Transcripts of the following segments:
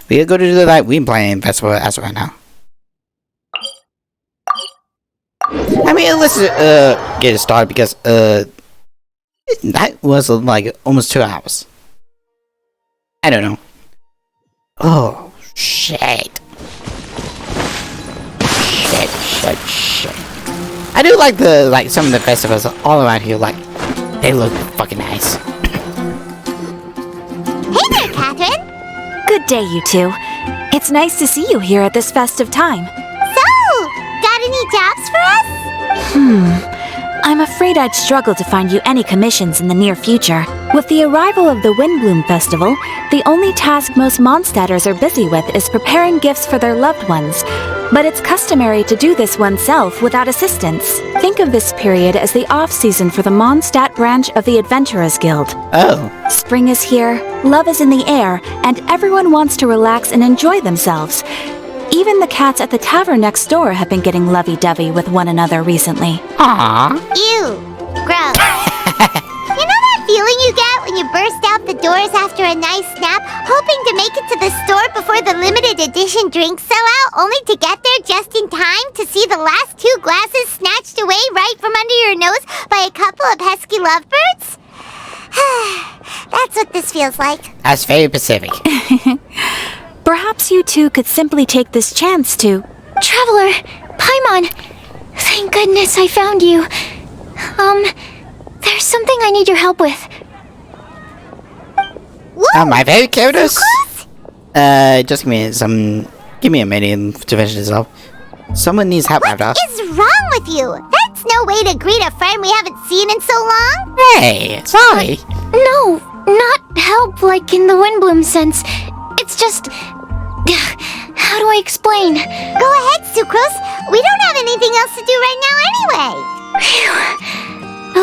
We are going to do that Wind Playing Festival as of right now. I mean, let's get it started because that was like almost 2 hours. I don't know. Oh shit! Shit! I do like some of the festivals all around here. Like they look fucking nice. Hey there, Catherine. Good day, you two. It's nice to see you here at this festive time. So, got any jobs for us? I'm afraid I'd struggle to find you any commissions in the near future. With the arrival of the Windbloom Festival, the only task most Mondstadters are busy with is preparing gifts for their loved ones. But it's customary to do this oneself without assistance. Think of this period as the off-season for the Mondstadt branch of the Adventurers Guild. Oh. Spring is here, love is in the air, and everyone wants to relax and enjoy themselves. Even the cats at the tavern next door have been getting lovey-dovey with one another recently. Aww. Ew. Gross. You know that feeling you get when you burst out the doors after a nice nap, hoping to make it to the store before the limited edition drinks sell out, only to get there just in time to see the last 2 glasses snatched away right from under your nose by a couple of pesky lovebirds? That's what this feels like. That's very Pacific. Perhaps you two could simply take this chance to... Traveler! Paimon! Thank goodness I found you. There's something I need your help with. Whoa! My favorite characters? Just give me a minute to finish this up. Someone needs help after. What is wrong with you? That's no way to greet a friend we haven't seen in so long. Hey, sorry. No, not help like in the Windbloom sense. It's just... How do I explain? Go ahead, Sucrose. We don't have anything else to do right now anyway. Phew.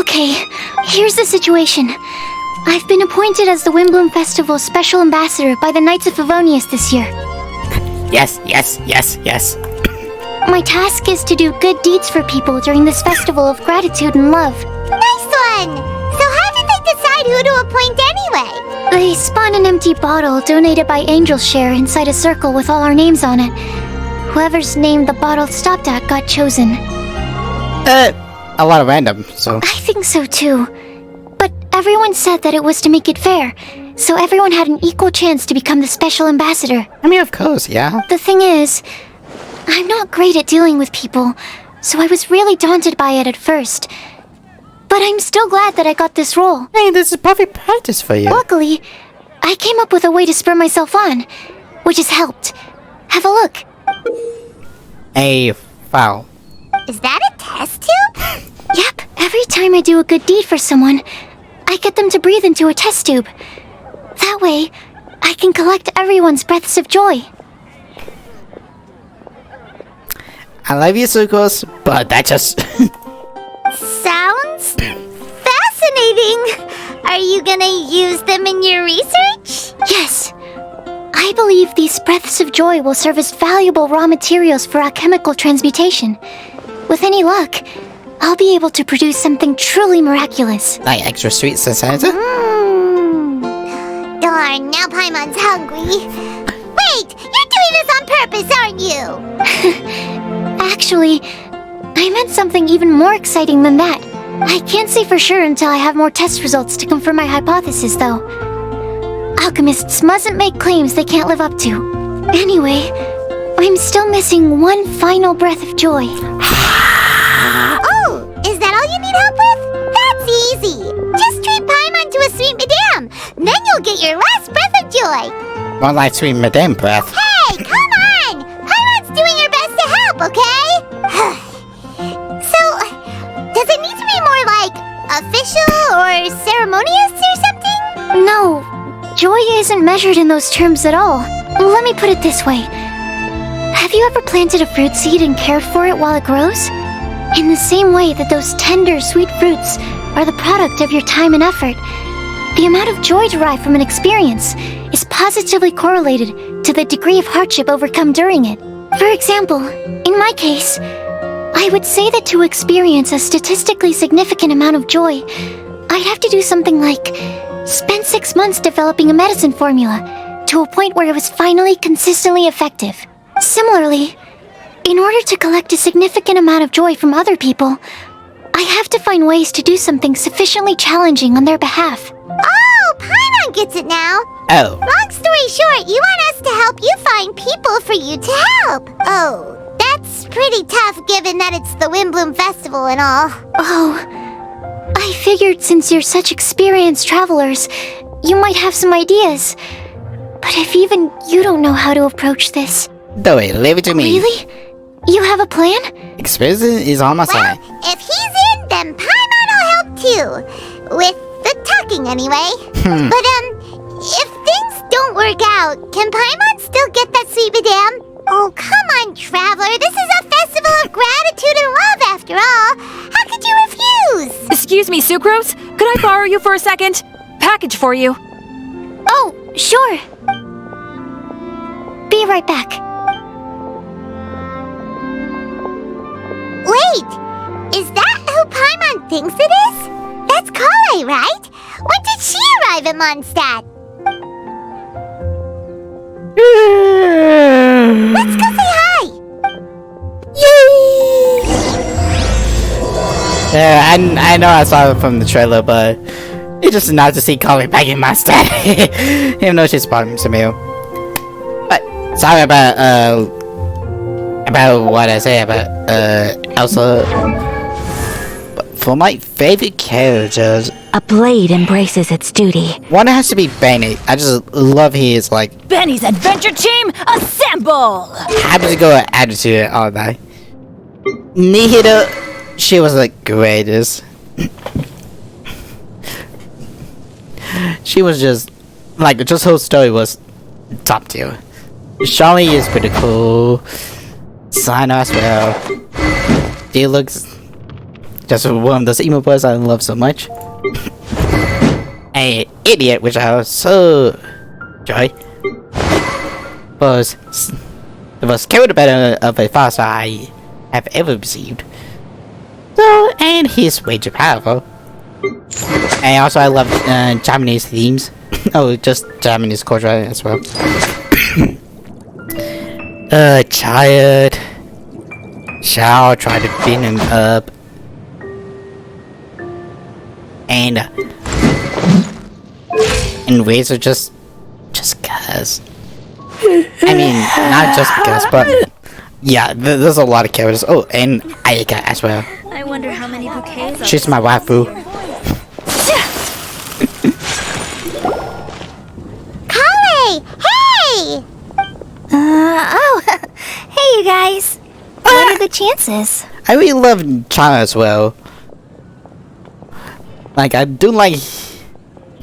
Okay, here's the situation. I've been appointed as the Windbloom Festival's special ambassador by the Knights of Favonius this year. Yes. My task is to do good deeds for people during this festival of gratitude and love. Nice one! So how did they decide who to appoint anyway? They spun an empty bottle donated by Angel's Share inside a circle with all our names on it. Whoever's name the bottle stopped at got chosen. A lot of random, so... I think so too. But everyone said that it was to make it fair, so everyone had an equal chance to become the special ambassador. I mean, of course, yeah. The thing is, I'm not great at dealing with people, so I was really daunted by it at first. But I'm still glad that I got this role. Hey, this is perfect practice for you. Luckily, I came up with a way to spur myself on, which has helped. Have a look. A foul. Is that a test tube? Yep, every time I do a good deed for someone, I get them to breathe into a test tube. That way, I can collect everyone's breaths of joy. I love you, Sucrose, but that just... Sounds fascinating. Are you gonna use them in your research? Yes. I believe these breaths of joy will serve as valuable raw materials for alchemical transmutation. With any luck, I'll be able to produce something truly miraculous. like extra sweet sensitizer? Darn, now Paimon's hungry. Wait, you're doing this on purpose, aren't you? Actually, I meant something even more exciting than that. I can't say for sure until I have more test results to confirm my hypothesis, though. Alchemists mustn't make claims they can't live up to. Anyway, I'm still missing one final breath of joy. Oh, is that all you need help with? That's easy. Just treat Paimon to a sweet madame. Then you'll get your last breath of joy. More like sweet madame breath. Hey, come on! Paimon's doing her best to help, okay? So, does it need to be more like official or ceremonious or something? No, joy isn't measured in those terms at all. Let me put it this way. Have you ever planted a fruit seed and cared for it while it grows? In the same way that those tender, sweet fruits are the product of your time and effort, the amount of joy derived from an experience is positively correlated to the degree of hardship overcome during it. For example, in my case, I would say that to experience a statistically significant amount of joy, I'd have to do something like spent 6 months developing a medicine formula to a point where it was finally consistently effective. Similarly, in order to collect a significant amount of joy from other people, I have to find ways to do something sufficiently challenging on their behalf. Oh, Paimon gets it now. Oh. Long story short, you want us to help you find people for you to help. Oh, that's pretty tough given that it's the Windbloom Festival and all. Oh, I figured since you're such experienced travelers, you might have some ideas. But if even you don't know how to approach this... Don't wait, leave it to me. Really? You have a plan? Experience is on my side. If he's in, then Paimon will help too. With the talking anyway. But if things don't work out, can Paimon still get that sweet madame? Oh, come on, Traveler. This is a festival of gratitude and love after all. How could you refuse? Excuse me, Sucrose? Could I borrow you for a second? Package for you. Oh, sure. Be right back. Wait! Is that who Paimon thinks it is? That's Collie, right? When did she arrive at Mondstadt? Let's go say hi! Yay! I know I saw it from the trailer, but it's just nice to see Collie back in my stat. Even though she's part of Samuel. But sorry about what I say about Elsa. But for my favorite characters, A blade embraces its duty. one has to be Benny. I just love his like Benny's adventure team, assemble! happy to go attitude all that. Nihida, she was the greatest. She was just like just her story was top tier. Charlie is pretty cool. Sana as well. She looks just one of those emo boys I love so much. An idiot, which I was so enjoy, was the most character better of a father I have ever received. So, and he's way too powerful. And also I love Japanese themes. Oh, just Japanese culture as well. Child. Shall try to beat him up. And Razor just cause. I mean, not just because, but yeah, there's a lot of characters. Oh, and Ayaka as well. I wonder how many bouquets She's my waifu. Collie! Hey! Hey you guys. What are the chances? I really love China as well. Like, I do like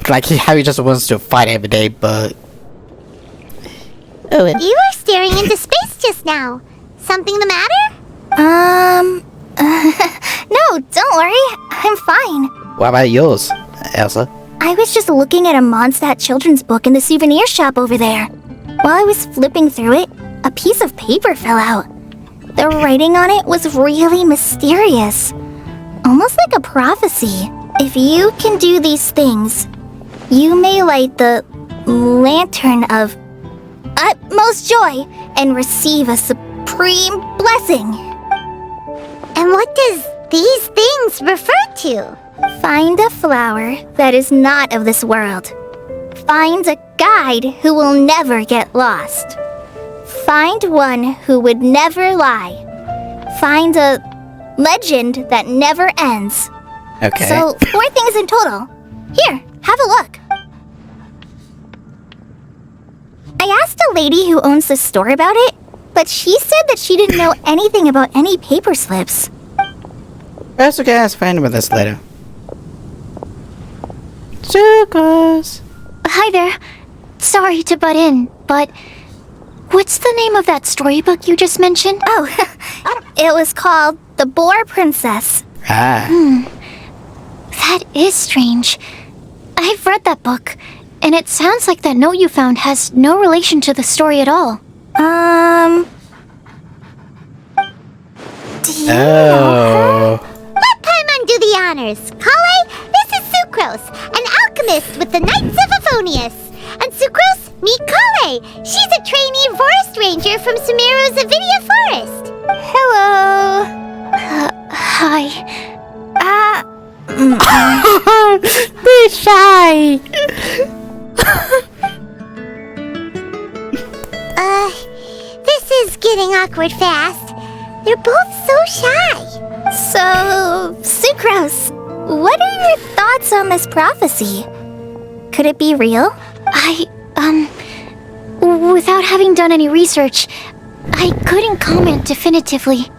how he just wants to fight every day, but oh, You were staring into space just now. Something the matter? No, don't worry. I'm fine. what about yours, Elsa? I was just looking at a Mondstadt children's book in the souvenir shop over there. While I was flipping through it, a piece of paper fell out. The writing on it was really mysterious. Almost like a prophecy. If you can do these things, you may light the lantern of utmost joy and receive a supreme blessing. And what does these things refer to? Find a flower that is not of this world. Find a guide who will never get lost. Find one who would never lie. Find a legend that never ends. Okay. So, 4 things in total. Here, have a look. I asked a lady who owns the store about it, but she said that she didn't know anything about any paper slips. Perhaps we can ask friend about this later. Sucrose. Hi there. Sorry to butt in, but what's the name of that storybook you just mentioned? Oh, it was called The Boar Princess. Ah. That is strange. I've read that book, and it sounds like that note you found has no relation to the story at all. Do you know her? Oh. Let Paimon do the honors. Collie, this is Sucrose, an alchemist with the Knights of Aphonius. And Sucrose, meet Collie. She's a trainee forest ranger from Sumeru's Avidia Forest. Hello. Hi. Be shy. This is getting awkward fast. They're both so shy. So, Sucrose, what are your thoughts on this prophecy? Could it be real? Without having done any research, I couldn't comment definitively.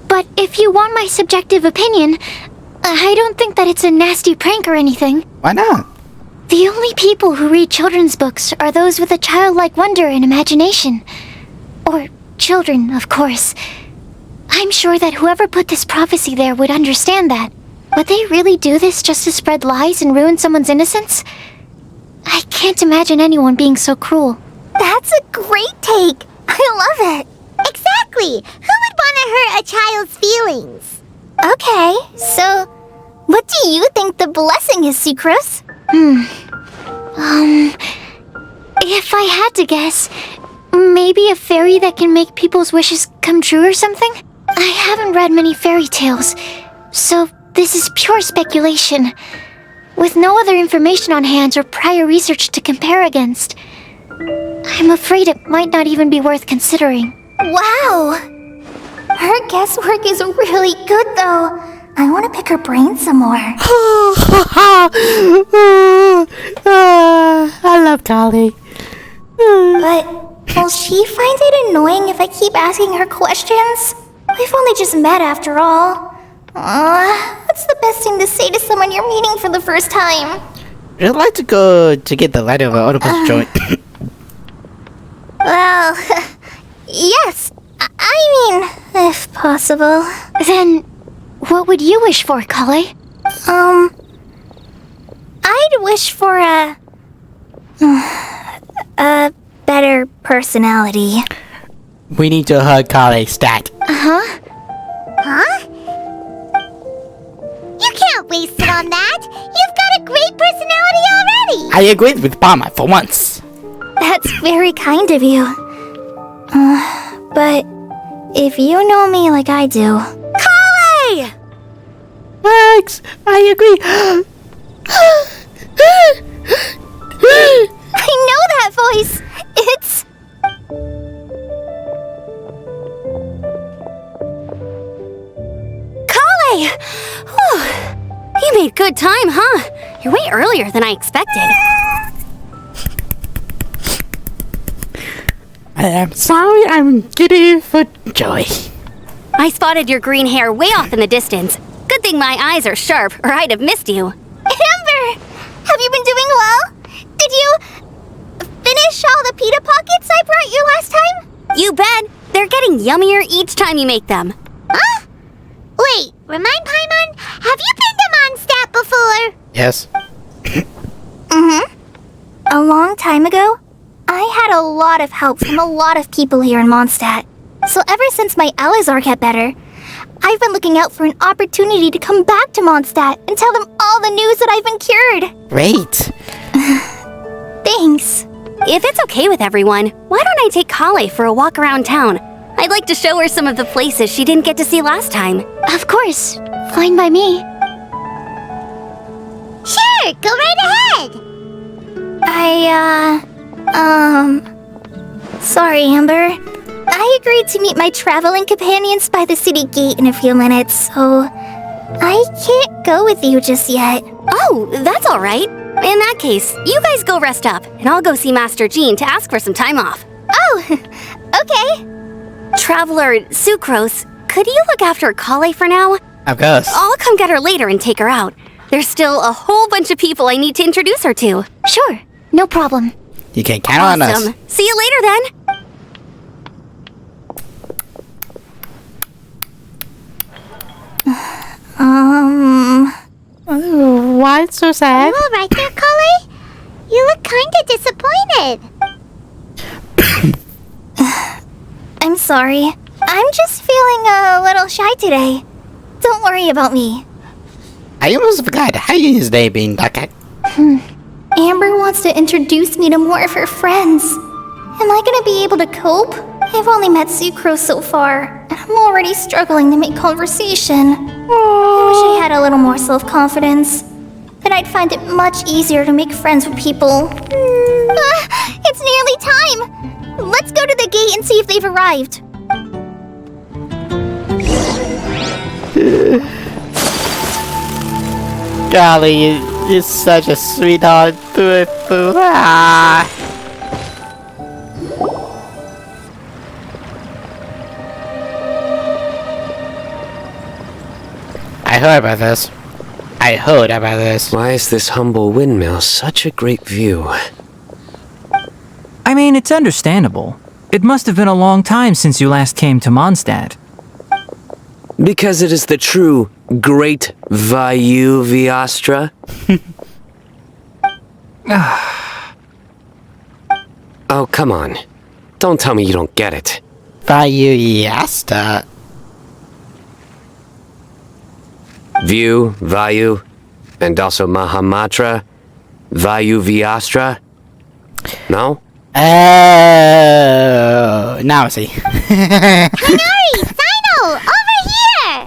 But if you want my subjective opinion, I don't think that it's a nasty prank or anything. Why not? The only people who read children's books are those with a childlike wonder and imagination. Or children, of course. I'm sure that whoever put this prophecy there would understand that. Would they really do this just to spread lies and ruin someone's innocence? I can't imagine anyone being so cruel. That's a great take. I love it. Exactly. Who would want to hurt a child's feelings? Okay, so what do you think the blessing is, Sucrose? If I had to guess, maybe a fairy that can make people's wishes come true or something? I haven't read many fairy tales, so this is pure speculation. With no other information on hand or prior research to compare against, I'm afraid it might not even be worth considering. Wow! Her guesswork is really good, though. I want to pick her brain some more. I love Collie. But will she find it annoying if I keep asking her questions? We've only just met after all. What's the best thing to say to someone you're meeting for the first time? I'd like to go to get the light of an octopus joint. Well, yes. I mean, if possible. Then, what would you wish for, Collie? I'd wish for a better personality. We need to hug Collie, stat. Huh? You can't waste it on that. You've got a great personality already. I agreed with Palma for once. That's very kind of you. But if you know me like I do... Collie! Thanks, I agree. I know that voice! It's... Collie! Whew. You made good time, huh? You're way earlier than I expected. I'm sorry, I'm giddy for joy. I spotted your green hair way off in the distance. Good thing my eyes are sharp, or I'd have missed you. Amber! Have you been doing well? Did you finish all the pita pockets I brought you last time? You bet! They're getting yummier each time you make them. Huh? Wait, remind Paimon, have you been to Mondstadt before? Yes. A long time ago, I had a lot of help from a lot of people here in Mondstadt. So ever since my Elizar got better, I've been looking out for an opportunity to come back to Mondstadt and tell them all the news that I've been cured. Great. Thanks. If it's okay with everyone, why don't I take Collie for a walk around town? I'd like to show her some of the places she didn't get to see last time. Of course. Fine by me. Sure, go right ahead. Sorry, Amber. I agreed to meet my traveling companions by the city gate in a few minutes, so I can't go with you just yet. Oh, that's all right. In that case, you guys go rest up, and I'll go see Master Jean to ask for some time off. Oh, okay. Traveler Sucrose, could you look after Collie for now? Of course. I'll come get her later and take her out. There's still a whole bunch of people I need to introduce her to. Sure, no problem. You can count on us. Awesome. See you later then. Why so sad? You all right there, Collie? You look kinda disappointed. I'm sorry. I'm just feeling a little shy today. Don't worry about me. I almost forgot how you use name being Ducat. Amber wants to introduce me to more of her friends. Am I gonna be able to cope? I've only met Sucrose so far, and I'm already struggling to make conversation. I wish I had a little more self-confidence. Then I'd find it much easier to make friends with people. It's nearly time! Let's go to the gate and see if they've arrived. Golly, you're such a sweetheart. I heard about this. Why is this humble windmill such a great view? I mean, it's understandable. It must have been a long time since you last came to Mondstadt. Because it is the true Great Vayu Viastra? Oh, come on. Don't tell me you don't get it. Vayuyasta. View, Vayu, and also Mahamatra, Vayu Viastra? No? Oh, now I see. Tighnari! Sino! Over here!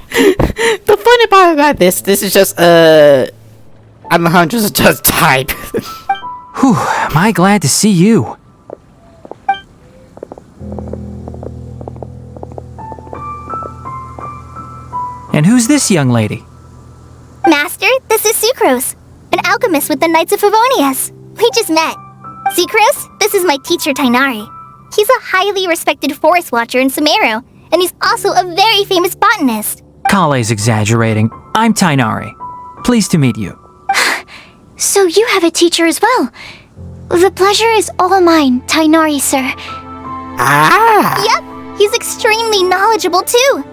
The funny part about this is just, I'm just type. Whew, am I glad to see you. And who's this young lady? Master, this is Sucrose, an alchemist with the Knights of Favonius. We just met. Sucrose, this is my teacher Tighnari. He's a highly respected forest watcher in Sumeru, and he's also a very famous botanist. Collie's exaggerating. I'm Tighnari. Pleased to meet you. So you have a teacher as well. The pleasure is all mine, Tighnari, sir. Ah! Yep, he's extremely knowledgeable too.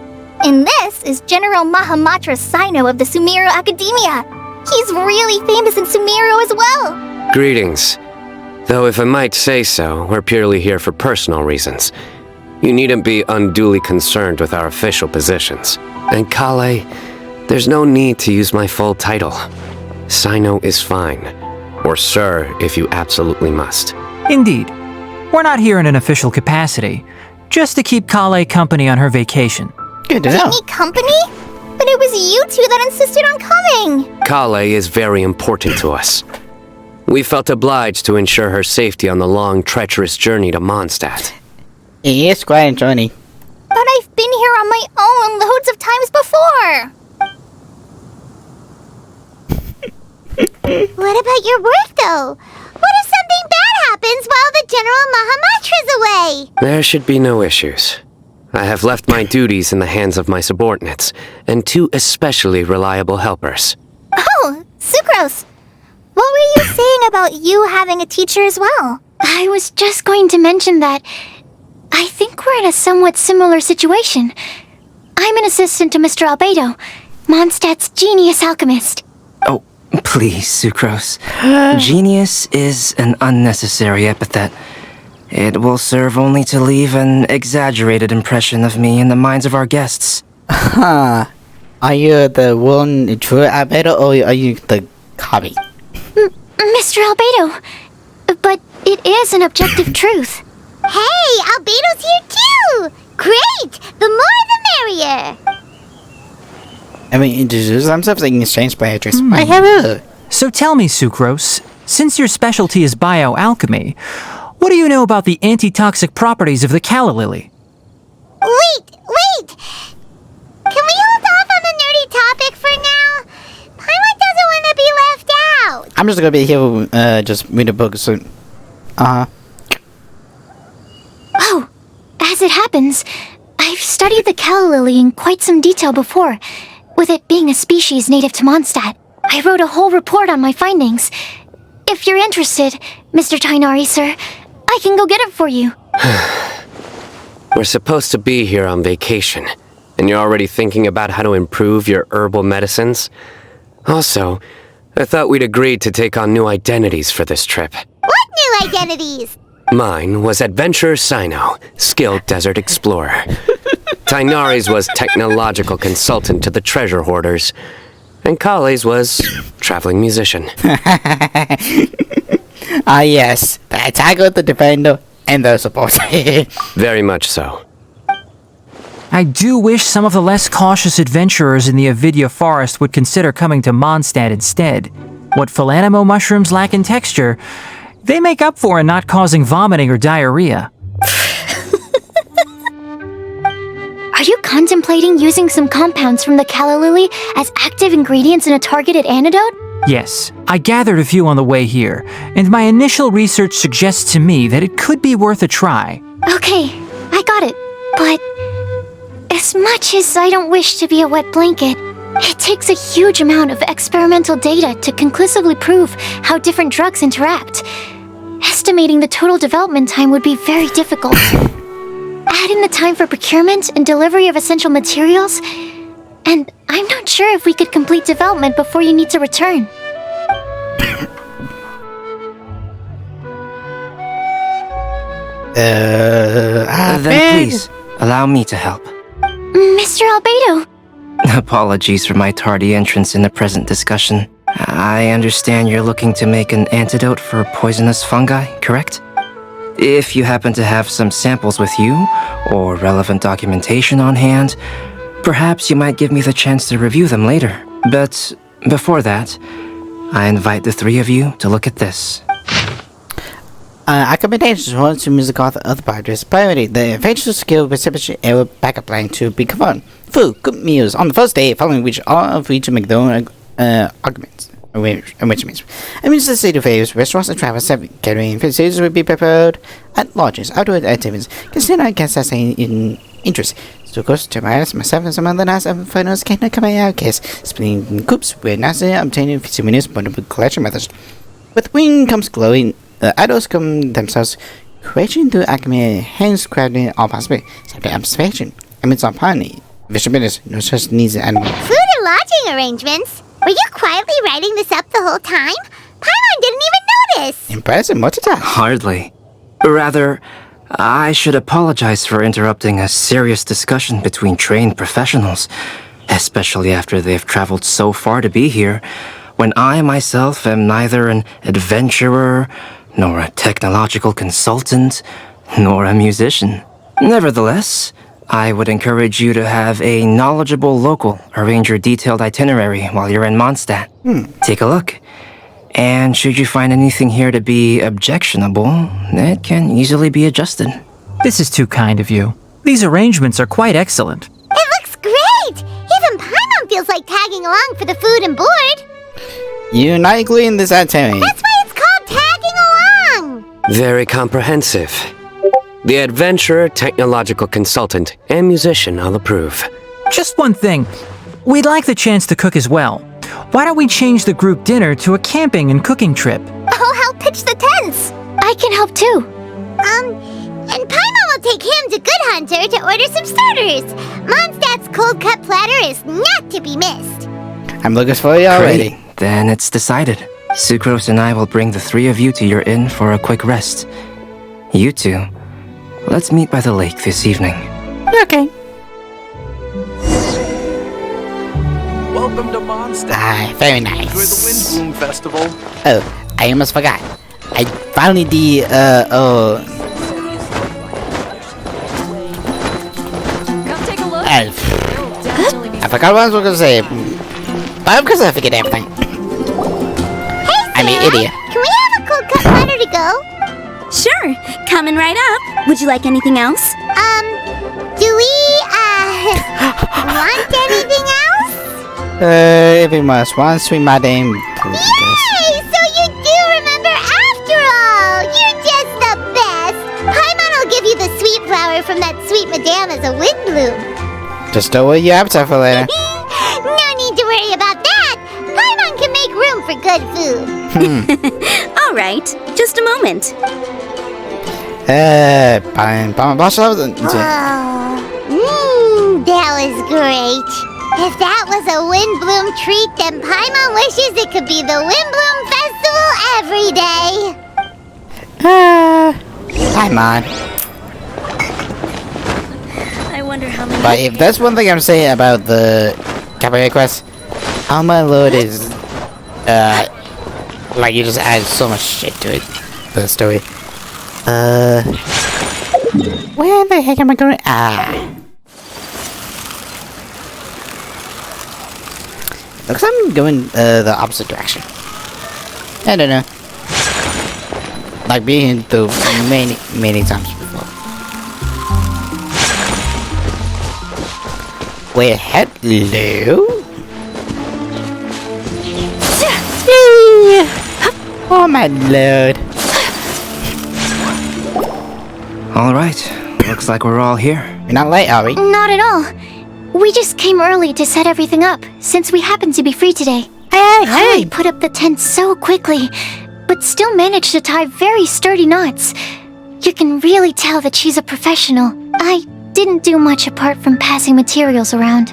And this is General Mahamatra Sino of the Sumeru Academia. He's really famous in Sumeru as well. Greetings. Though if I might say so, we're purely here for personal reasons. You needn't be unduly concerned with our official positions. And Collie, there's no need to use my full title. Sino is fine. Or sir, if you absolutely must. Indeed. We're not here in an official capacity, just to keep Collie company on her vacation. Good to know. Any company? But it was you two that insisted on coming. Collie is very important to us. We felt obliged to ensure her safety on the long, treacherous journey to Mondstadt. It's quite a journey. But I've been here on my own loads of times before. What about your work, though? What if something bad happens while the General Mahamatra's away? There should be no issues. I have left my duties in the hands of my subordinates, and two especially reliable helpers. Oh, Sucrose. What were you saying about you having a teacher as well? I was just going to mention that I think we're in a somewhat similar situation. I'm an assistant to Mr. Albedo, Mondstadt's genius alchemist. Oh, please, Sucrose. Genius is an unnecessary epithet. It will serve only to leave an exaggerated impression of me in the minds of our guests. Huh. Are you the one true Albedo or are you the copy? Mr. Albedo, but it is an objective truth. Hey, Albedo's here too! Great! The more the merrier! I mean, introduce themselves in exchange by address. Why hello? So tell me, Sucrose, since your specialty is bioalchemy, what do you know about the antitoxic properties of the calla lily? Wait! Can we hold off on the nerdy topic for now? Paimon doesn't want to be left out! I'm just gonna be here, just read a book soon. Oh, as it happens, I've studied the calla lily in quite some detail before, with it being a species native to Mondstadt. I wrote a whole report on my findings. If you're interested, Mr. Tighnari, sir, I can go get it for you. We're supposed to be here on vacation, and you're already thinking about how to improve your herbal medicines? Also, I thought we'd agreed to take on new identities for this trip. What new identities? Mine was Adventurer Sino, skilled desert explorer. Tighnari's was technological consultant to the treasure hoarders. And Collie's was traveling musician. Ah, yes. The attacker, the defender, and the support. Very much so. I do wish some of the less cautious adventurers in the Avidya forest would consider coming to Mondstadt instead. What Philanimo mushrooms lack in texture, they make up for in not causing vomiting or diarrhea. Are you contemplating using some compounds from the calla lily as active ingredients in a targeted antidote? Yes, I gathered a few on the way here, and my initial research suggests to me that it could be worth a try. Okay, I got it. But as much as I don't wish to be a wet blanket, it takes a huge amount of experimental data to conclusively prove how different drugs interact. Estimating the total development time would be very difficult. Add in the time for procurement and delivery of essential materials, and I'm not sure if we could complete development before you need to return. Then please, allow me to help. Mr. Albedo! Apologies for my tardy entrance in the present discussion. I understand you're looking to make an antidote for poisonous fungi, correct? If you happen to have some samples with you, or relevant documentation on hand, perhaps you might give me the chance to review them later. But before that, I invite the three of you to look at this. Accommodations to music author other parties. Priority, the eventual skill precipitation error backup plan to be confirmed. Food, good meals on the first day, following which all are free to make their own arguments. Arrangements. Administrative favors, restaurants and travel serving. Catering facilities will be prepared at lodges, outdoor activities. Consider guests in interest. So, of course, Tobias, myself, and some other nice finals can accompany our guests, splitting in groups where necessary, obtaining souvenirs, multiple collection methods. With wing comes glowing. The adults come themselves, creating through alchemy, hence crafting all possible, subject observation. Amidst our party, visibility, no such needs animal. Food and lodging arrangements? Were you quietly writing this up the whole time? Paimon didn't even notice! Impressive multitask. Hardly. Rather, I should apologize for interrupting a serious discussion between trained professionals, especially after they've traveled so far to be here, when I myself am neither an adventurer, nor a technological consultant, nor a musician. Nevertheless, I would encourage you to have a knowledgeable local arrange your detailed itinerary while you're in Mondstadt. Take a look. And should you find anything here to be objectionable, it can easily be adjusted. This is too kind of you. These arrangements are quite excellent. It looks great! Even Paimon feels like tagging along for the food and board. You're not including this itinerary. That's why it's called tagging along! Very comprehensive. The adventurer, technological consultant, and musician all approve. Just one thing. We'd like the chance to cook as well. Why don't we change the group dinner to a camping and cooking trip? I'll help pitch the tents! I can help too. And Paimon will take him to Good Hunter to order some starters. Mondstadt's cold cut platter is not to be missed. I'm looking for you already. Great. Then it's decided. Sucrose and I will bring the three of you to your inn for a quick rest. You two, let's meet by the lake this evening. Okay. Welcome to Mondstadt. Ah, very nice. Enjoy the Windbloom Festival. Oh, I almost forgot. I finally I forgot what I was going to say. But of course I forget everything. Hey, I'm an Sarah, idiot. Can we have a cold cut platter to go? Sure, coming right up. Would you like anything else? Do we, want anything else? If it must one sweet madam. Yay! So you do remember after all! You're just the best! Paimon will give you the sweet flower from that sweet madame as a wind bloom. Just stow away your appetite for later. No need to worry about that! Paimon can make room for good food. All right, just a moment. That was great. If that was a Windbloom treat, then Paimon wishes it could be the Windbloom Festival every day. Paimon. I wonder how many. But if that's one thing I'm saying about the cabaret quest, How my load is, like you just add so much shit to it, the story. Where the heck am I going? Looks like I'm going, the opposite direction. I don't know. Like being through many times before. Wait, hello? Oh my lord. Alright, looks like we're all here. You're not late, are we? Not at all. We just came early to set everything up, since we happen to be free today. Hey! I put up the tent so quickly, but still managed to tie very sturdy knots. You can really tell that she's a professional. I didn't do much apart from passing materials around.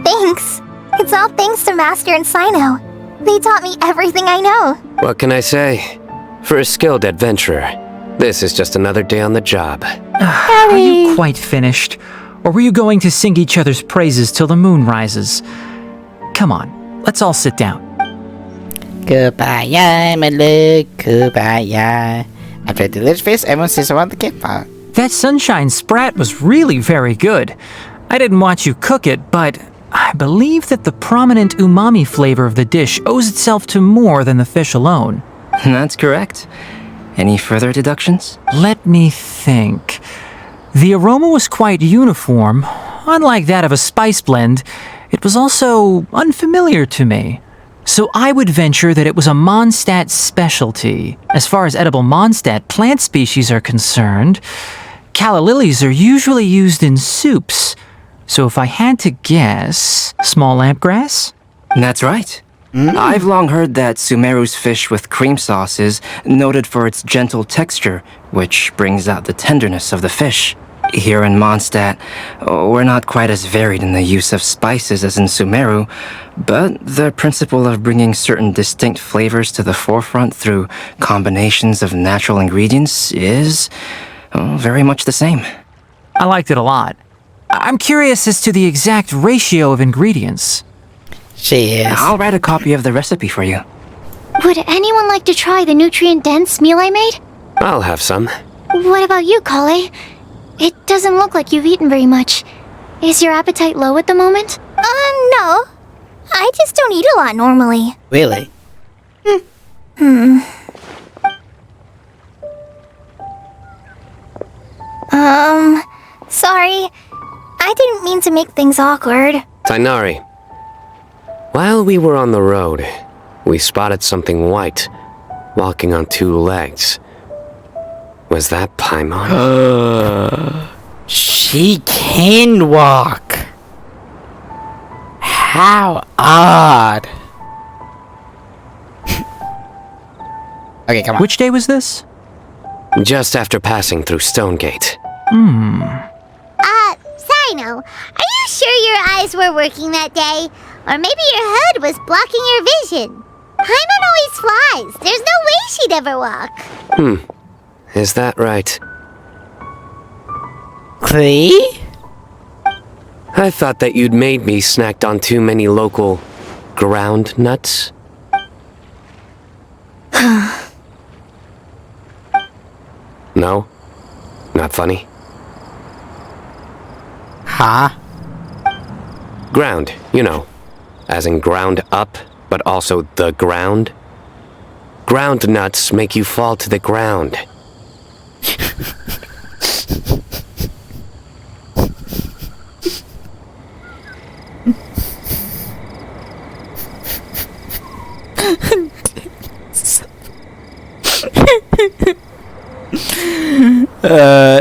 Thanks. It's all thanks to Master and Sino. They taught me everything I know. What can I say? For a skilled adventurer, this is just another day on the job. Are you quite finished? Or were you going to sing each other's praises till the moon rises? Come on, let's all sit down. Goodbye, my love. Goodbye. After a delicious feast, everyone sits around the campfire. That sunshine sprat was really very good. I didn't watch you cook it, but I believe that the prominent umami flavor of the dish owes itself to more than the fish alone. That's correct. Any further deductions? Let me think. The aroma was quite uniform. Unlike that of a spice blend, it was also unfamiliar to me. So I would venture that it was a Mondstadt specialty. As far as edible Mondstadt plant species are concerned, calla lilies are usually used in soups. So if I had to guess, small lampgrass? That's right. I've long heard that Sumeru's fish with cream sauce is noted for its gentle texture, which brings out the tenderness of the fish. Here in Mondstadt, we're not quite as varied in the use of spices as in Sumeru, but the principle of bringing certain distinct flavors to the forefront through combinations of natural ingredients is very much the same. I liked it a lot. I'm curious as to the exact ratio of ingredients. She is. I'll write a copy of the recipe for you. Would anyone like to try the nutrient-dense meal I made? I'll have some. What about you, Collie? It doesn't look like you've eaten very much. Is your appetite low at the moment? No. I just don't eat a lot normally. Really? Sorry. I didn't mean to make things awkward. Tainari, while we were on the road, we spotted something white, walking on two legs. Was that Paimon? She can walk. How odd. Okay, come on. Which day was this? Just after passing through Stonegate. Sino, are you sure your eyes were working that day? Or maybe your hood was blocking your vision? Paimon always flies. There's no way she'd ever walk. Is that right? Clee? I thought that you'd made me snacked on too many local ground nuts. No? Not funny? Huh? Ground, you know. As in ground up, but also the ground. Ground nuts make you fall to the ground.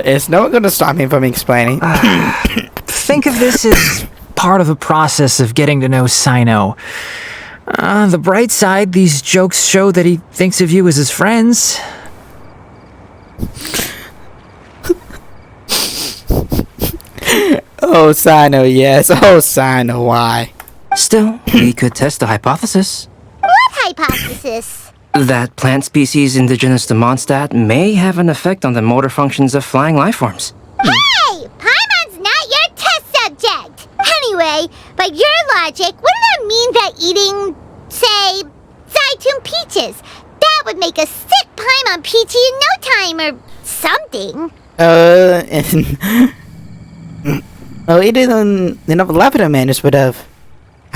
Is no one gonna stop me from explaining? Think of this as part of the process of getting to know Sino. The bright side, these jokes show that he thinks of you as his friends. Oh, Sino, yes. Oh, Sino, why? Still, we could test the hypothesis. What hypothesis? That plant species indigenous to Mondstadt may have an effect on the motor functions of flying lifeforms. Hey! Paimon's not your test subject! Anyway, by your logic, wouldn't that mean that eating, say, Zaitun peaches, that would make us sick Paimon peachy in no time or something? Well, eating enough lavender manners would have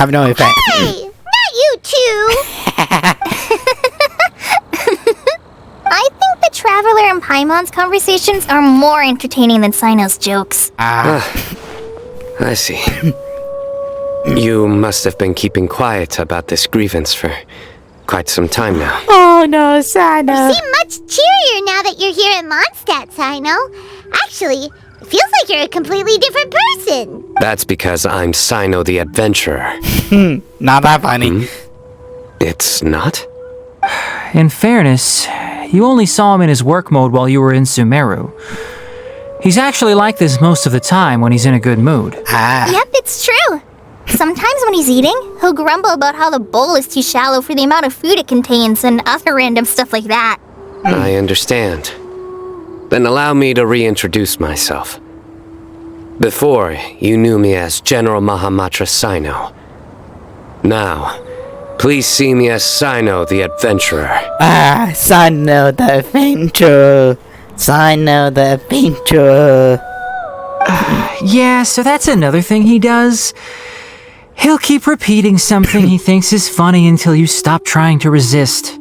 no effect. Hey, not you two. I think the Traveler and Paimon's conversations are more entertaining than Sino's jokes. I see. You must have been keeping quiet about this grievance for quite some time now. Oh no, Sino. You seem much cheerier now that you're here at Mondstadt, Sino. Actually, it feels like you're a completely different person. That's because I'm Sino the Adventurer. Not that funny. It's not? In fairness, you only saw him in his work mode while you were in Sumeru. He's actually like this most of the time when he's in a good mood. Yep, it's true. Sometimes when he's eating, he'll grumble about how the bowl is too shallow for the amount of food it contains and other random stuff like that. I understand. Then allow me to reintroduce myself. Before, you knew me as General Mahamatra Sino. Now, please see me as Sino the Adventurer. Sino the Adventurer. Sino the Adventurer. Yeah, so that's another thing he does. He'll keep repeating something he thinks is funny until you stop trying to resist.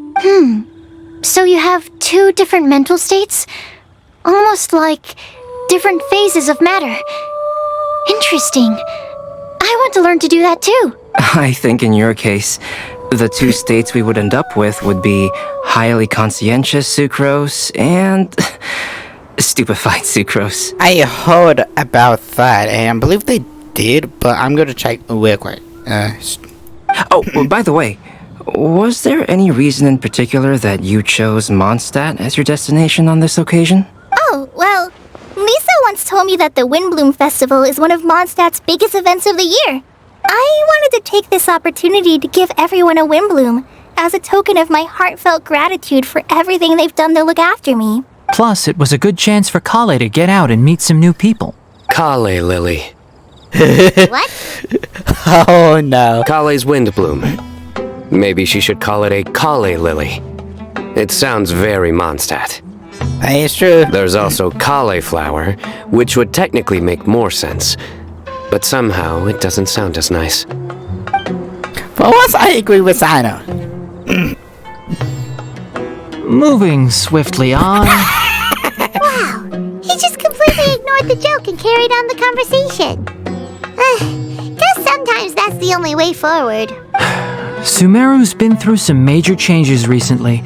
So you have two different mental states? Almost like different phases of matter. Interesting. I want to learn to do that too. I think in your case, the two states we would end up with would be highly conscientious sucrose and stupefied sucrose. I heard about that, and I believe they did, but I'm gonna check real quick. Oh, well, by the way, was there any reason in particular that you chose Mondstadt as your destination on this occasion? Oh, well, Lisa once told me that the Windbloom Festival is one of Mondstadt's biggest events of the year. I wanted to take this opportunity to give everyone a Windbloom as a token of my heartfelt gratitude for everything they've done to look after me. Plus, it was a good chance for Collie to get out and meet some new people. Collie Lily. What? Oh no. Collie's Windbloom. Maybe she should call it a Collie Lily. It sounds very Mondstadt. That is true. There's also cauliflower, which would technically make more sense. But somehow, it doesn't sound as nice. For once, I agree with Sino. Moving swiftly on. Wow, he just completely ignored the joke and carried on the conversation. Guess sometimes that's the only way forward. Sumeru's been through some major changes recently,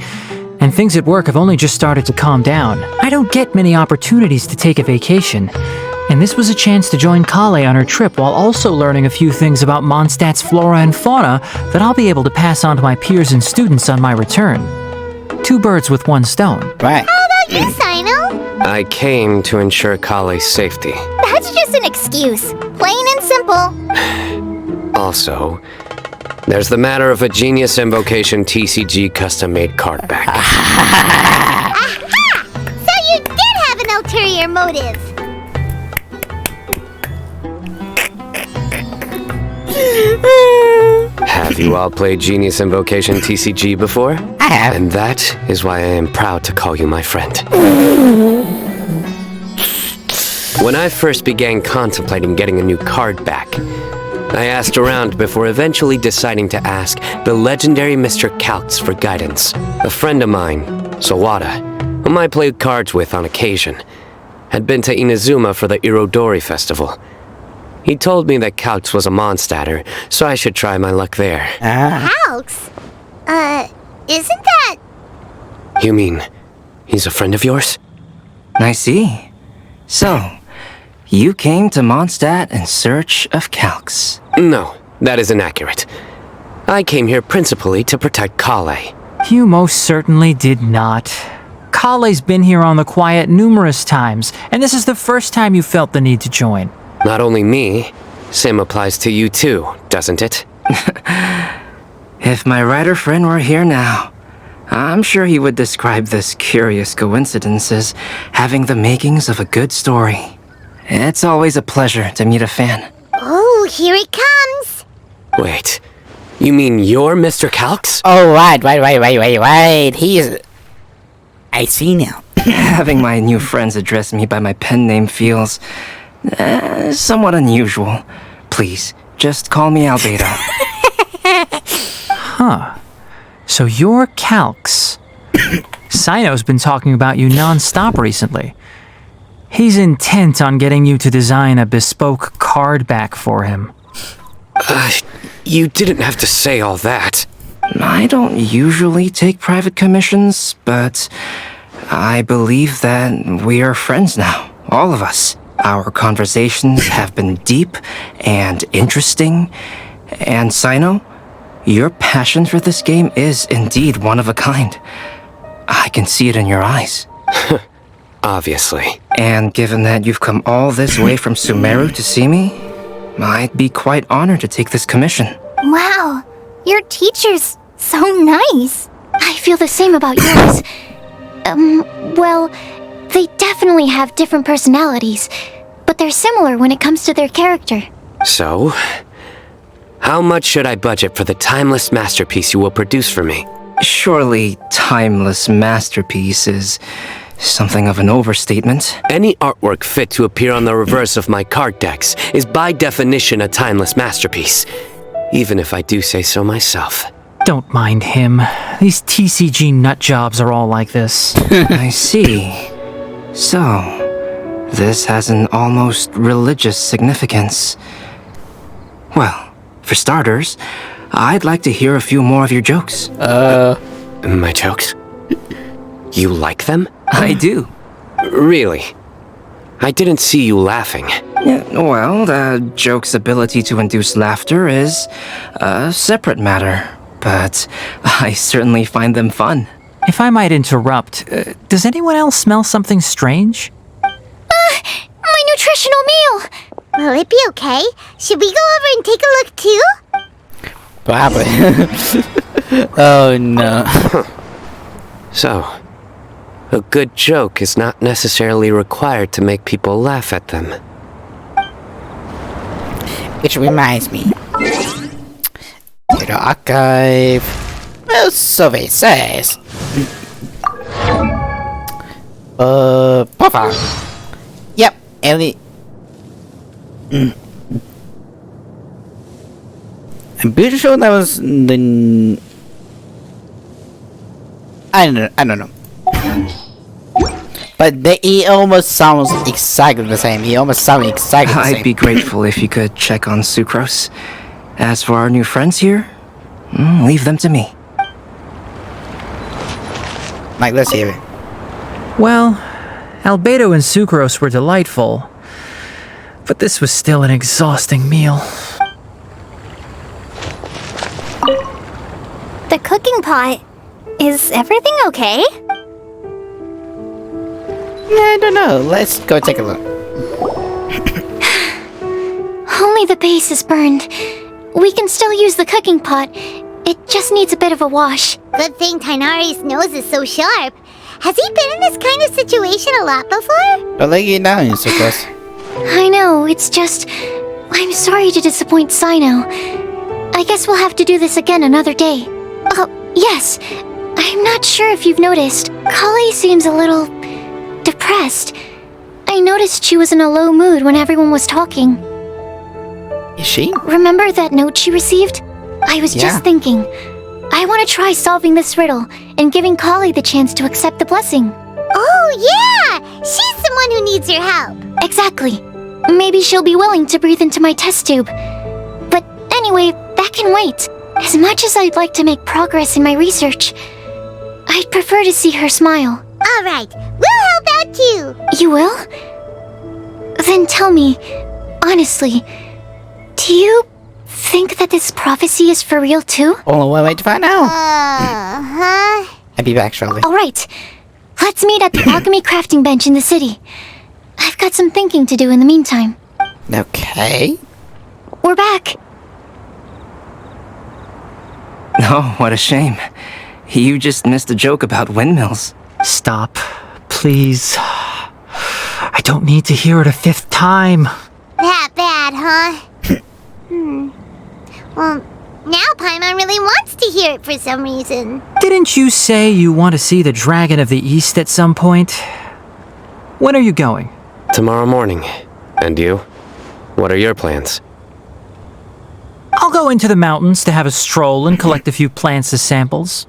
and things at work have only just started to calm down. I don't get many opportunities to take a vacation, and this was a chance to join Collie on her trip while also learning a few things about Mondstadt's flora and fauna that I'll be able to pass on to my peers and students on my return. Two birds with one stone. Right. How about you, Sino? I came to ensure Collie's safety. That's just an excuse. Plain and simple. Also, there's the matter of a Genius Invocation TCG custom-made card back. Aha! So you did have an ulterior motive. Have you all played Genius Invocation TCG before? I have. And that is why I am proud to call you my friend. When I first began contemplating getting a new card back, I asked around before eventually deciding to ask the legendary Mr. Calx for guidance. A friend of mine, Sawada, whom I played cards with on occasion, had been to Inazuma for the Irodori festival. He told me that Calx was a Mondstadter, so I should try my luck there. Calx? Isn't that... You mean, he's a friend of yours? I see. So, you came to Mondstadt in search of Calx. No, that is inaccurate. I came here principally to protect Collie. You most certainly did not. Collie's been here on the quiet numerous times, and this is the first time you felt the need to join. Not only me, same applies to you too, doesn't it? If my writer friend were here now, I'm sure he would describe this curious coincidence as having the makings of a good story. It's always a pleasure to meet a fan. Oh, Oh, here it comes! Wait, you mean you're Mr. Calx? Oh, right. He's... I see now. Having my new friends address me by my pen name feels somewhat unusual. Please, just call me Albedo. Huh. So you're Calx. Sino's been talking about you non-stop recently. He's intent on getting you to design a bespoke card back for him. You didn't have to say all that. I don't usually take private commissions, but I believe that we are friends now, all of us. Our conversations have been deep and interesting, and Sino, your passion for this game is indeed one of a kind. I can see it in your eyes. Obviously. And given that you've come all this way from Sumeru to see me, I'd be quite honored to take this commission. Wow, your teacher's so nice. I feel the same about yours. Well, they definitely have different personalities, but they're similar when it comes to their character. So, how much should I budget for the timeless masterpiece you will produce for me? Surely, timeless masterpiece is something of an overstatement. Any artwork fit to appear on the reverse of my card decks is by definition a timeless masterpiece, even if I do say so myself. Don't mind him. These TCG nutjobs are all like this. I see. So, this has an almost religious significance. Well, for starters, I'd like to hear a few more of your jokes. My jokes? You like them? I do. Really? I didn't see you laughing. Well, the joke's ability to induce laughter is a separate matter, but I certainly find them fun. If I might interrupt, does anyone else smell something strange? My nutritional meal! Will it be okay? Should we go over and take a look too? Probably. Oh no. So, a good joke is not necessarily required to make people laugh at them. Which reminds me. Data archive. Well, survey says. Profile. Yep, Ellie. I'm pretty sure that was the. I don't know. But he almost sounds exactly the same. He almost sounds exactly the same. I'd be grateful if you could check on Sucrose. As for our new friends here, leave them to me. Like, let's hear it. Well, Albedo and Sucrose were delightful, but this was still an exhausting meal. The cooking pot. Is everything okay? I don't know. Let's go take a look. Only the base is burned. We can still use the cooking pot. It just needs a bit of a wash. Good thing Tainari's nose is so sharp. Has he been in this kind of situation a lot before? Don't let you down, Sucrose. I know, it's just... I'm sorry to disappoint Sino. I guess we'll have to do this again another day. Oh, yes. I'm not sure if you've noticed. Collie seems a little... depressed. I noticed she was in a low mood when everyone was talking. Is she? Remember that note she received? I was just thinking. I want to try solving this riddle and giving Collie the chance to accept the blessing. Oh, yeah! She's the one who needs your help. Exactly. Maybe she'll be willing to breathe into my test tube. But anyway, that can wait. As much as I'd like to make progress in my research, I'd prefer to see her smile. All right, we'll help out too. You will? Then tell me, honestly, do you think that this prophecy is for real too? Only one way to find out. Uh-huh. I'll be back shortly. Alright, let's meet at the alchemy crafting bench in the city. I've got some thinking to do in the meantime. Okay. We're back. Oh, what a shame. You just missed a joke about windmills. Stop, please. I don't need to hear it a fifth time. That bad, huh? Well, now Paimon really wants to hear it for some reason. Didn't you say you want to see the Dragon of the East at some point? When are you going? Tomorrow morning. And you? What are your plans? I'll go into the mountains to have a stroll and collect a few plants as samples.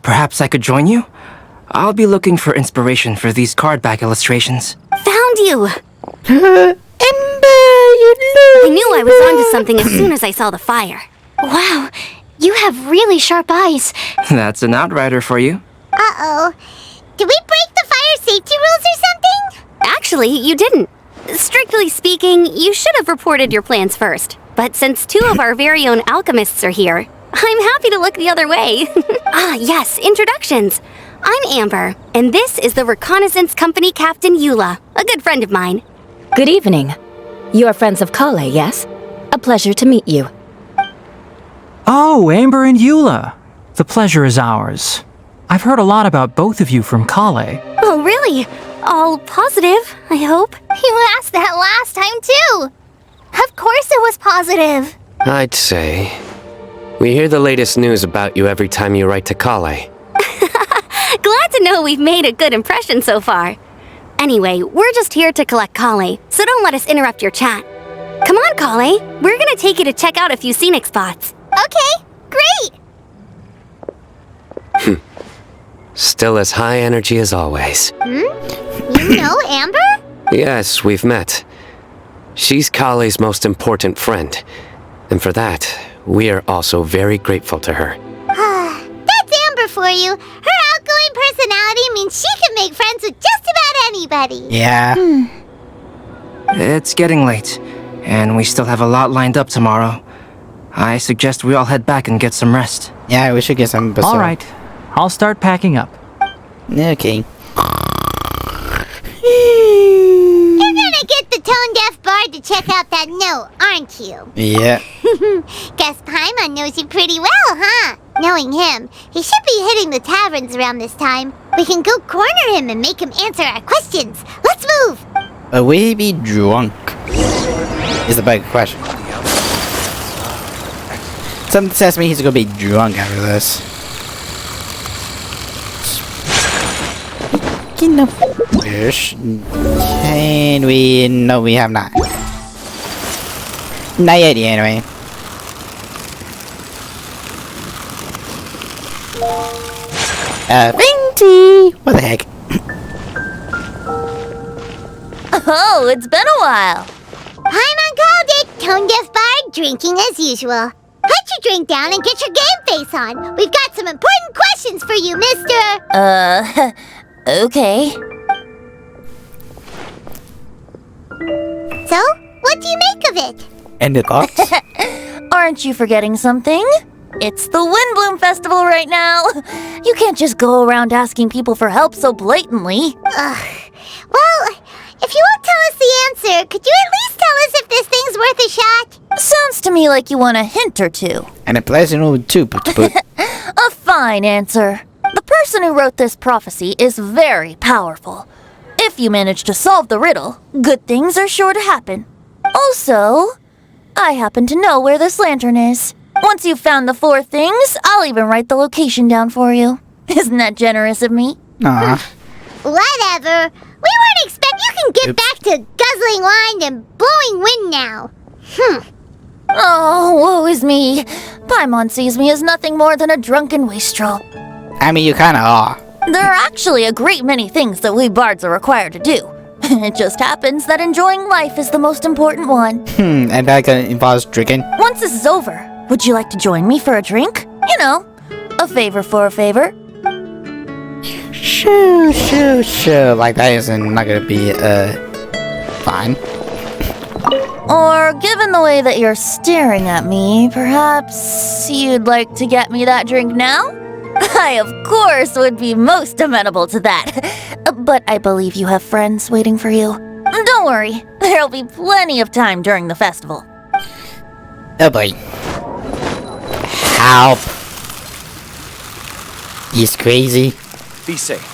Perhaps I could join you? I'll be looking for inspiration for these card back illustrations. Found you! Ember, you lose. I knew I was onto something as soon as I saw the fire. Wow, you have really sharp eyes. That's an outrider for you. Uh-oh. Did we break the fire safety rules or something? Actually, you didn't. Strictly speaking, you should have reported your plans first. But since two of our very own alchemists are here, I'm happy to look the other way. Yes, introductions. I'm Amber, and this is the Reconnaissance Company Captain Eula, a good friend of mine. Good evening. You are friends of Collie, yes? A pleasure to meet you. Oh, Amber and Eula. The pleasure is ours. I've heard a lot about both of you from Collie. Oh, really? All positive, I hope. You asked that last time, too. Of course it was positive. I'd say. We hear the latest news about you every time you write to Collie. Glad to know we've made a good impression so far. Anyway, we're just here to collect Collie, so don't let us interrupt your chat. Come on, Collie. We're gonna take you to check out a few scenic spots. Okay, great. Still as high energy as always. You know Amber? Yes, we've met. She's Collie's most important friend. And for that, we are also very grateful to her. That's Amber for you. Her outgoing personality means she can make friends with just about anybody. Yeah. It's getting late, and we still have a lot lined up tomorrow. I suggest we all head back and get some rest. Yeah, we should get some basil. All right, I'll start packing up. Okay. You're gonna get the tone-deaf bard to check out that note, aren't you? Yeah. Guess Paimon knows you pretty well, huh? Knowing him, he should be hitting the taverns around this time. We can go corner him and make him answer our questions. Let's move! Will he be drunk? Is a big question. Something says to me he's gonna be drunk after this. Speaking of fish, can we? No, we have not. Not yet, anyway. Rinty! What the heck? Oh, it's been a while. Paimon called it! Tone-deaf bard drinking as usual. Put your drink down and get your game face on. We've got some important questions for you, mister. Okay. So, what do you make of it? And the thoughts? Aren't you forgetting something? It's the Windbloom Festival right now. You can't just go around asking people for help so blatantly. Well, if you won't tell us the answer, could you at least tell us if this thing's worth a shot? Sounds to me like you want a hint or two. And a pleasant too, but A fine answer. The person who wrote this prophecy is very powerful. If you manage to solve the riddle, good things are sure to happen. Also, I happen to know where this lantern is. Once you've found the 4 things, I'll even write the location down for you. Isn't that generous of me? Aw. Whatever. We weren't expecting you can get back to guzzling wine and blowing wind now. Oh, woe is me. Paimon sees me as nothing more than a drunken wastrel. I mean, you kinda are. There are actually a great many things that we bards are required to do. It just happens that enjoying life is the most important one. And that involves drinking? Once this is over, would you like to join me for a drink? You know, a favor for a favor. Sure. Like, that isn't not gonna be, fine. Or, given the way that you're staring at me, perhaps you'd like to get me that drink now? I, of course, would be most amenable to that. But I believe you have friends waiting for you. Don't worry, there'll be plenty of time during the festival. Oh boy. Help. He's crazy. Be safe.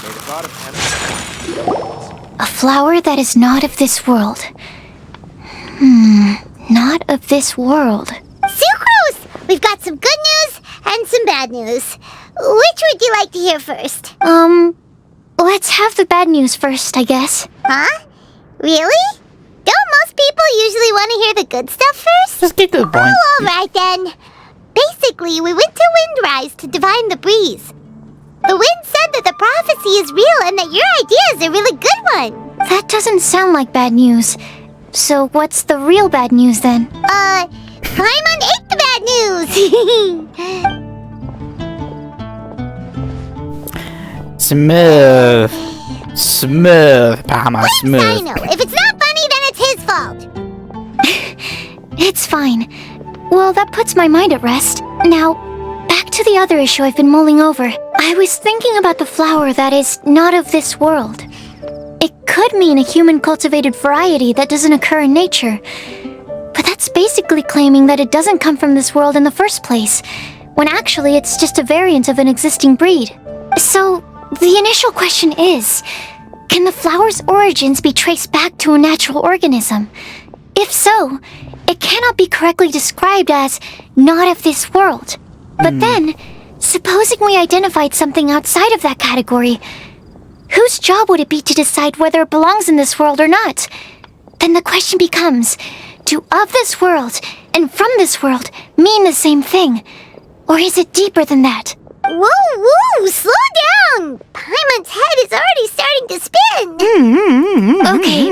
May the god of A flower that is not of this world. Not of this world. Sucrose! We've got some good news and some bad news. Which would you like to hear first? Let's have the bad news first, I guess. Huh? Really? Don't most people usually want to hear the good stuff first? Just get to the point. Oh, alright then. Basically, we went to Windrise to divine the breeze. The wind said that the prophecy is real and that your idea is a really good one. That doesn't sound like bad news. So what's the real bad news then? Paimon ate the bad news. Smooth. Smooth, Paimon, I smooth. know. If it's not funny, then it's his fault. It's fine. Well, that puts my mind at rest. Now, back to the other issue I've been mulling over. I was thinking about the flower that is not of this world. It could mean a human-cultivated variety that doesn't occur in nature. But that's basically claiming that it doesn't come from this world in the first place, when actually it's just a variant of an existing breed. So, the initial question is, can the flower's origins be traced back to a natural organism? If so, it cannot be correctly described as not of this world. But then, supposing we identified something outside of that category, whose job would it be to decide whether it belongs in this world or not? Then the question becomes, do of this world and from this world mean the same thing? Or is it deeper than that? Whoa, slow down! Paimon's head is already starting to spin. Okay,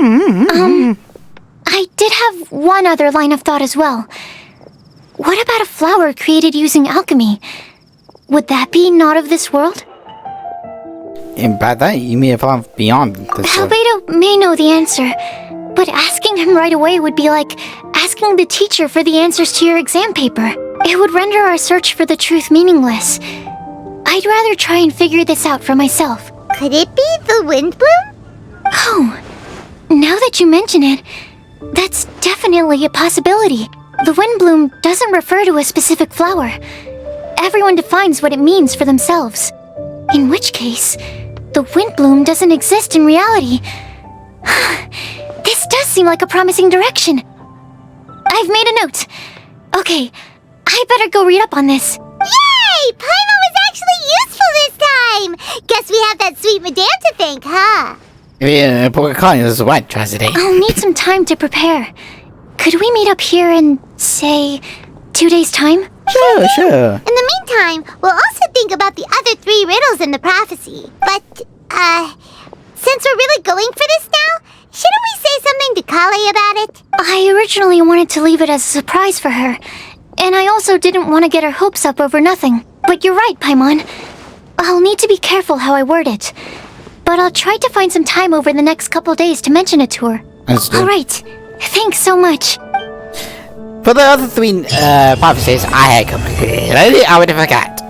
I did have one other line of thought as well. What about a flower created using alchemy? Would that be not of this world? And by that, you mean evolve beyond this world. Albedo may know the answer, but asking him right away would be like asking the teacher for the answers to your exam paper. It would render our search for the truth meaningless. I'd rather try and figure this out for myself. Could it be the wind bloom? Oh, now that you mention it, that's definitely a possibility. The wind bloom doesn't refer to a specific flower. Everyone defines what it means for themselves. In which case, the wind bloom doesn't exist in reality. This does seem like a promising direction. I've made a note. Okay, I better go read up on this. Yay! Paimon was actually useful this time! Guess we have that sweet madame to thank, huh? Yeah, Collie is what, Tragedy? I'll need some time to prepare. Could we meet up here in, say, 2 days' time? Sure. In the meantime, we'll also think about the other 3 riddles in the prophecy. But, since we're really going for this now, shouldn't we say something to Collie about it? I originally wanted to leave it as a surprise for her, and I also didn't want to get her hopes up over nothing. But you're right, Paimon. I'll need to be careful how I word it. But I'll try to find some time over the next couple days to mention it to her. Alright, thanks so much. For the other 3 prophecies, I had completely I would have forgot.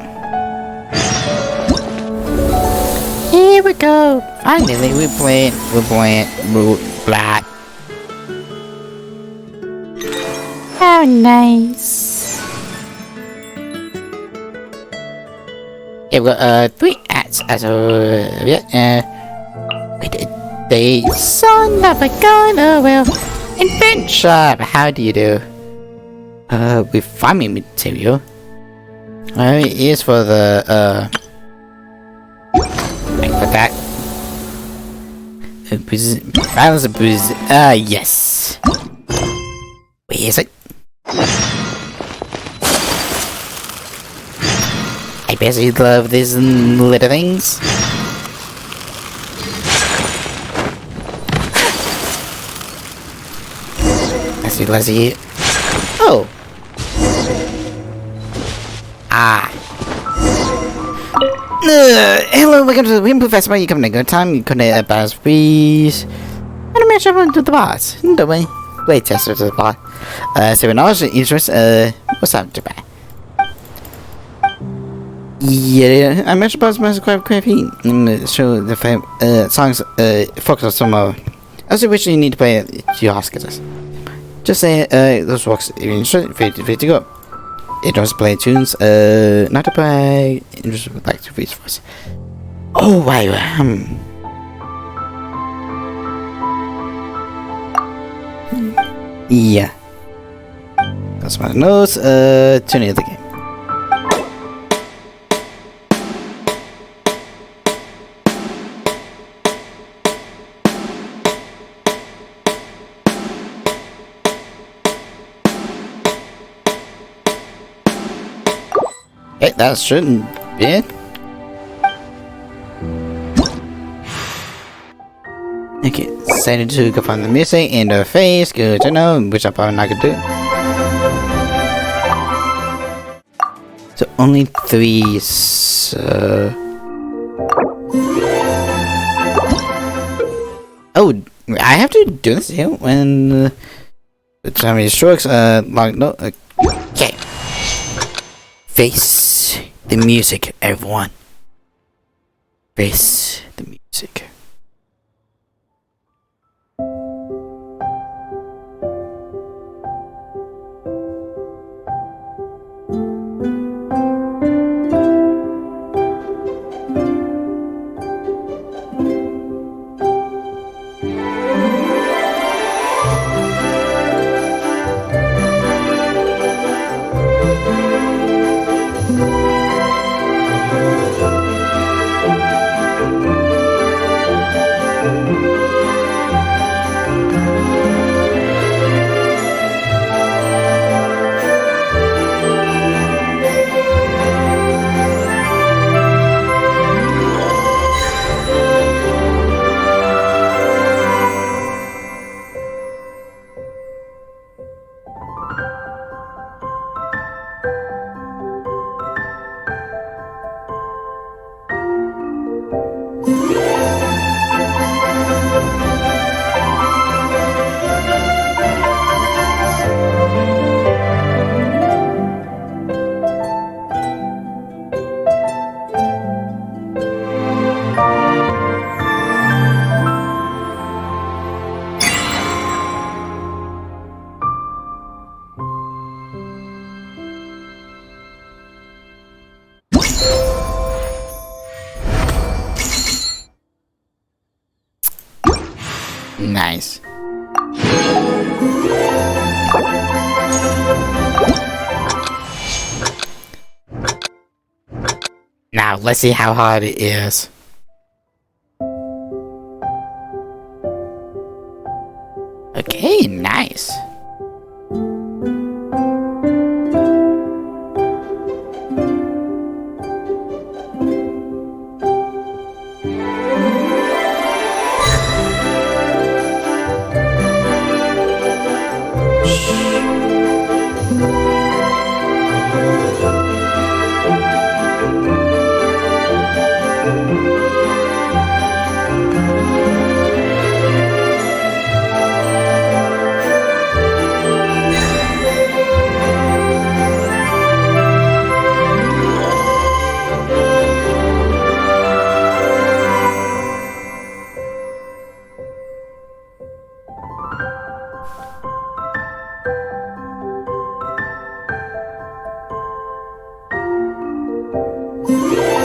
Here we go. Finally, we're playing Root Black. How nice. Yeah, we got 3 ads as the son of a gun, adventure. How do you do? With farming material. It is for the like for that. Balance of booze. Yes. Where is it? I basically love these little things. Let's see. Oh. Hello, welcome to the Wimple Festival. You come in a good time. You come in a buzz, please. And I'm going to the boss. Don't wait. Wait, tester to the boss. $7 interest. What's up, Japan? Yeah, I mentioned about my caffeine. Show the songs focus on some of. I also wish you need to play your Oscars. Just say those works if you're interested, free to go. It does play tunes, not to play interested would like to read for us. Oh wow, yeah. That's my nose. Tuning the game. Hey, that shouldn't be it. Okay, decided to go find the music interface. Good to know, which I'm probably not gonna do. So only 3. Oh, I have to do this here when the time is strokes. No. Okay. Face the music, everyone. Face the music. Nice. Now, let's see how hard it is. Okay, nice.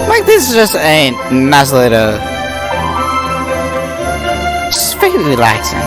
Like, this is just a nice little... Just very relaxing.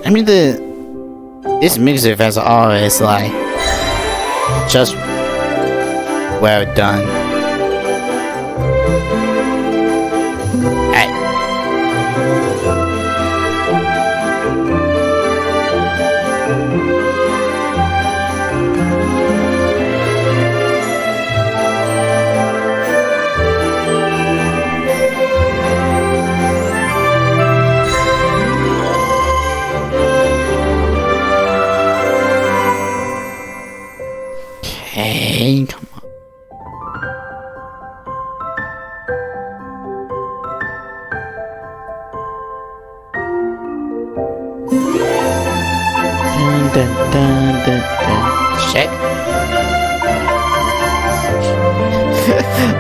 I mean, this music as always, like, just well done. Shit.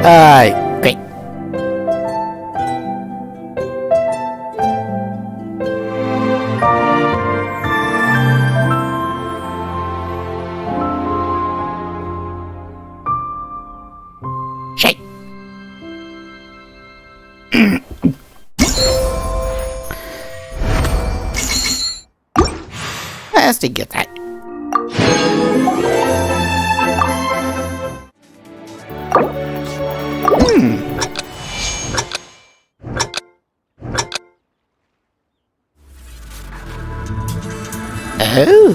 Alright, great. Shit. Let's get that. Oh.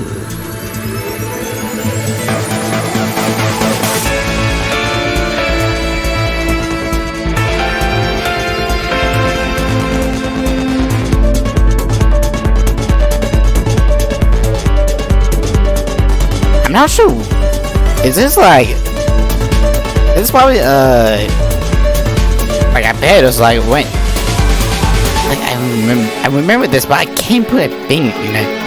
I'm not sure. Is this like? This is probably like I bet it was like when. Like I remember this, but I can't put a thing, you know.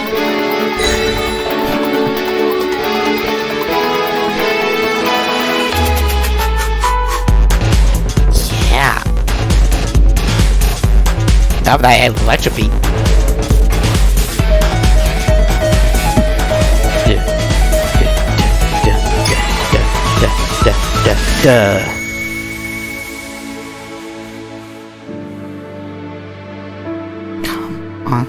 Yeah. Now that I have electropy. Duh. Come on.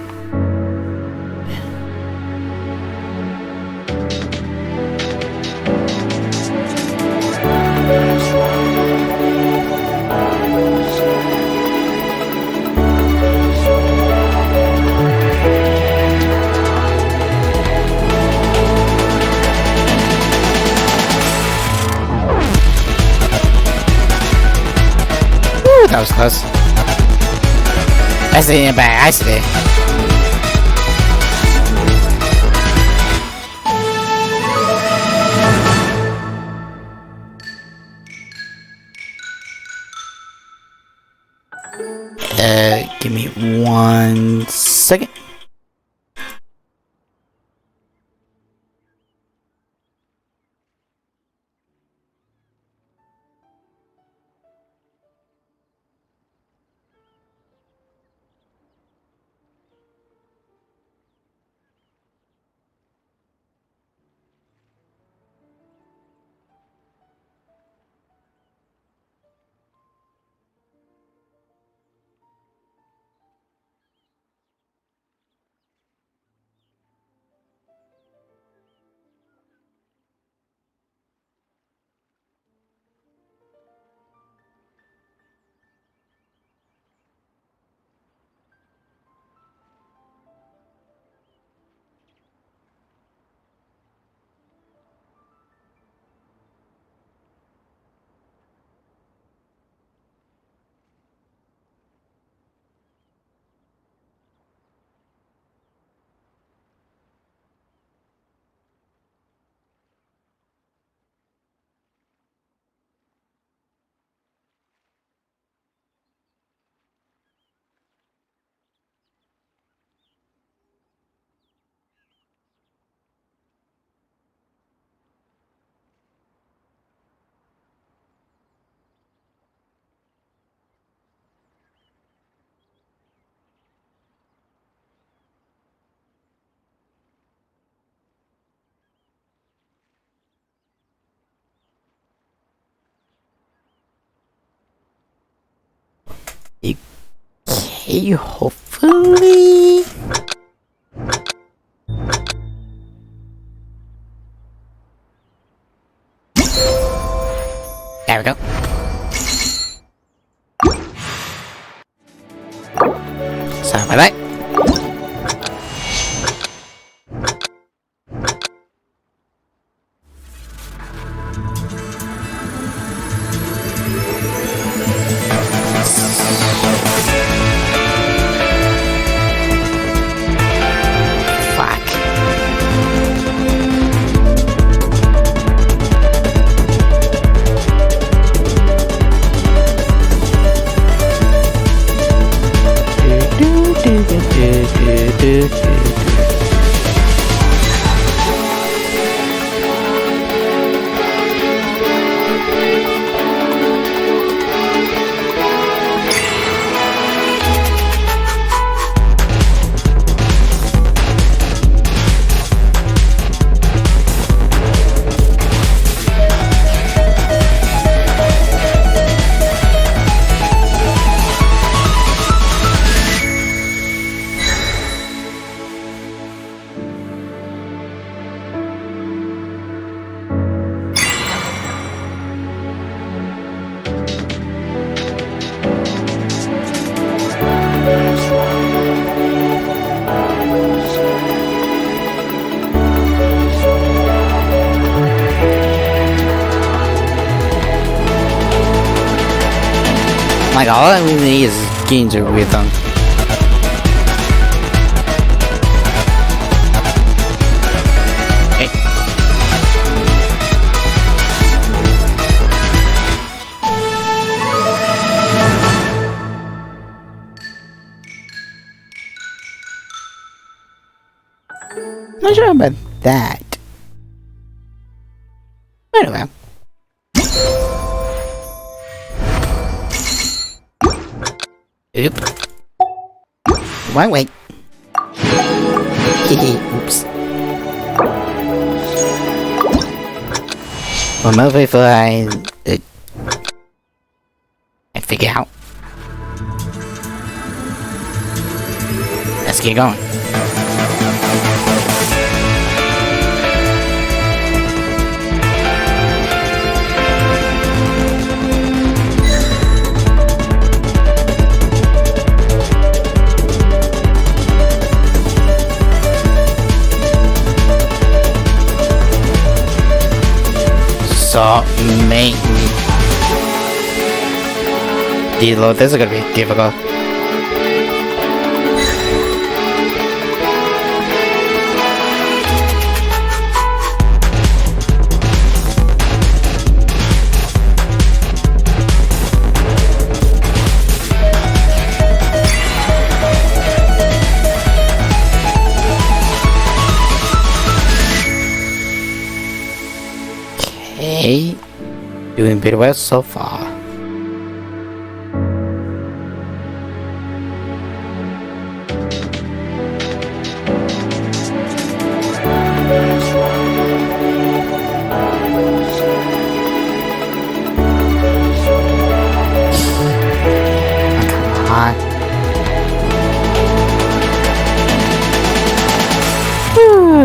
That was close. That's it by accident. Give me 1 second. Okay, hopefully. There we go. Sorry about that. Do Like, all I really need is getting to a rhythm. Not sure about that. Anyway. Oop. Wait. Oops. One more before I figure out. Let's get going. So, maybe... Deload, this is gonna be difficult. Okay, doing pretty well so far. Come on.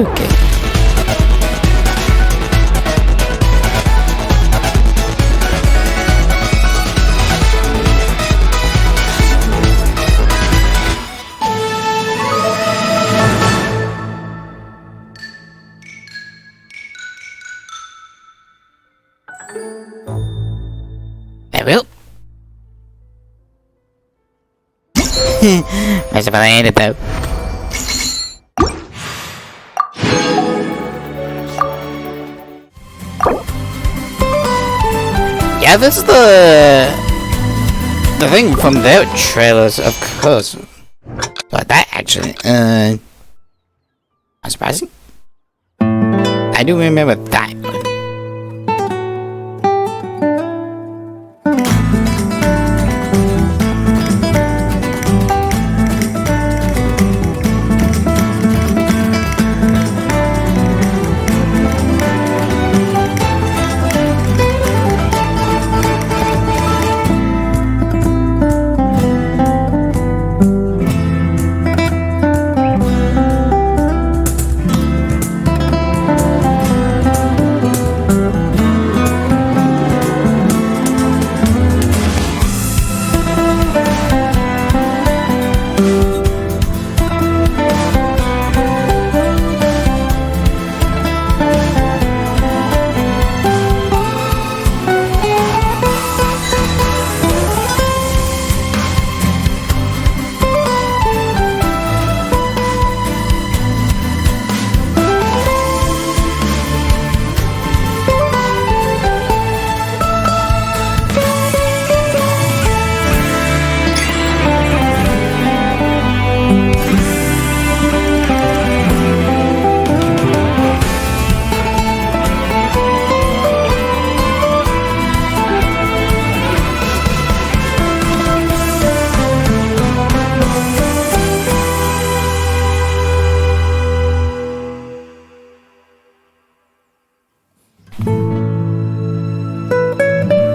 Okay. I will. I suppose I ate it though. Yeah, this is the thing from their trailers, of course. But that actually, unsurprising. I do remember that.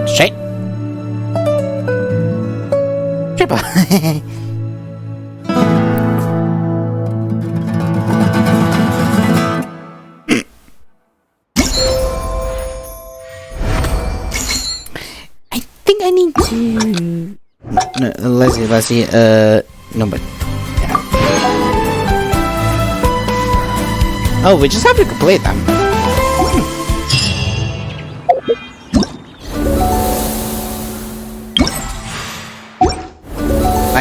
Straight. Triple. I think I need to... No, let's see, no, but... Yeah. Oh, we just have to complete them.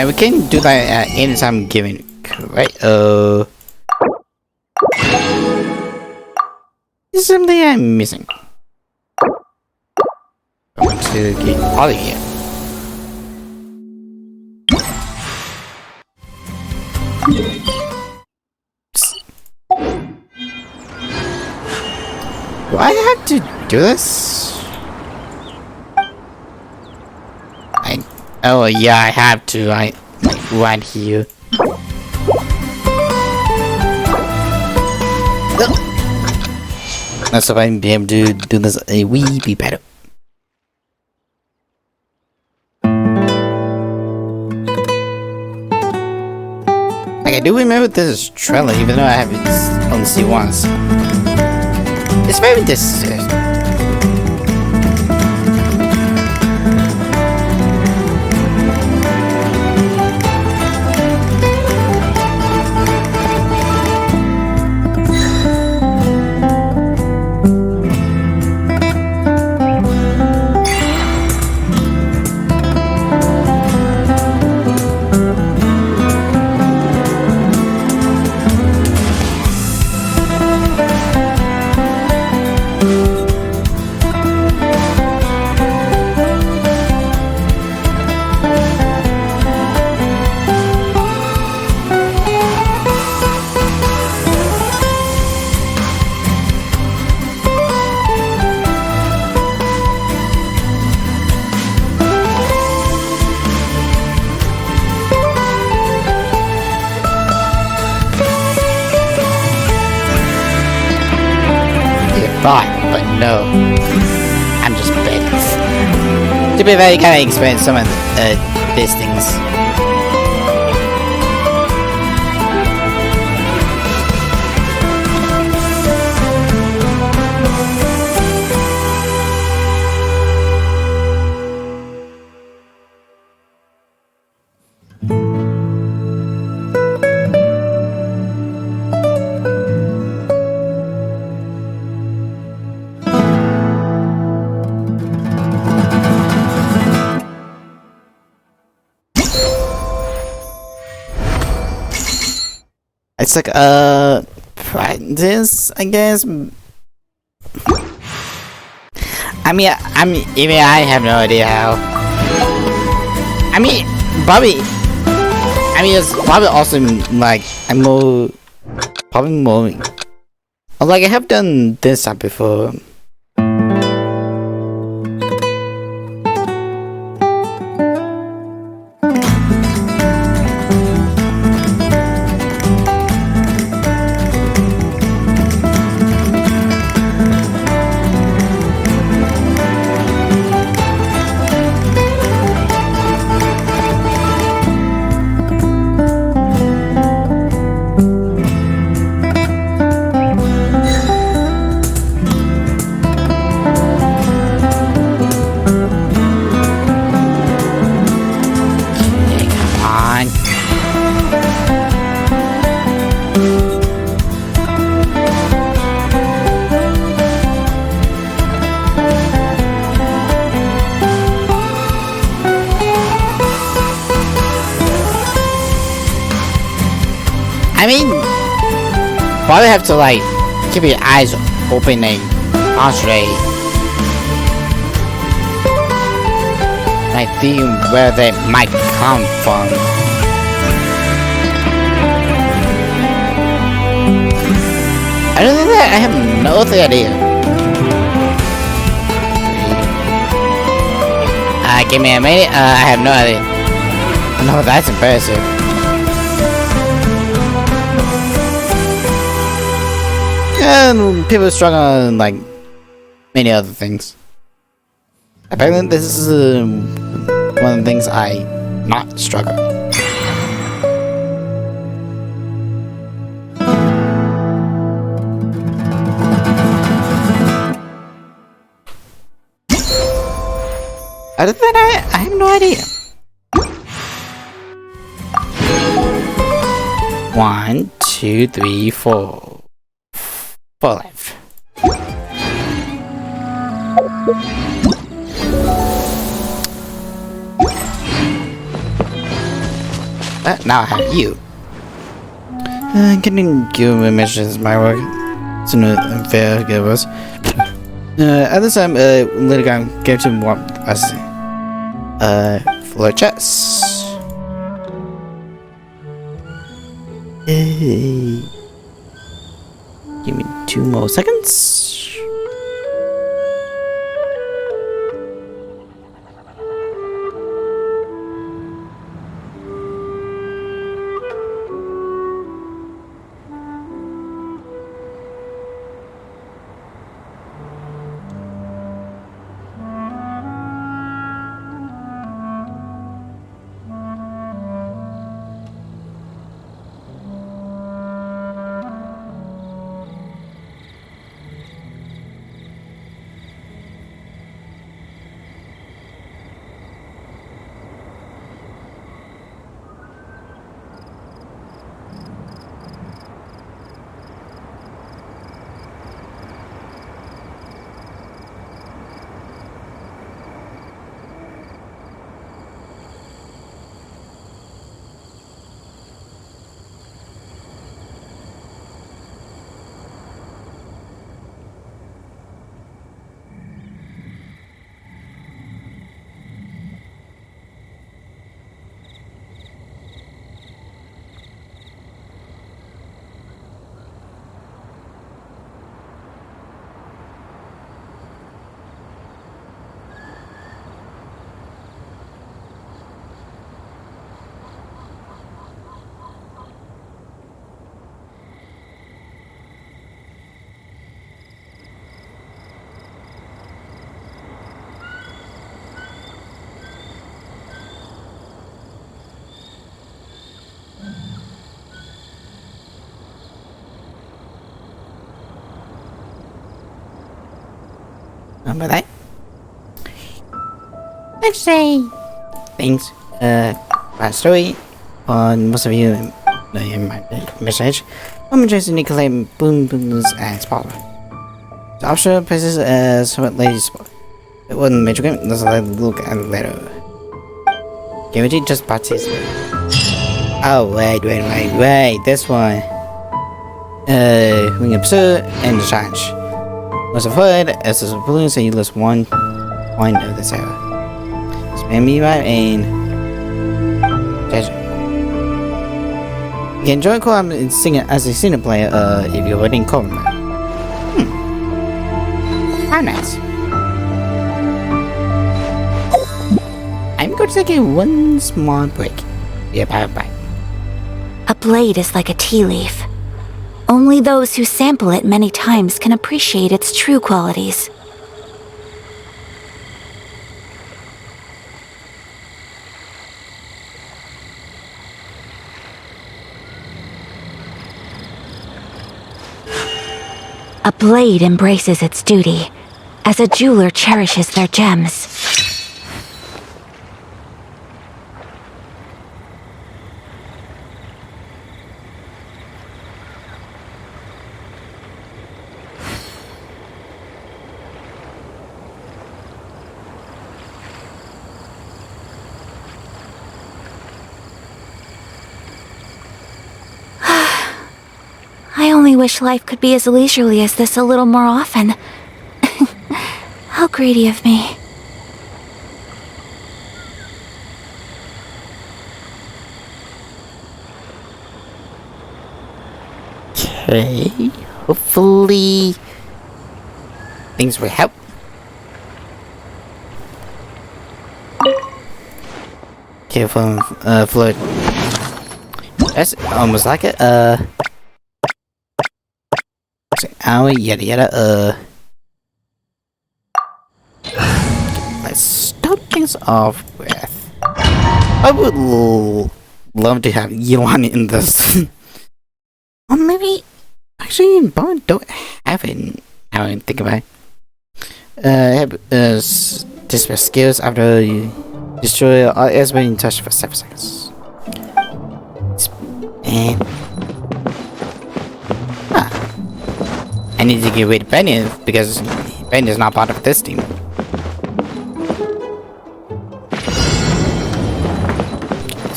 Like, we can do that at any time given, right? There's something I'm missing. I want to get Collie here. Do I have to do this? Oh yeah, I have to. Like right here. Let's see if I can be able to do this a wee bit better. Like, I do remember this is trailer, even though I have it on C1s. It's very necessary. But no, I'm just bad. To be very kind of explain some of these things. It's like practice, I guess. I mean, even I have no idea how. I mean, probably. I mean, it's probably also like I'm more, probably more. Like I have done this stuff before. I mean, probably have to like keep your eyes open and concentrate. Like think where they might come from. Other than that, I have no other idea. Give me a minute. I have no idea. No, that's impressive. And people struggle on like many other things. Apparently, this is one of the things I not struggle. Other than that, I have no idea. 1, 2, 3, 4. 5. Now I have you. Getting you mentions my work. It's an unfair give us. At this time, little guy gave him what I say. Floor chess. Hey. Give me 2 more seconds. Remember that? Let's say things. My story. On most of you in my message. I'm interested in claim boom booms and spoiler. The optional places as what ladies spoke. It wasn't major game. Let's look at it later. Guaranteed just participate. Oh wait. This one. Wing episode and the challenge. Was avoid as a balloon, so you lose one point of this area. Spam me right aim. You can join co-op and sing it as a single player if you're waiting co-op. How nice. I'm going to take one small break. Be right back. A blade is like a tea leaf. Only those who sample it many times can appreciate its true qualities. A blade embraces its duty, as a jeweler cherishes their gems. I only wish life could be as leisurely as this a little more often. How greedy of me. Okay, hopefully things will help. Okay, from flood. That's almost like it. Yada. Let's start things off with. I would love to have Elon in this. Or maybe actually Bond don't have it. Now I think about it. Have display skills after you destroy all areas when you touch for 7 seconds. And I need to get rid of Benny because Benny is not part of this team.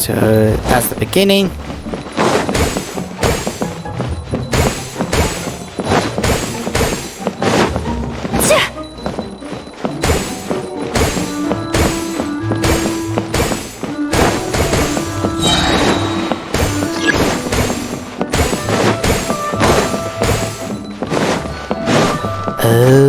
So that's the beginning. Oh.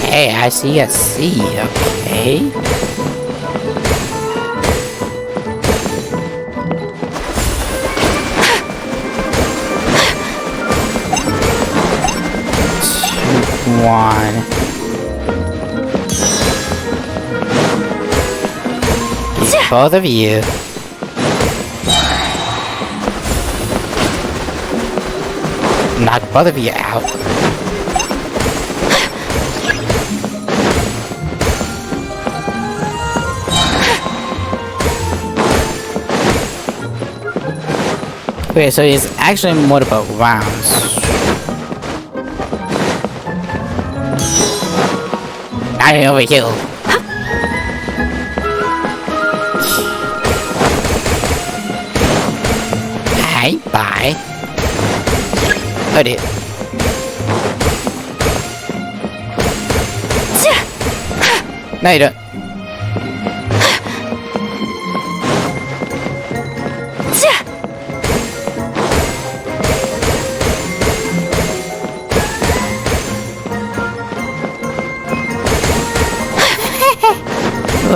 Hey, I see, okay. One. Get both of you. Knock both of you out. Okay, so it's actually more about rounds. I over here. Hi, bye. Hold it. No, you don't.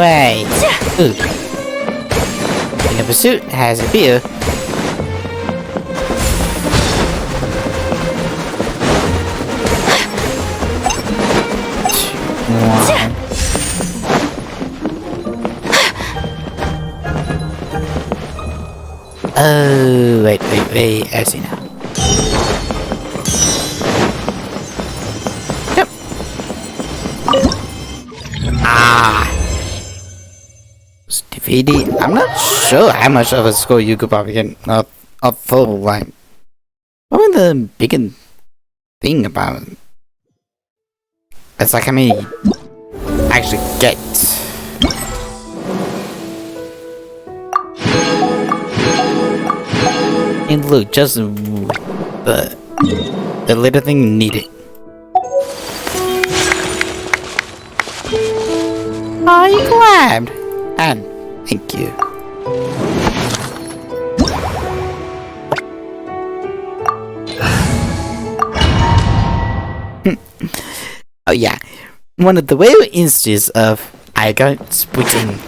Wait. Ooh. The pursuit has a beer. One. Oh, wait. I see now. Yep. Defeated. I'm not sure how much of a score you could probably get a full line. What was the big thing about it? It's like how many actually get. And look, just the little thing needed. Oh, you grabbed. And thank you. Oh yeah, one of the rare instances of I got sprinting.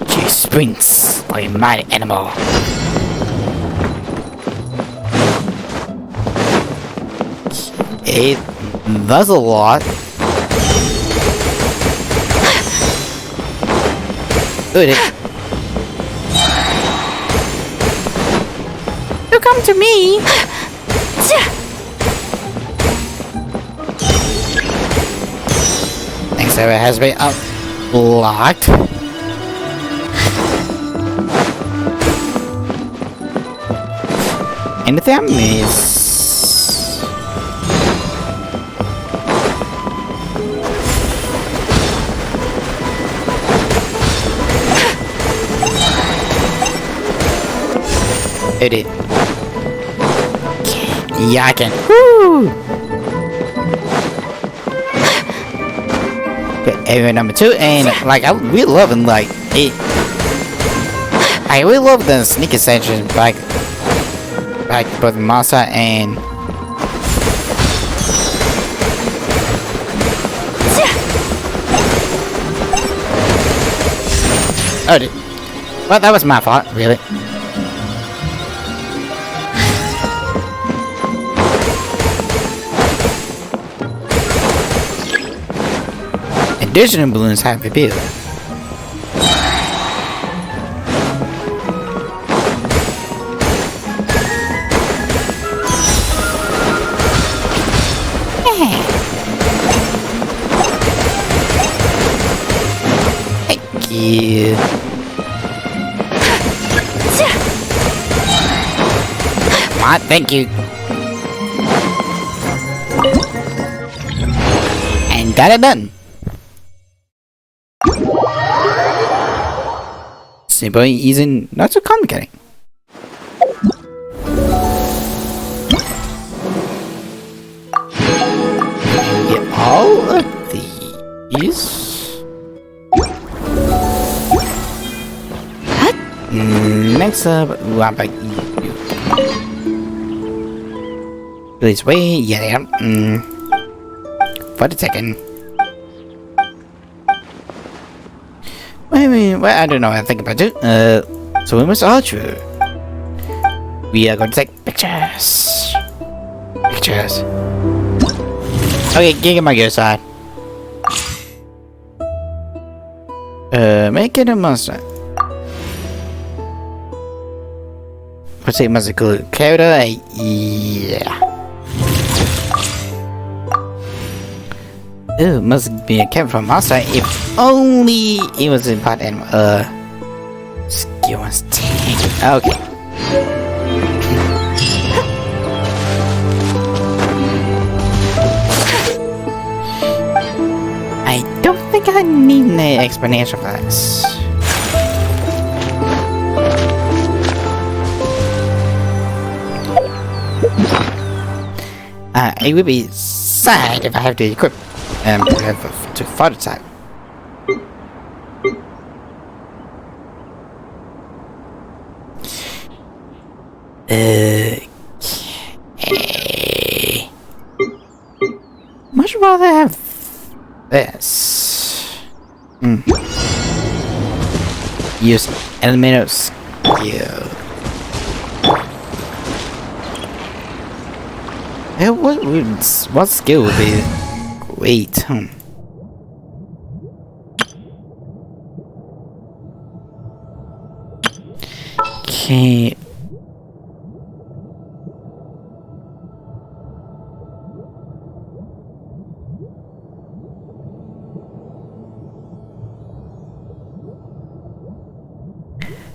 She sprints like a mighty animal. Hey, that's a lot. Good. You come to me. Next area has been unlocked. Anything I miss? It is. Yeah, I can. Woo! Okay, area number 2, and like I really love it, like it. I really love the sneaky section back both monster and. Oh, well, that was my fault, really. Additional balloons have a bit. Thank you. on, thank you. And got it done. Simple, easy, not so complicated. Get all of these. Next up, what about you? Please wait, yeah. For a second. Wait, I don't know what I think about it. So we must all true. We are going to take pictures. Pictures. Okay, get my gear side. Make it a monster. What's it must include? Character? Yeah. Ooh, must be a character from monster. If only it was in part animal. Skill was tank. Okay. I don't think I need an explanation for this. It would be sad if I have to equip to further type. Okay. Much rather have this. Use element of skill. What skill would be great? Okay.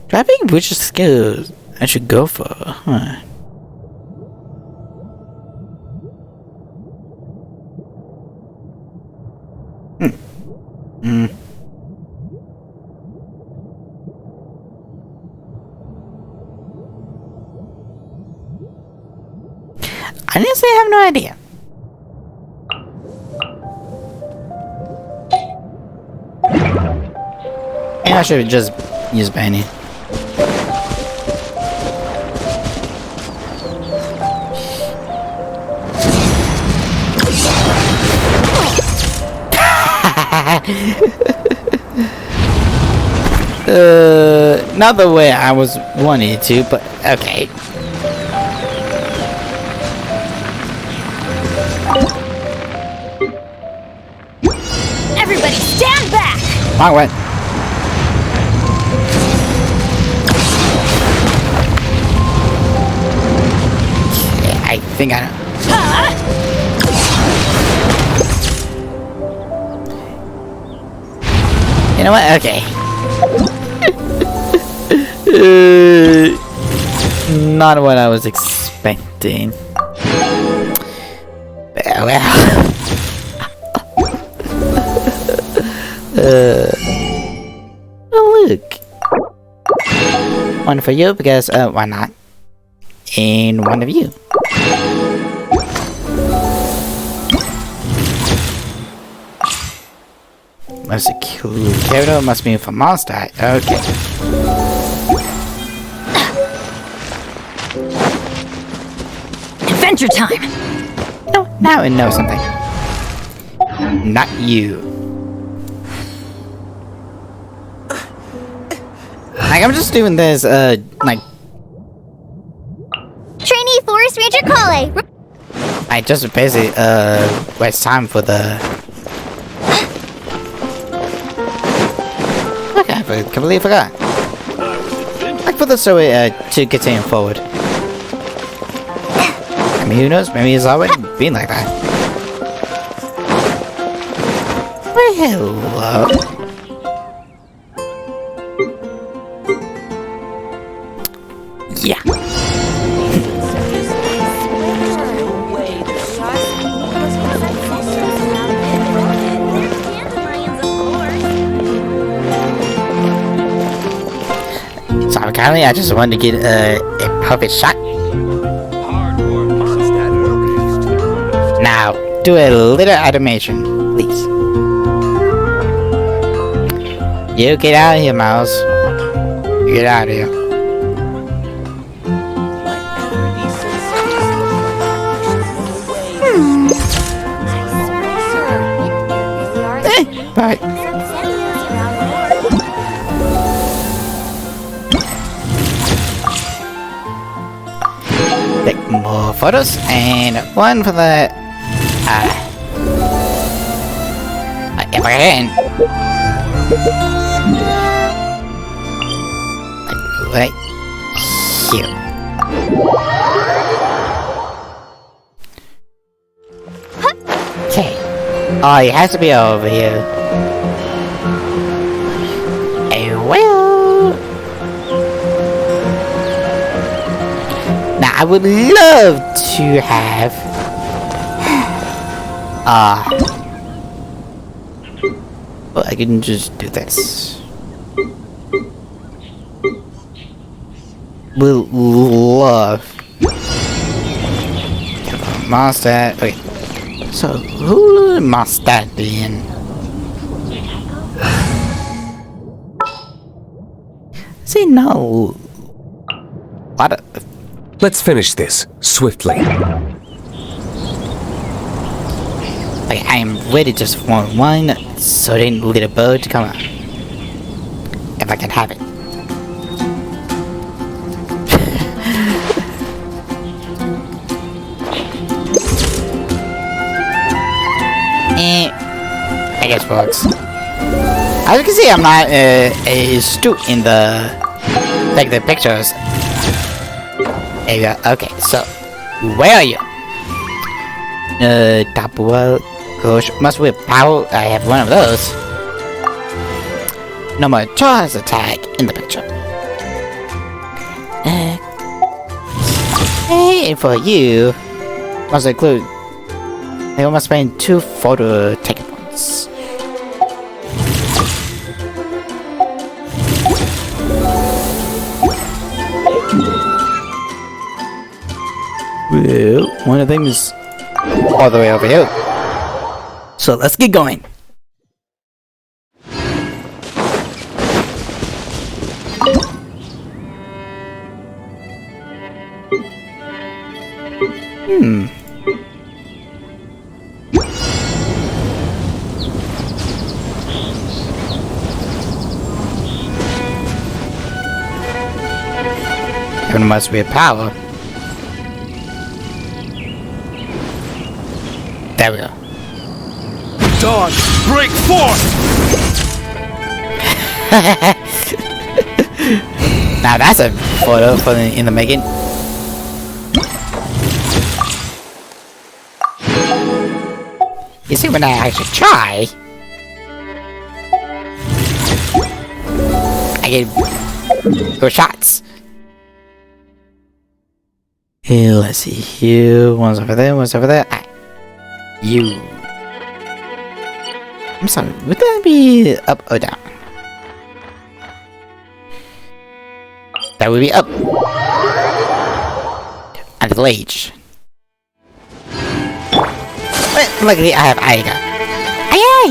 Do I think which skill I should go for? Huh. Honestly, I have no idea. Maybe I should just use Benny. Not the way I was wanting to, but okay. Everybody stand back! Wrong way. Okay, I think I know. You know what? Okay. Not what I was expecting. Well. Oh, look. One for you because why not? And one of you. Must be cool. Character must be for monster. Okay. Adventure time! No, now I know something. Not you. Like, I'm just doing this, like... Trainee Forest Ranger Collie. I just basically, waste time for the... Okay, I completely forgot. I put the story, to continue forward. I mean, who knows? Maybe it's already been like that. Well, hello. Yeah. currently I just want to get a perfect shot. Now, do a little automation, please. You get out of here, Miles. You get out of here. Bye. Take more photos and one for the if I can. Right here. Okay. Oh, it has to be over here. Well. Now I would love to have well, I can just do this. Will love Mondstadt. Okay. So who would Mondstadt be in? See, no. What? Let's finish this swiftly. Okay, I am ready just for one certain little bird to come out. If I can have it. I guess works. As you can see, I'm not a student in the pictures. There you go. Okay, so where are you? Top world coach must with power. I have one of those. No more charge attack in the picture. Hey, for you must include. They must spend 2 photo taken points. Well, one of them is all the way over here. So let's get going. There must be a power. There we go. Dawn, break forth! Now that's a photo for in the making. You see, when I actually try, I get good shots. Here, let's see here. One's over there, one's over there. You. I'm sorry, would that be up or down? That would be up. And the ledge. But luckily I have Aiga. Aye,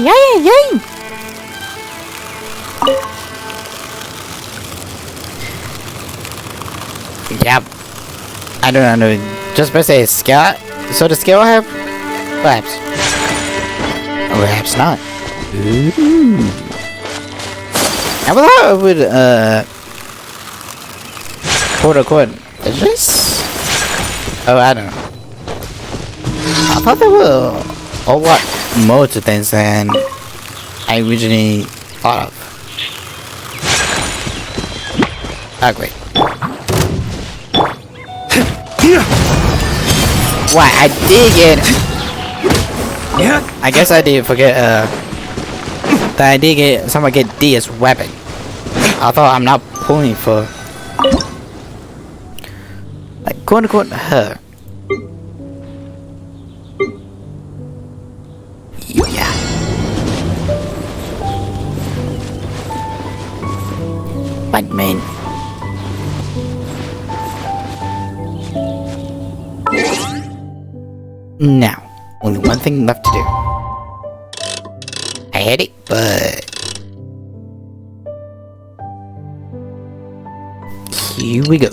Yep. I don't know. Just per se skill. So the skill I have? Perhaps. Or perhaps not. Ooh. I would quote unquote is this? Oh, I don't know. I thought there were a lot more to things than I originally thought of. Oh, great. Why, I did get... I guess I did forget, that I did get... Someone get D as weapon. I thought I'm not pulling for... like, quote-unquote, her. Yeah. But, man... Now, only one thing left to do. I hate it, but... here we go.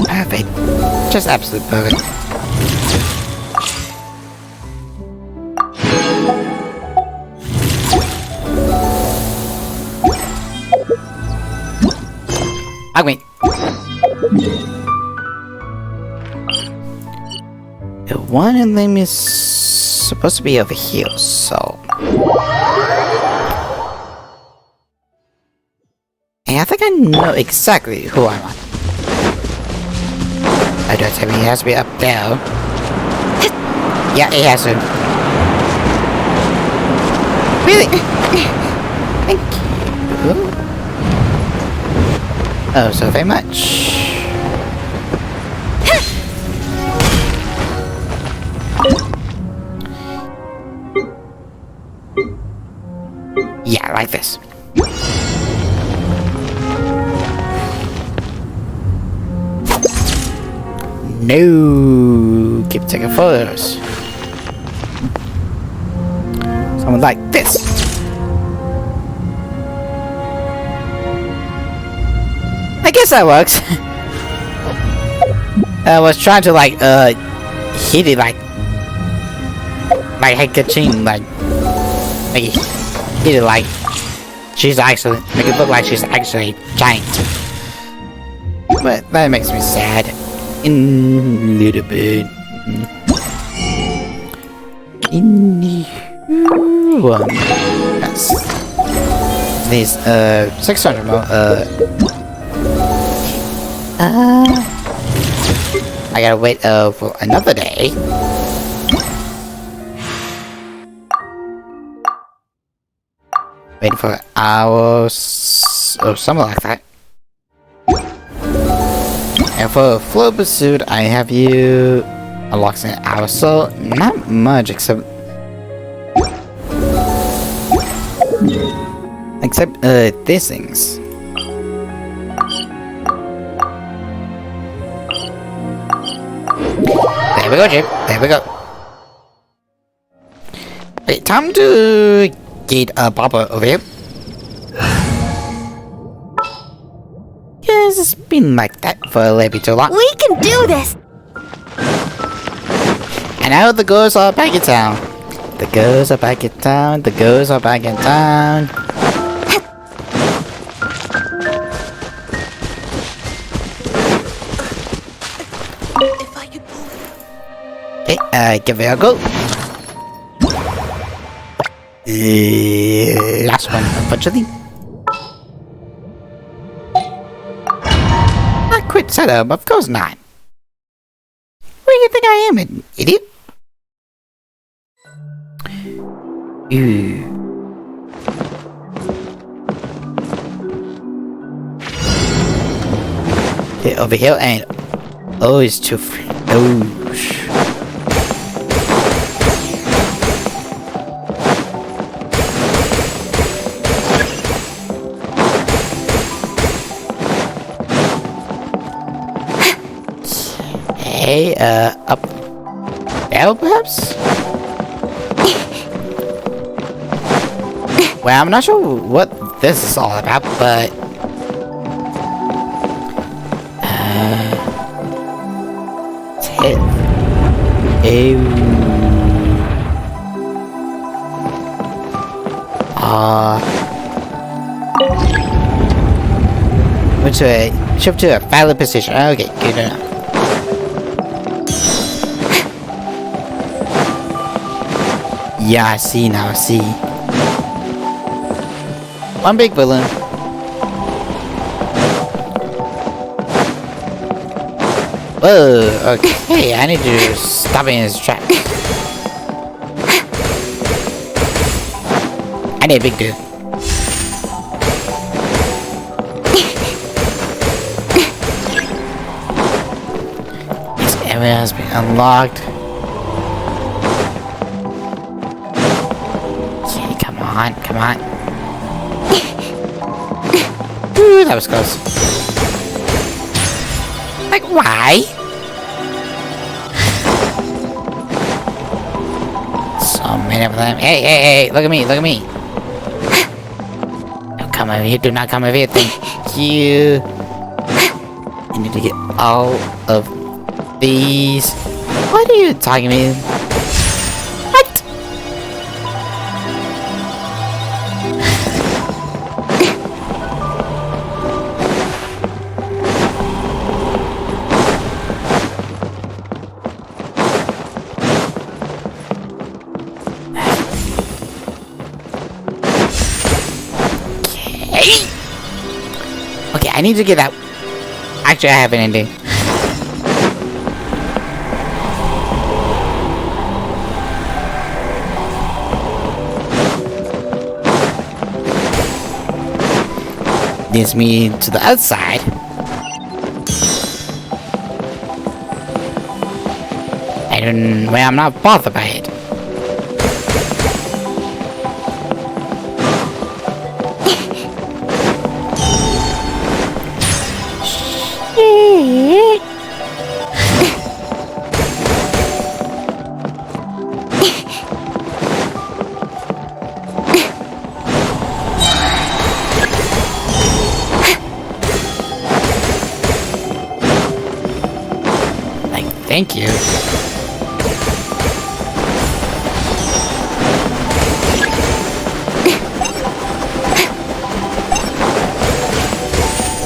Perfect. Just absolute perfect. I win. The one in them is supposed to be over here, so... and I think I know exactly who I want. I don't think he has to be up there. Yeah, he has to. Really? Thank you. Oh, so very much. Yeah, like this. No, keep taking photos. Someone like this. I guess that works. I was trying to like hit it like ka-ching, like hit it like she's actually make it look like she's actually giant. But that makes me sad. In a little bit. In the one. Yes. These 600 more. I gotta wait for another day. Wait for hours or something like that. And for flow pursuit, I have you unlocks an hour, so not much except these things. There we go, Jim. There we go. Wait, time to get a Papa over here. Yes, it's been like that for a little bit too long. We can do this! And now the girls are back in town. The girls are back in town. The girls are back in town. Okay, give it a go. Last one, unfortunately. Not quit setup, of course not. Where do you think I am, an idiot? Okay, over here and oh, it's too okay, up there perhaps? Well, I'm not sure what this is all about, but which way? Shift to a valid position. Okay, good enough. Yeah, I see now, I see. One big balloon. Whoa, okay, I need to stop in his track. I need a big dude. area has been unlocked. Okay, come on, come on. Ooh, that was close. Like, why? So many of them. Hey, hey, hey, look at me, look at me. Don't come over here, do not come over here, thank you. I need to get all of these. What are you talking about? What? Okay, I need to get that. Actually, I have an ending. Leads me to the outside. I'm not bothered by it. Thank you.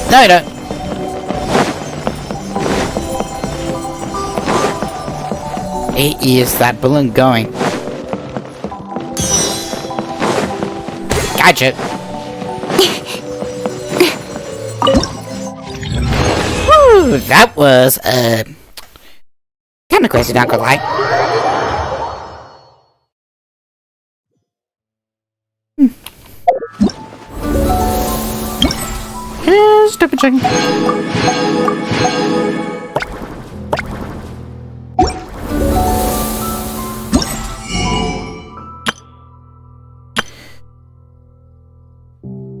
No, you don't. It is that balloon going. Gotcha. Woo, that was kind of crazy, not gonna lie. Here's double checking.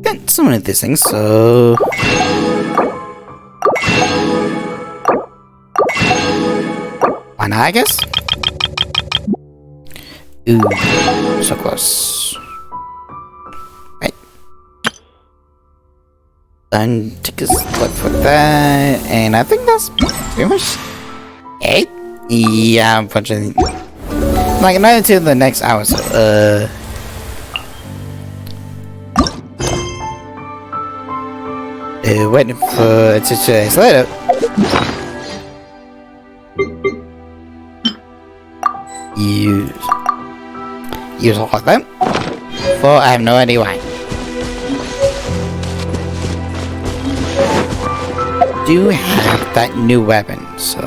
Got so many of these things, so why not, I guess? Ooh, so close. Right. Then take a look for that, and I think that's pretty much it. Yeah, unfortunately. Like, not until the next hour, so, waiting for it to change later. Use all of them. For I have no idea why. Do have that new weapon, so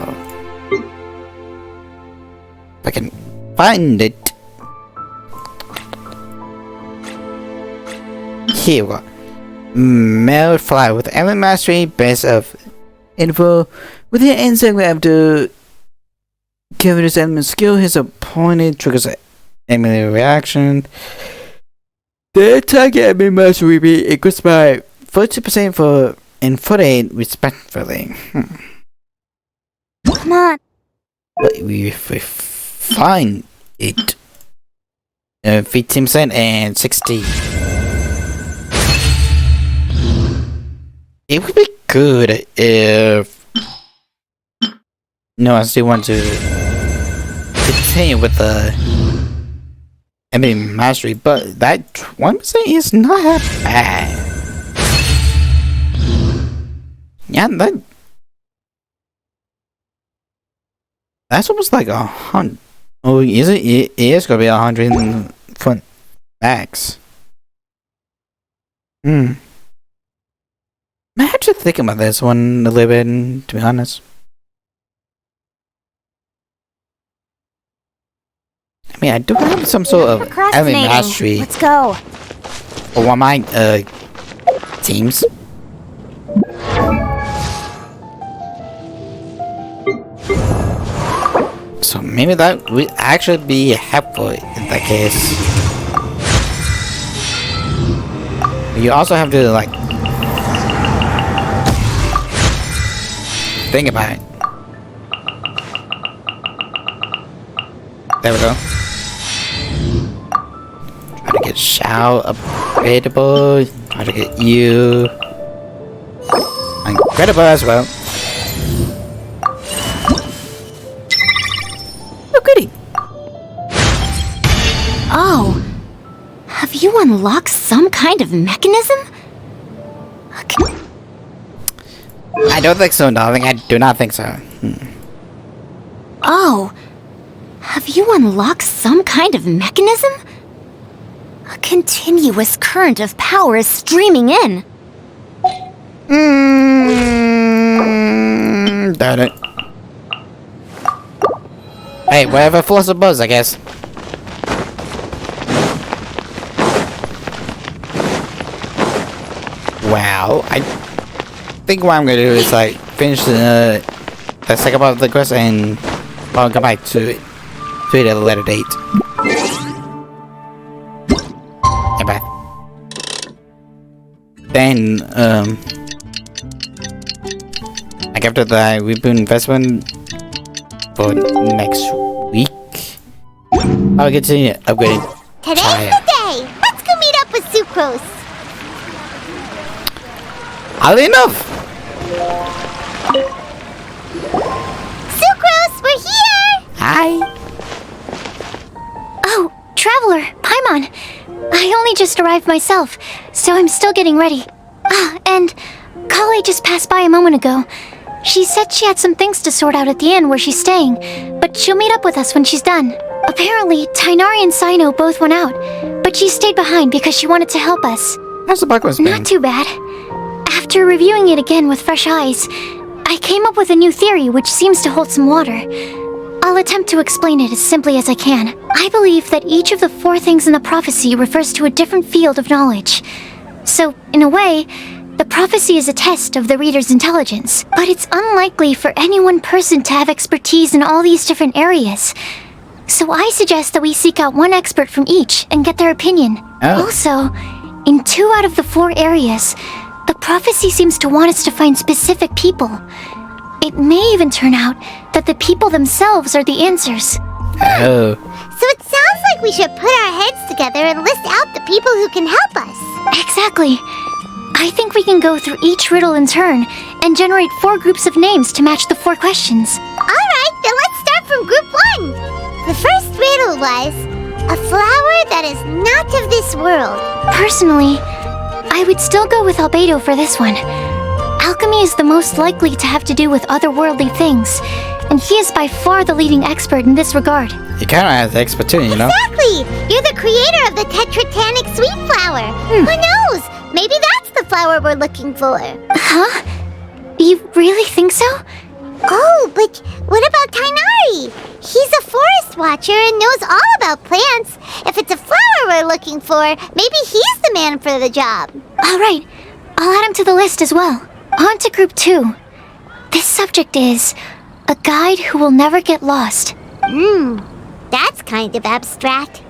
if I can find it. Here we go. Male fly with element mastery, base of info. With the insect we have to give this element skill. His opponent triggers an element reaction. The attack element mastery will be increased by 40% for and 48 respectively. Come on. But we find it. 15% and 60. It would be good if I still want to continue with the element mastery, but that 1% is not that bad. Yeah, that's almost like 100. Oh, is it? It is gonna be 100 foot max. I had to think about this one a little bit, to be honest. I mean, I do have some sort of element mastery. Let's go. For one of my teams. So maybe that would actually be helpful in that case. You also have to like think about it. There we go. Try to get Shao upgradable. Try to get you incredible as well. Oh, goody. Oh. Have you unlocked some kind of mechanism? I don't think so, darling. I do not think so. Oh. Have you unlocked some kind of mechanism? A continuous current of power is streaming in. Darn it. Hey, whatever floats the buzz, I guess. Wow, I think what I'm gonna do is like finish the second part of the quest and I'll come back to it at a later date. Yeah, bye. Then like after that we've been investment for next week. I'll continue upgrading. Today's the day! Let's go meet up with Sucrose! Oddly enough! Sucrose, we're here! Hi! Oh, Traveler, Paimon. I only just arrived myself, so I'm still getting ready. Ah, and Collie just passed by a moment ago. She said she had some things to sort out at the inn where she's staying, but she'll meet up with us when she's done. Apparently, Tainari and Sino both went out, but she stayed behind because she wanted to help us. How's the Buckless been? Not too bad. After reviewing it again with fresh eyes, I came up with a new theory which seems to hold some water. I'll attempt to explain it as simply as I can. I believe that each of the 4 things in the prophecy refers to a different field of knowledge. So, in a way, the prophecy is a test of the reader's intelligence. But it's unlikely for any one person to have expertise in all these different areas. So I suggest that we seek out one expert from each and get their opinion. Oh. Also, in 2 out of the 4 areas, the prophecy seems to want us to find specific people. It may even turn out that the people themselves are the answers. Oh. So it sounds like we should put our heads together and list out the people who can help us. Exactly. I think we can go through each riddle in turn and generate 4 groups of names to match the 4 questions. Alright, then let's start from group 1. The first riddle was, a flower that is not of this world. Personally, I would still go with Albedo for this one. Alchemy is the most likely to have to do with otherworldly things, and he is by far the leading expert in this regard. You kinda have the expert too, you know? Exactly! You're the creator of the Tetratanic sweet flower. Who knows? Maybe that's the flower we're looking for. Huh? You really think so? Oh, but what about Tainari? He's a forest watcher and knows all about plants. If it's a flower we're looking for, maybe he's the man for the job. Alright, I'll add him to the list as well. On to group 2. This subject is a guide who will never get lost. That's kind of abstract.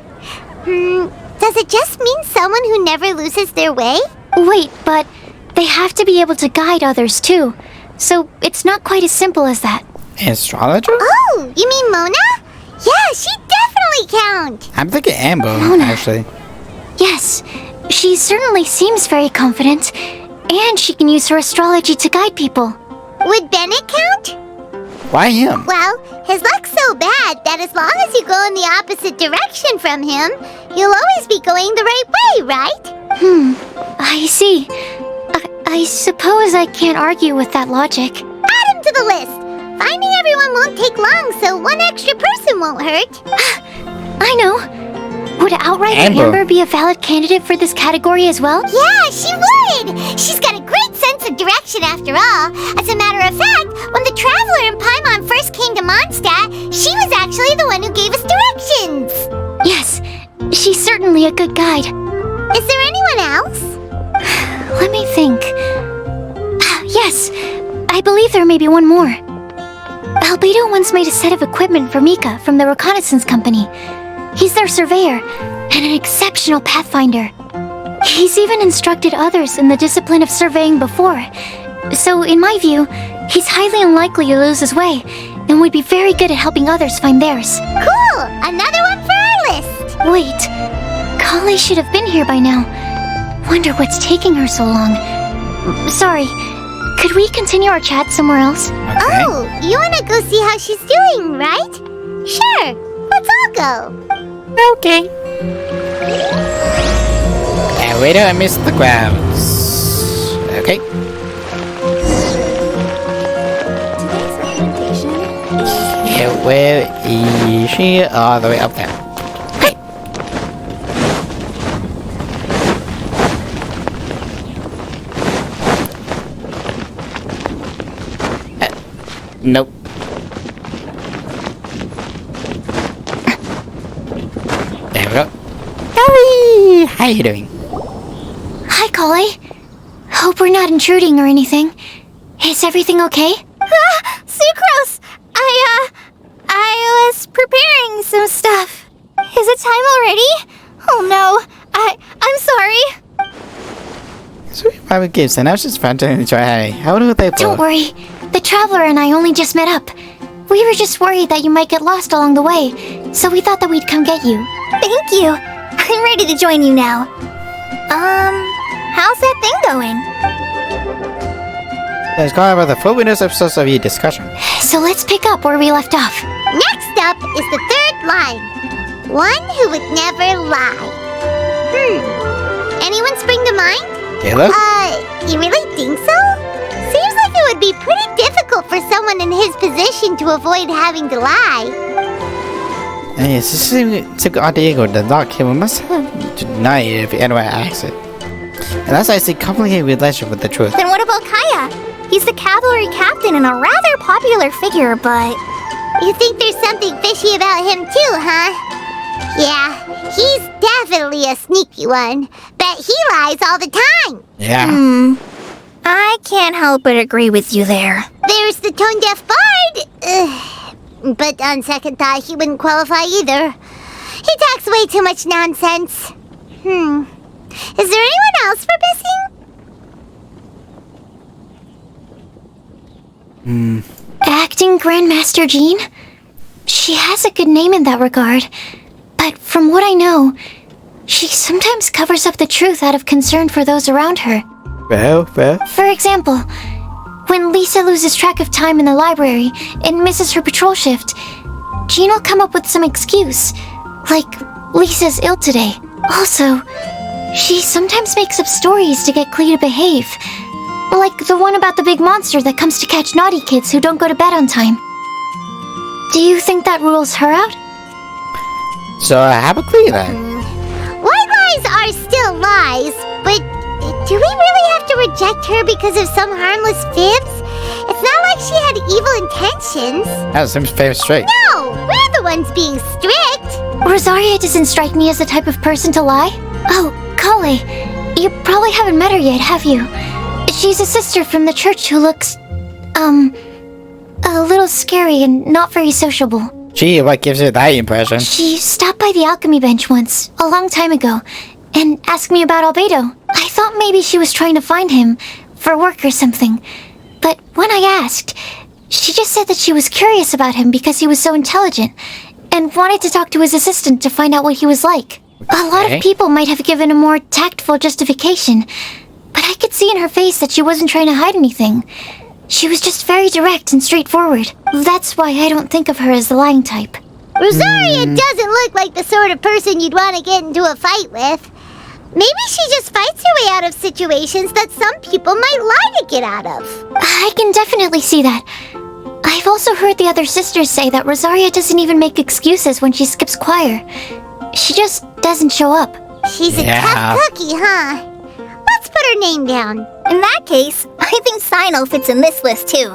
Does it just mean someone who never loses their way? Wait, but they have to be able to guide others too. So it's not quite as simple as that. Astrologer? Oh, you mean Mona? Yeah, she definitely count. I'm thinking Ambo, Mona. actually. Yes, she certainly seems very confident, and she can use her astrology to guide people. Would Bennett count? Why him? Well, his luck's so bad that as long as you go in the opposite direction from him, you'll always be going the right way, right? I see. I suppose I can't argue with that logic. Add him to the list. Finding everyone won't take long, so one extra person won't hurt. I know. Would Outright Amber be a valid candidate for this category as well? Yeah, she would! She's got a great sense of direction after all. As a matter of fact, when the Traveler and Paimon first came to Mondstadt, she was actually the one who gave us directions. Yes, she's certainly a good guide. Is there anyone else? Let me think. Yes, I believe there may be one more. Albedo once made a set of equipment for Mika from the reconnaissance company. He's their surveyor and an exceptional pathfinder. He's even instructed others in the discipline of surveying before. So, in my view, he's highly unlikely to lose his way and would be very good at helping others find theirs. Cool! Another one for our list! Wait, Collie should have been here by now. Wonder what's taking her so long. Sorry, could we continue our chat somewhere else? Okay. Oh, you wanna go see how she's doing, right? Sure, let's all go. Okay. And wait, I missed the crowds. Okay. Yeah, where is she? All the way up there. Okay. Nope. There we go. Hey, how you doing? Hi, Collie. Hope we're not intruding or anything. Is everything okay? Sucrose! I was preparing some stuff. Is it time already? Oh no, I'm sorry. Sweet private gifts, and I was just fun to enjoy. Hey, how do they Don't worry. The Traveler and I only just met up. We were just worried that you might get lost along the way, so we thought that we'd come get you. Thank you. I'm ready to join you now. How's that thing going? Let's go over the full windows episodes of your discussion. So let's pick up where we left off. Next up is the third line. One who would never lie. Anyone spring to mind? Caleb? You really think so? Seems like it would be pretty difficult for someone in his position to avoid having to lie. Yes, this is a good idea. The dog kid must have denied it if anyone asks it. And that's why I see complicated relationship with the truth. Then what about Kaya? He's the cavalry captain and a rather popular figure, but... You think there's something fishy about him too, huh? Yeah, he's definitely a sneaky one. Bet he lies all the time. Yeah. I can't help but agree with you there. There's the tone-deaf bard. But on second thought, he wouldn't qualify either. He talks way too much nonsense. Is there anyone else we're missing? Acting Grandmaster Jean? She has a good name in that regard. But from what I know, she sometimes covers up the truth out of concern for those around her. Well. For example, when Lisa loses track of time in the library and misses her patrol shift, Jean will come up with some excuse, like Lisa's ill today. Also, she sometimes makes up stories to get Clee to behave, like the one about the big monster that comes to catch naughty kids who don't go to bed on time. Do you think that rules her out? So have a Clee then. White lies are still lies, but do we really have to reject her because of some harmless fibs? It's not like she had evil intentions. That seems very straight. No, we're the ones being strict. Rosaria doesn't strike me as the type of person to lie. Oh, Collie, you probably haven't met her yet, have you? She's a sister from the church who looks, a little scary and not very sociable. Gee, what gives you that impression? She stopped by the alchemy bench once, a long time ago, and asked me about Albedo. I thought maybe she was trying to find him, for work or something. But when I asked, she just said that she was curious about him because he was so intelligent, and wanted to talk to his assistant to find out what he was like. A lot of people might have given a more tactful justification, but I could see in her face that she wasn't trying to hide anything. She was just very direct and straightforward. That's why I don't think of her as the lying type. Rosaria doesn't look like the sort of person you'd want to get into a fight with. Maybe she just fights her way out of situations that some people might lie to get out of. I can definitely see that. I've also heard the other sisters say that Rosaria doesn't even make excuses when she skips choir. She just doesn't show up. She's a tough cookie, huh? Let's put her name down. In that case, I think Sino fits in this list too.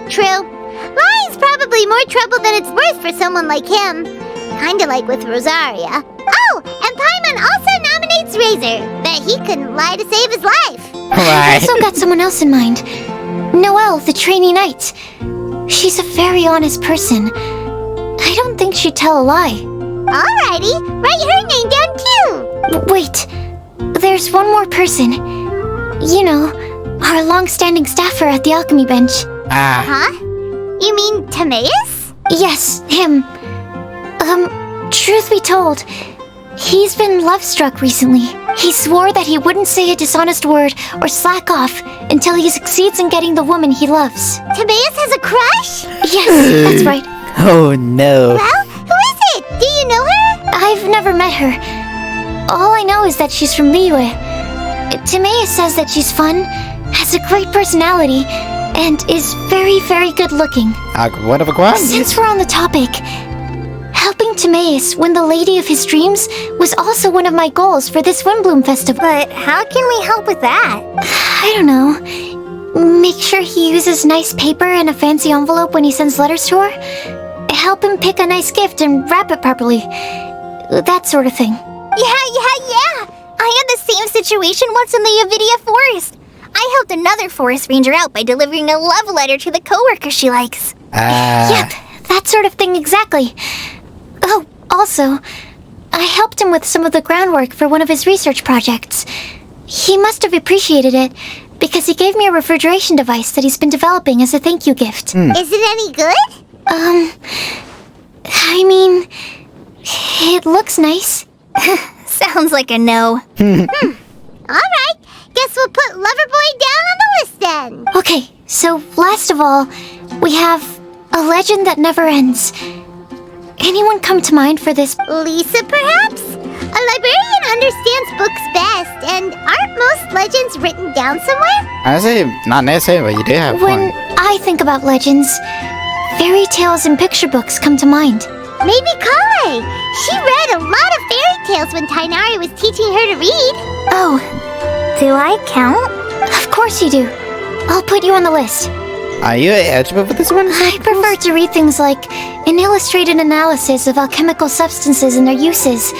True. Lying's probably more trouble than it's worth for someone like him. Kinda like with Rosaria. Oh, and Paimon also nominates Razor. Bet he couldn't lie to save his life. I've also got someone else in mind. Noelle, the trainee knight. She's a very honest person. I don't think she'd tell a lie. Alrighty, write her name down too. Wait, there's one more person. You know, our long-standing staffer at the alchemy bench. Huh? You mean Timaeus? Yes, him. Truth be told, he's been love-struck recently. He swore that he wouldn't say a dishonest word or slack off until he succeeds in getting the woman he loves. Timaeus has a crush? Yes, that's right. Oh no. Well, who is it? Do you know her? I've never met her. All I know is that she's from Liyue. Timaeus says that she's fun, has a great personality, and is very, very good looking. What of a crime? Since we're on the topic, helping Timaeus win the lady of his dreams was also one of my goals for this Windbloom Festival. But how can we help with that? I don't know. Make sure he uses nice paper and a fancy envelope when he sends letters to her. Help him pick a nice gift and wrap it properly. That sort of thing. Yeah. I had the same situation once in the Avidia Forest. I helped another forest ranger out by delivering a love letter to the coworker she likes. Yep, that sort of thing exactly. Oh, also, I helped him with some of the groundwork for one of his research projects. He must have appreciated it, because he gave me a refrigeration device that he's been developing as a thank you gift. Is it any good? I mean, it looks nice. Sounds like a no. Alright, guess we'll put Loverboy down on the list then. Okay, so last of all, we have a legend that never ends. Anyone come to mind for this? Lisa, perhaps? A librarian understands books best, and aren't most legends written down somewhere? I say not necessarily, but you do have When fun. I think about legends, fairy tales and picture books come to mind. Maybe Collie. She read a lot of fairy tales when Tainari was teaching her to read. Oh, Do I count? of course you do. I'll put you on the list. Are you eligible for this one? I prefer to read things like an illustrated analysis of alchemical substances and their uses,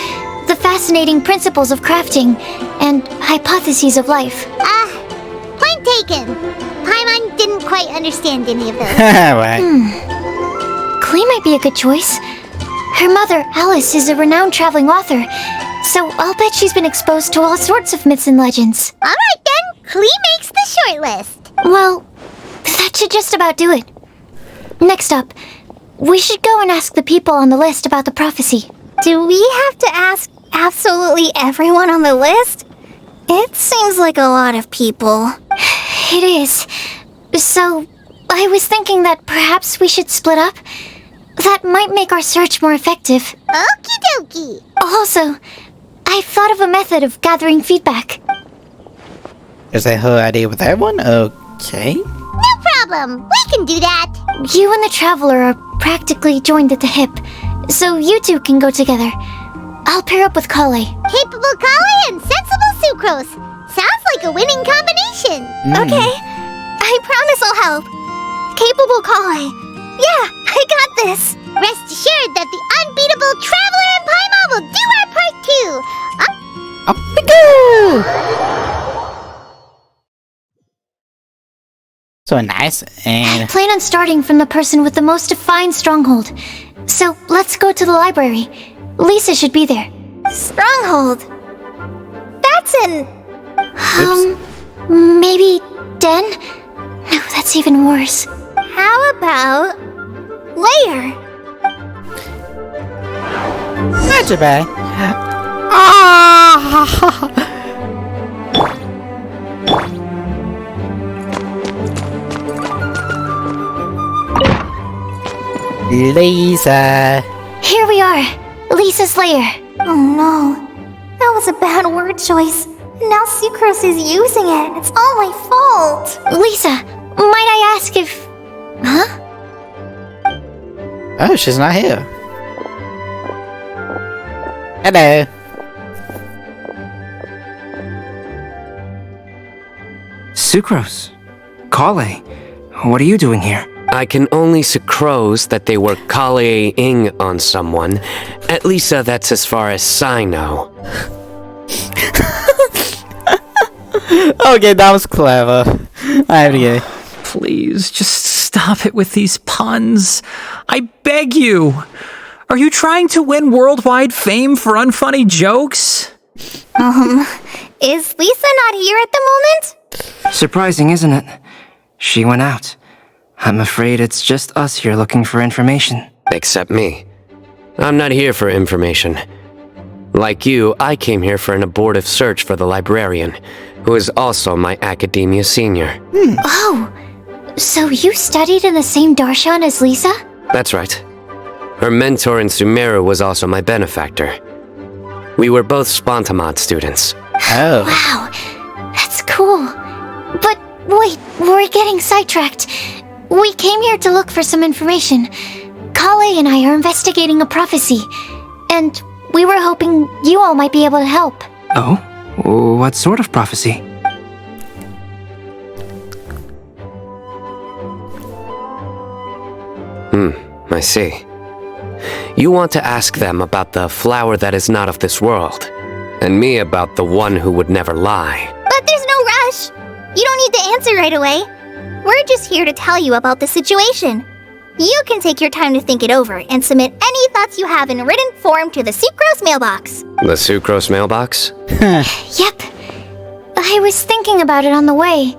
the fascinating principles of crafting, and hypotheses of life. Point taken. Paimon didn't quite understand any of those. Right. Klee might be a good choice. Her mother, Alice, is a renowned traveling author, so I'll bet she's been exposed to all sorts of myths and legends. Alright then, Klee makes the short list. Well, that should just about do it. Next up, we should go and ask the people on the list about the prophecy. Do we have to ask absolutely everyone on the list? It seems like a lot of people. It is. So, I was thinking that perhaps we should split up. That might make our search more effective. Okie dokie. Also, I've thought of a method of gathering feedback. Is that her idea with that one? Okay. No problem. We can do that. You and the Traveler are practically joined at the hip, so you two can go together. I'll pair up with Collie. Capable Collie and sensible Sucrose. Sounds like a winning combination. Okay. I promise I'll help. Capable Collie. Yeah, I got this. Rest assured that the unbeatable Traveler and Paimon will do our part too. Up we go! So nice, and Plan on starting from the person with the most defined stronghold. So let's go to the library. Lisa should be there. Stronghold. That's an... Maybe Den? No, that's even worse. How about... Layer? not too bad. Ah! Lisa. Here we are, Lisa's lair. Oh no. That was a bad word choice. Now Sucrose is using it. It's all my fault. Lisa, might I ask if... Huh? Oh, she's not here. Hello. Sucrose. Collie. What are you doing here? I can only sucrose that they were Collie-ing on someone. At least that's as far as I know. Okay, that was clever. I have to get it. please, just stop it with these puns. I beg you. Are you trying to win worldwide fame for unfunny jokes? Is Lisa not here at the moment? Surprising, isn't it? She went out. I'm afraid it's just us here looking for information. Except me. I'm not here for information. Like you, I came here for an abortive search for the librarian, who is also my academia senior. Oh, so you studied in the same darshan as Lisa? That's right. Her mentor in Sumeru was also my benefactor. We were both Spontamod students. Oh. Wow, that's cool. But wait, we're getting sidetracked. We came here to look for some information. Collie and I are investigating a prophecy, and we were hoping you all might be able to help. Oh? What sort of prophecy? I see. You want to ask them about the flower that is not of this world, and me about the one who would never lie. But there's no rush. You don't need to answer right away. We're just here to tell you about the situation. You can take your time to think it over and submit any thoughts you have in written form to the Sucrose mailbox. The Sucrose mailbox? Yep. I was thinking about it on the way,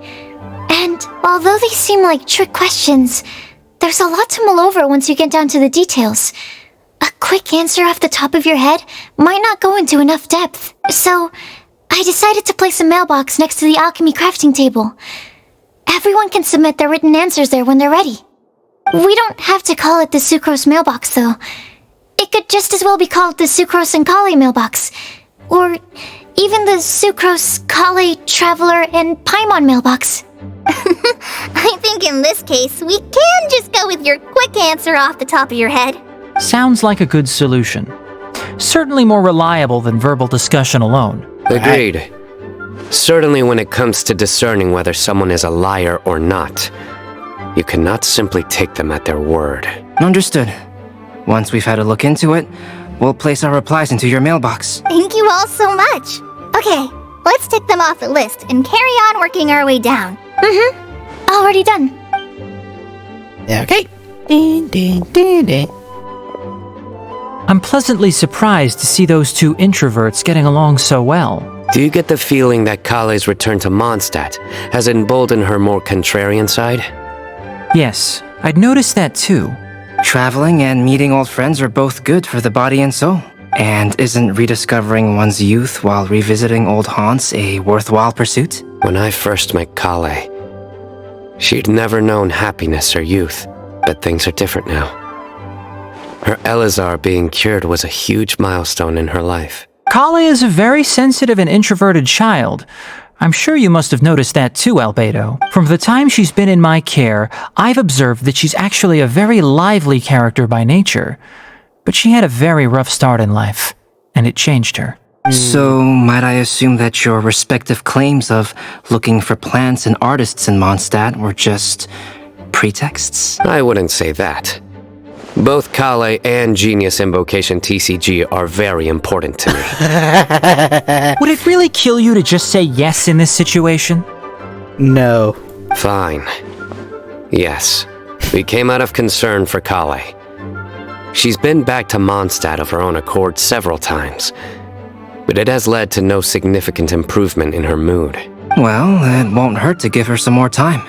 and although they seem like trick questions, there's a lot to mull over once you get down to the details. A quick answer off the top of your head might not go into enough depth. So, I decided to place a mailbox next to the alchemy crafting table. Everyone can submit their written answers there when they're ready. We don't have to call it the Sucrose mailbox, though. It could just as well be called the Sucrose and Collie mailbox. Or even the Sucrose, Collie, Traveler, and Paimon mailbox. I think in this case, we can just go with your quick answer off the top of your head. Sounds like a good solution. Certainly more reliable than verbal discussion alone. Agreed. Certainly when it comes to discerning whether someone is a liar or not, you cannot simply take them at their word. Understood. Once we've had a look into it, we'll place our replies into your mailbox. Thank you all so much. Okay, let's tick them off the list and carry on working our way down. Already done. Okay. Ding, ding, ding, ding. I'm pleasantly surprised to see those two introverts getting along so well. Do you get the feeling that Kale's return to Mondstadt has emboldened her more contrarian side? Yes, I'd noticed that too. Traveling and meeting old friends are both good for the body and soul. And isn't rediscovering one's youth while revisiting old haunts a worthwhile pursuit? When I first met Kale, she'd never known happiness or youth, but things are different now. Her Elazar being cured was a huge milestone in her life. Kale is a very sensitive and introverted child. I'm sure you must have noticed that too, Albedo. From the time she's been in my care, I've observed that she's actually a very lively character by nature. But she had a very rough start in life, and it changed her. So, might I assume that your respective claims of looking for plants and artists in Mondstadt were just pretexts? I wouldn't say that. Both Kale and Genius Invocation TCG are very important to me. Would it really kill you to just say yes in this situation? No. Fine. Yes, we came out of concern for Kale. She's been back to Mondstadt of her own accord several times, but it has led to no significant improvement in her mood. Well, it won't hurt to give her some more time.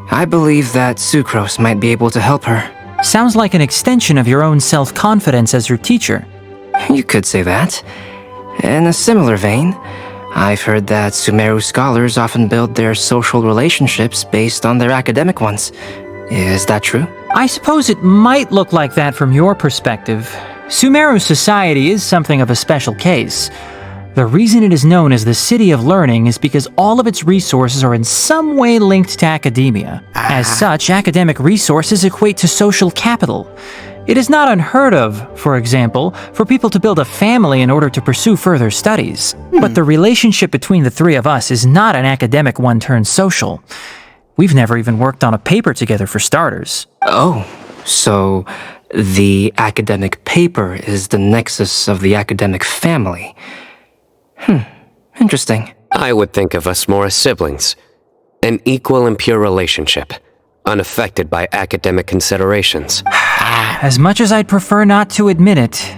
I believe that Sucrose might be able to help her. Sounds like an extension of your own self-confidence as her teacher. You could say that. In a similar vein, I've heard that Sumeru scholars often build their social relationships based on their academic ones. Is that true? I suppose it might look like that from your perspective. Sumeru society is something of a special case. The reason it is known as the City of Learning is because all of its resources are in some way linked to academia. As such, academic resources equate to social capital. It is not unheard of, for example, for people to build a family in order to pursue further studies. But the relationship between the three of us is not an academic one turned social. We've never even worked on a paper together for starters. Oh, so the academic paper is the nexus of the academic family. Interesting. I would think of us more as siblings. An equal and pure relationship, unaffected by academic considerations. As much as I'd prefer not to admit it,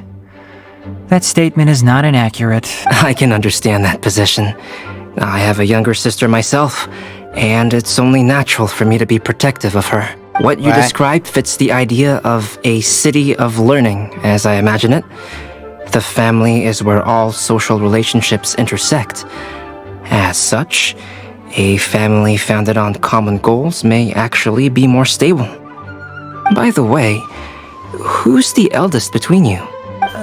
that statement is not inaccurate. I can understand that position. I have a younger sister myself, and it's only natural for me to be protective of her. What you described fits the idea of a city of learning, as I imagine it. The family is where all social relationships intersect. As such, a family founded on common goals may actually be more stable. By the way, who's the eldest between you?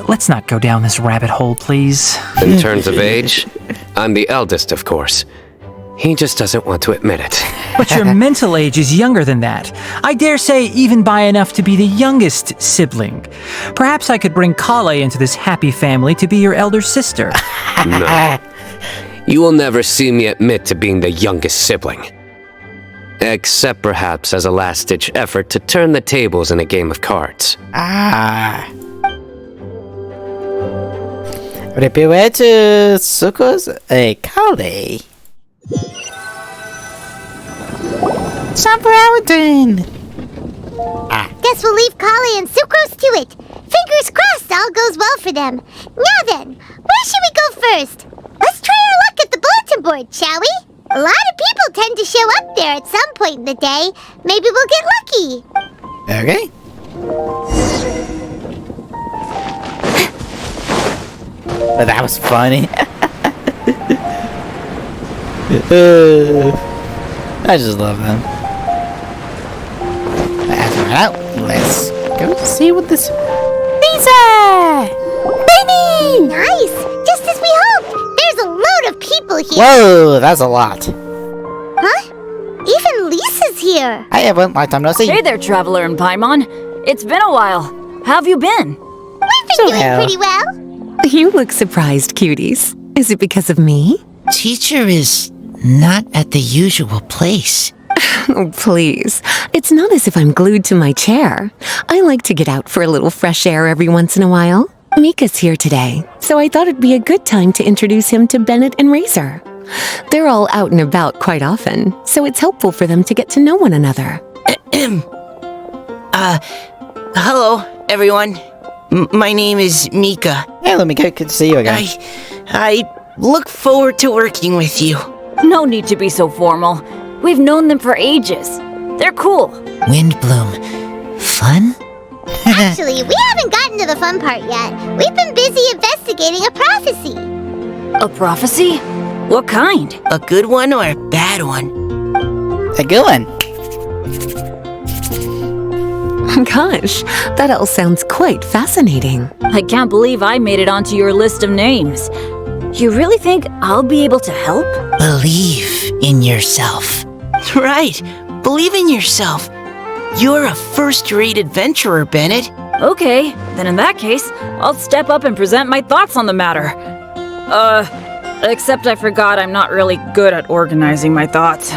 Let's not go down this rabbit hole, please. In terms of age, I'm the eldest, of course. He just doesn't want to admit it. But your mental age is younger than that. I dare say even by enough to be the youngest sibling. Perhaps I could bring Collie into this happy family to be your elder sister. No. You will never see me admit to being the youngest sibling. Except perhaps as a last-ditch effort to turn the tables in a game of cards. Would it be weird to Sucrose a Collie? It's time for outing! Guess we'll leave Collie and Sucrose to it. Fingers crossed all goes well for them. Now then, where should we go first? Let's try our luck at the bulletin board, shall we? A lot of people tend to show up there at some point in the day. Maybe we'll get lucky. Okay. But that was funny. I just love them. Let's go see what this... Lisa! Benny! Nice! Just as we hoped! There's a load of people here! Whoa, that's a lot. Huh? Even Lisa's here! I haven't lifetime no see. Hey there, Traveler and Paimon. It's been a while. How have you been? We've been doing pretty well. You look surprised, cuties. Is it because of me? Teacher is not at the usual place. Oh, please. It's not as if I'm glued to my chair. I like to get out for a little fresh air every once in a while. Mika's here today, so I thought it'd be a good time to introduce him to Bennett and Razor. They're all out and about quite often, so it's helpful for them to get to know one another. Hello, everyone. My name is Mika. Hey, let me good to see you again. I look forward to working with you. No need to be so formal. We've known them for ages. They're cool. Windbloom. Fun? Actually, we haven't gotten to the fun part yet. We've been busy investigating a prophecy. A prophecy? What kind? A good one or a bad one? A good one. Gosh, that all sounds quite fascinating. I can't believe I made it onto your list of names. You really think I'll be able to help? Believe in yourself. Right. Believe in yourself. You're a first-rate adventurer, Bennett. Okay, then in that case, I'll step up and present my thoughts on the matter. Except I forgot I'm not really good at organizing my thoughts.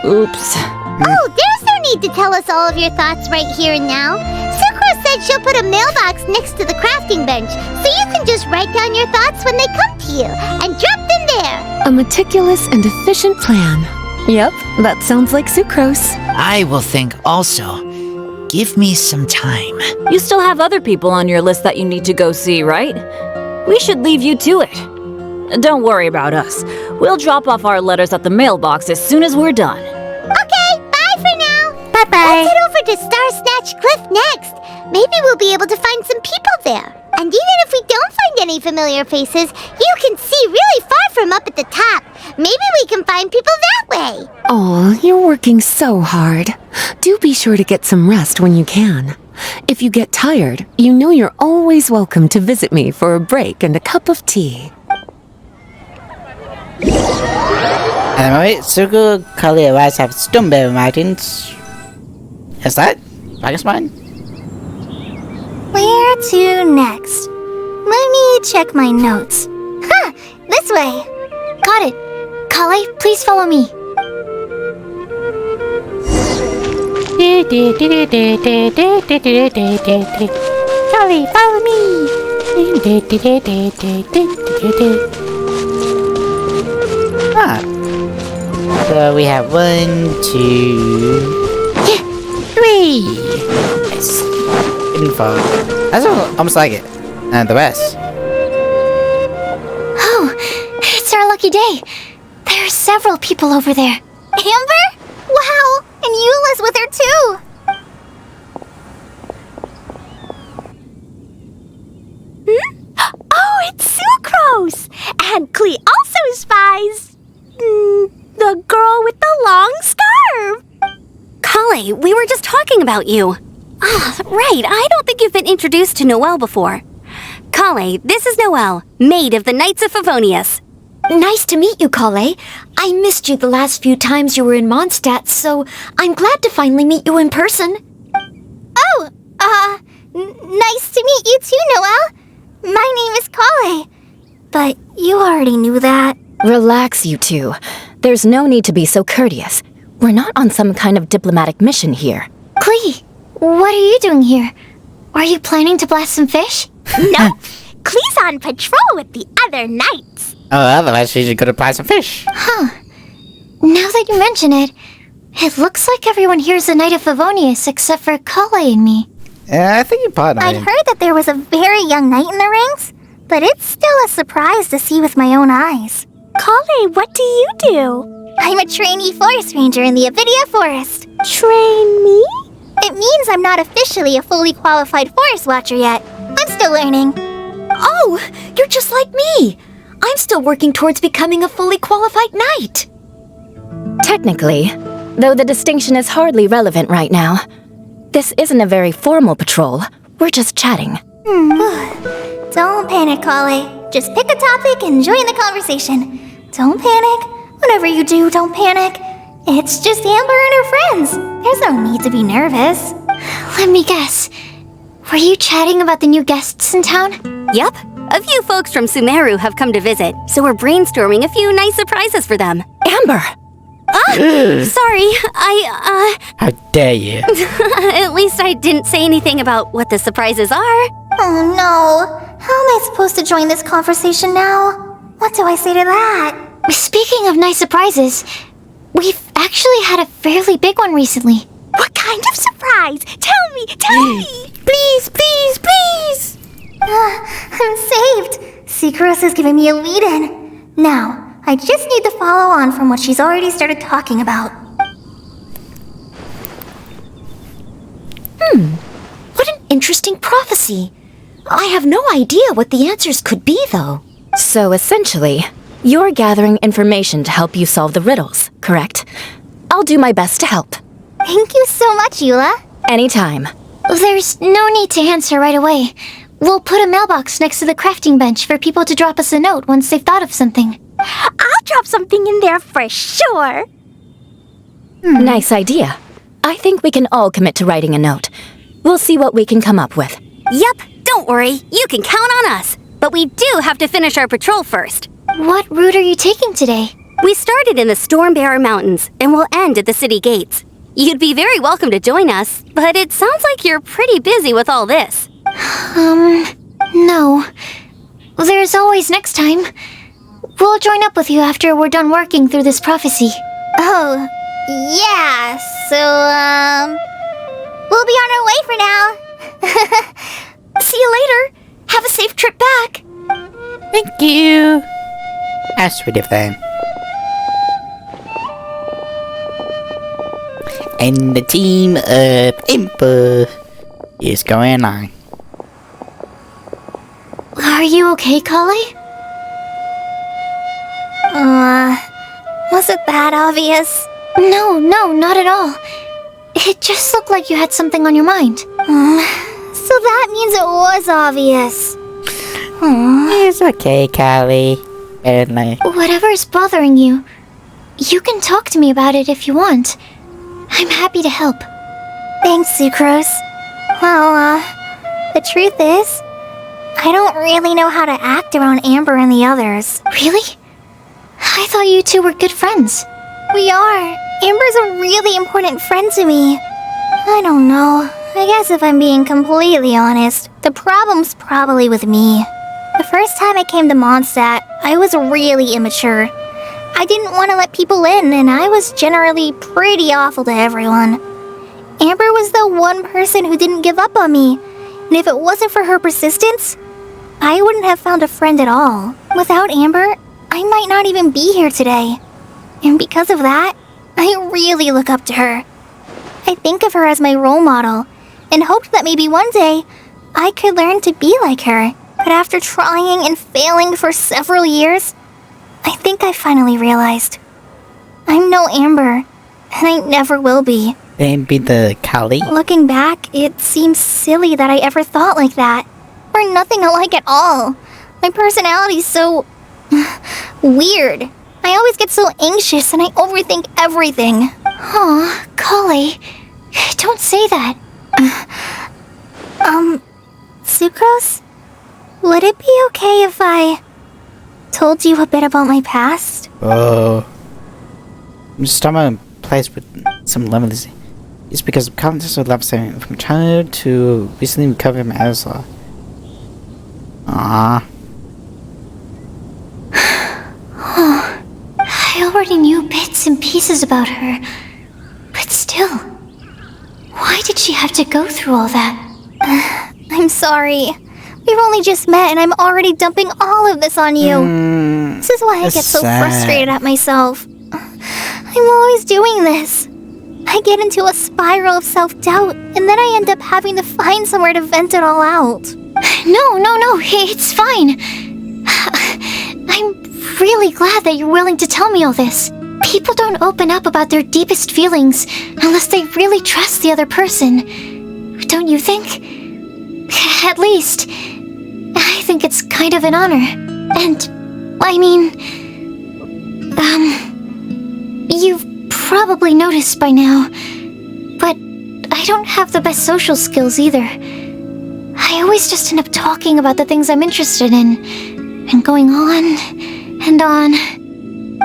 Oops. Oh, there's no need to tell us all of your thoughts right here and now. Sucrose said she'll put a mailbox next to the crafting bench, so you can just write down your thoughts when they come to you, and drop them there. A meticulous and efficient plan. Yep, that sounds like Sucrose. I will think also. Give me some time. You still have other people on your list that you need to go see, right? We should leave you to it. Don't worry about us. We'll drop off our letters at the mailbox as soon as we're done. Okay, bye for now. Bye-bye. Let's head over to Star Snatch Cliff next. Maybe we'll be able to find some people there. And even if we don't find any familiar faces, you can see really far from up at the top. Maybe we can find people that way. Oh, you're working so hard. Do be sure to get some rest when you can. If you get tired, you know you're always welcome to visit me for a break and a cup of tea. Anyway, Suku, Collie, and Raz have Stoneberry Mountains. Is that? I guess mine. Where to next? Let me check my notes. Huh, this way. Got it. Collie, please follow me. Collie, follow me. Ah. So we have 1, 2. Wee! Nice. Getting fun. That's almost like it. And the best. Oh, it's our lucky day. There are several people over there. Amber? Wow, and Eula's with her too. Oh, it's Sucrose! And Collie also spies the girl with the long scarf. Collie, we were just talking about you. Ah, right, I don't think you've been introduced to Noelle before. Collie, this is Noelle, maid of the Knights of Favonius. Nice to meet you, Collie. I missed you the last few times you were in Mondstadt, so I'm glad to finally meet you in person. Oh, nice to meet you too, Noelle. My name is Collie. But you already knew that. Relax, you two. There's no need to be so courteous. We're not on some kind of diplomatic mission here. Collie, what are you doing here? Are you planning to blast some fish? No, Collie's on patrol with the other knights. Oh, otherwise she should go to buy some fish. Huh. Now that you mention it, it looks like everyone here's a Knight of Favonius except for Collie and me. Yeah, I think you probably. I'd heard that there was a very young knight in the rings, but it's still a surprise to see with my own eyes. Collie, what do you do? I'm a trainee forest ranger in the Avidia Forest. Trainee? It means I'm not officially a fully qualified forest watcher yet. I'm still learning. Oh, you're just like me. I'm still working towards becoming a fully qualified knight. Technically, though the distinction is hardly relevant right now. This isn't a very formal patrol. We're just chatting. Don't panic, Collie. Just pick a topic and join the conversation. Don't panic. Whatever you do, don't panic. It's just Amber and her friends. There's no need to be nervous. Let me guess. Were you chatting about the new guests in town? Yup. A few folks from Sumeru have come to visit, so we're brainstorming a few nice surprises for them. Amber! Sorry, How dare you? At least I didn't say anything about what the surprises are. Oh no. How am I supposed to join this conversation now? What do I say to that? Speaking of nice surprises, we've actually had a fairly big one recently. What kind of surprise? Tell me! Please, please, please! I'm saved. Sucrose is giving me a lead-in. Now, I just need to follow on from what she's already started talking about. What an interesting prophecy. I have no idea what the answers could be, though. So essentially, you're gathering information to help you solve the riddles, correct? I'll do my best to help. Thank you so much, Eula. Anytime. There's no need to answer right away. We'll put a mailbox next to the crafting bench for people to drop us a note once they've thought of something. I'll drop something in there for sure. Nice idea. I think we can all commit to writing a note. We'll see what we can come up with. Yup, don't worry. You can count on us. But we do have to finish our patrol first. What route are you taking today? We started in the Stormbearer Mountains, and we'll end at the city gates. You'd be very welcome to join us, but it sounds like you're pretty busy with all this. No. There's always next time. We'll join up with you after we're done working through this prophecy. Oh, yeah, so, we'll be on our way for now. See you later. Have a safe trip back. Thank you. That's sweet of them. And the team of Impa is going on. Are you okay, Collie? Was it that obvious? No, not at all. It just looked like you had something on your mind. So that means it was obvious. It's okay, Collie. Whatever's bothering you, you can talk to me about it if you want. I'm happy to help. Thanks, Sucrose. Well, the truth is, I don't really know how to act around Amber and the others. Really? I thought you two were good friends. We are. Amber's a really important friend to me. I don't know. I guess if I'm being completely honest, the problem's probably with me. The first time I came to Mondstadt, I was really immature. I didn't want to let people in, and I was generally pretty awful to everyone. Amber was the one person who didn't give up on me. And if it wasn't for her persistence, I wouldn't have found a friend at all. Without Amber, I might not even be here today. And because of that, I really look up to her. I think of her as my role model, and hoped that maybe one day I could learn to be like her. But after trying and failing for several years, I think I finally realized I'm no Amber, and I never will be. Then be the Collie. Looking back, it seems silly that I ever thought like that. We're nothing alike at all. My personality's so weird. I always get so anxious and I overthink everything. Aw, Collie. Don't say that. Sucrose? Would it be okay if I told you a bit about my past? I'm just on a place with some lemons. It's because of contest with love saving from childhood to recently recovered from asthma. Ah. I already knew bits and pieces about her. But still, why did she have to go through all that? I'm sorry. We've only just met and I'm already dumping all of this on you. This is why I get so frustrated at myself. I'm always doing this. I get into a spiral of self-doubt and then I end up having to find somewhere to vent it all out. No, it's fine. I'm really glad that you're willing to tell me all this. People don't open up about their deepest feelings unless they really trust the other person. Don't you think? At least, I think it's kind of an honor. And, I mean, you've probably noticed by now, but I don't have the best social skills either. I always just end up talking about the things I'm interested in, and going on and on.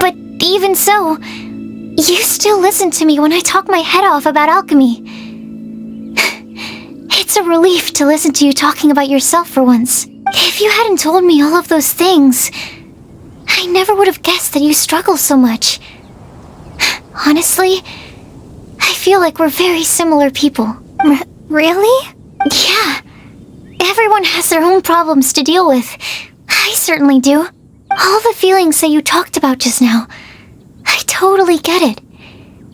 But even so, you still listen to me when I talk my head off about alchemy. It's a relief to listen to you talking about yourself for once. If you hadn't told me all of those things, I never would have guessed that you struggle so much. Honestly, I feel like we're very similar people. Really? Yeah. Everyone has their own problems to deal with. I certainly do. All the feelings that you talked about just now, I totally get it.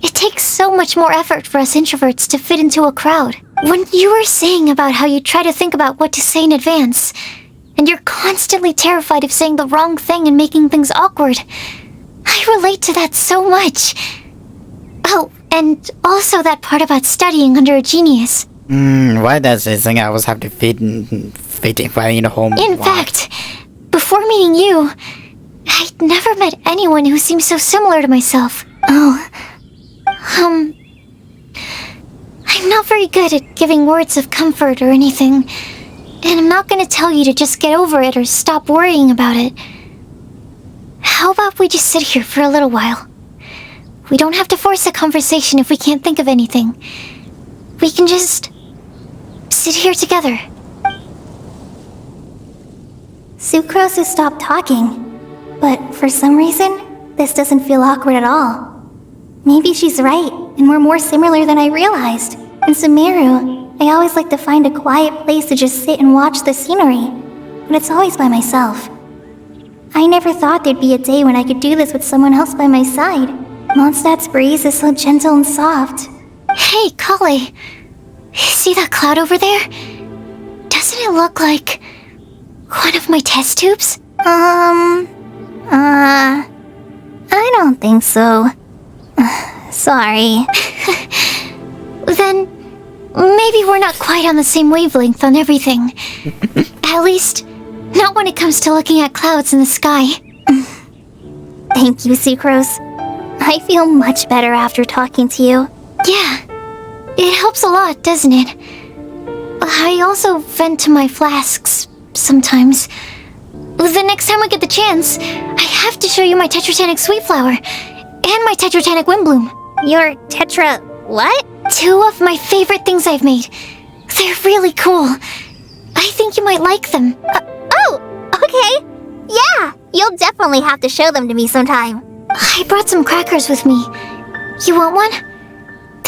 It takes so much more effort for us introverts to fit into a crowd. When you were saying about how you try to think about what to say in advance, and you're constantly terrified of saying the wrong thing and making things awkward, I relate to that so much. Oh, and also that part about studying under a genius. Why does this thing I always have to fit in a home? In fact, before meeting you, I'd never met anyone who seemed so similar to myself. I'm not very good at giving words of comfort or anything, and I'm not gonna tell you to just get over it or stop worrying about it. How about we just sit here for a little while? We don't have to force a conversation if we can't think of anything. We can just sit here together. Sucrose has stopped talking, but for some reason, this doesn't feel awkward at all. Maybe she's right, and we're more similar than I realized. In Sumeru, I always like to find a quiet place to just sit and watch the scenery, but it's always by myself. I never thought there'd be a day when I could do this with someone else by my side. Mondstadt's breeze is so gentle and soft. Hey, Collie. See that cloud over there? Doesn't it look like one of my test tubes? I don't think so. Sorry. Then maybe we're not quite on the same wavelength on everything. At least, not when it comes to looking at clouds in the sky. Thank you, Sucrose. I feel much better after talking to you. Yeah, it helps a lot, doesn't it? I also vent to my flasks sometimes. The next time we get the chance, I have to show you my Tetratanic Sweet Flower and my Tetratanic Windbloom. Your Tetra... what? 2 of my favorite things I've made. They're really cool. I think you might like them. Oh, okay. Yeah, you'll definitely have to show them to me sometime. I brought some crackers with me. You want one?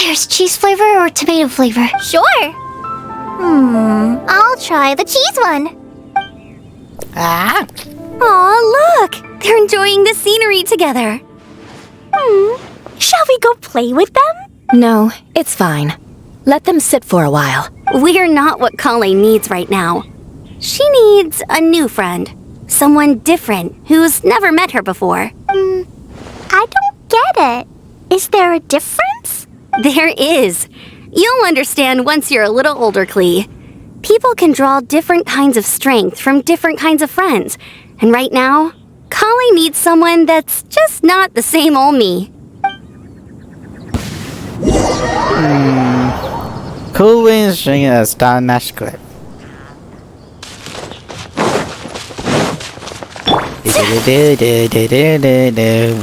There's cheese flavor or tomato flavor? Sure. I'll try the cheese one. Ah. Aw, look! They're enjoying the scenery together. Shall we go play with them? No, it's fine. Let them sit for a while. We're not what Collie needs right now. She needs a new friend. Someone different who's never met her before. I don't get it. Is there a difference? There is. You'll understand once you're a little older, Collie. People can draw different kinds of strength from different kinds of friends. And right now, Collie needs someone that's just not the same old me. Cool Wings showing a Star Nash clip.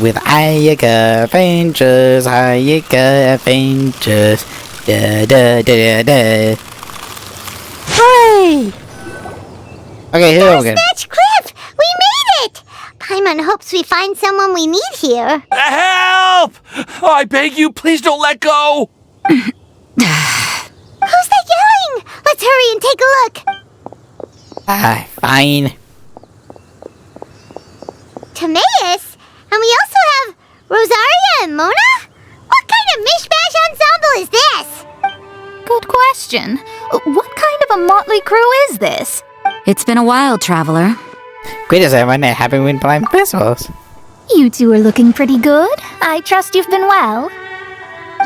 With Ayaka Avengers, Ayaka Avengers. Hey! Okay, here we go. Snatch Cliff! We made it! Paimon hopes we find someone we need here. Help! Oh, I beg you, please don't let go! Who's that yelling? Let's hurry and take a look. Fine. Timaeus? And we also have Rosaria and Mona? What kind of mishmash ensemble is this? Good question. What kind of a motley crew is this? It's been a while, traveler. Greetings everyone and happy Wind Blind Festivals. You two are looking pretty good. I trust you've been well.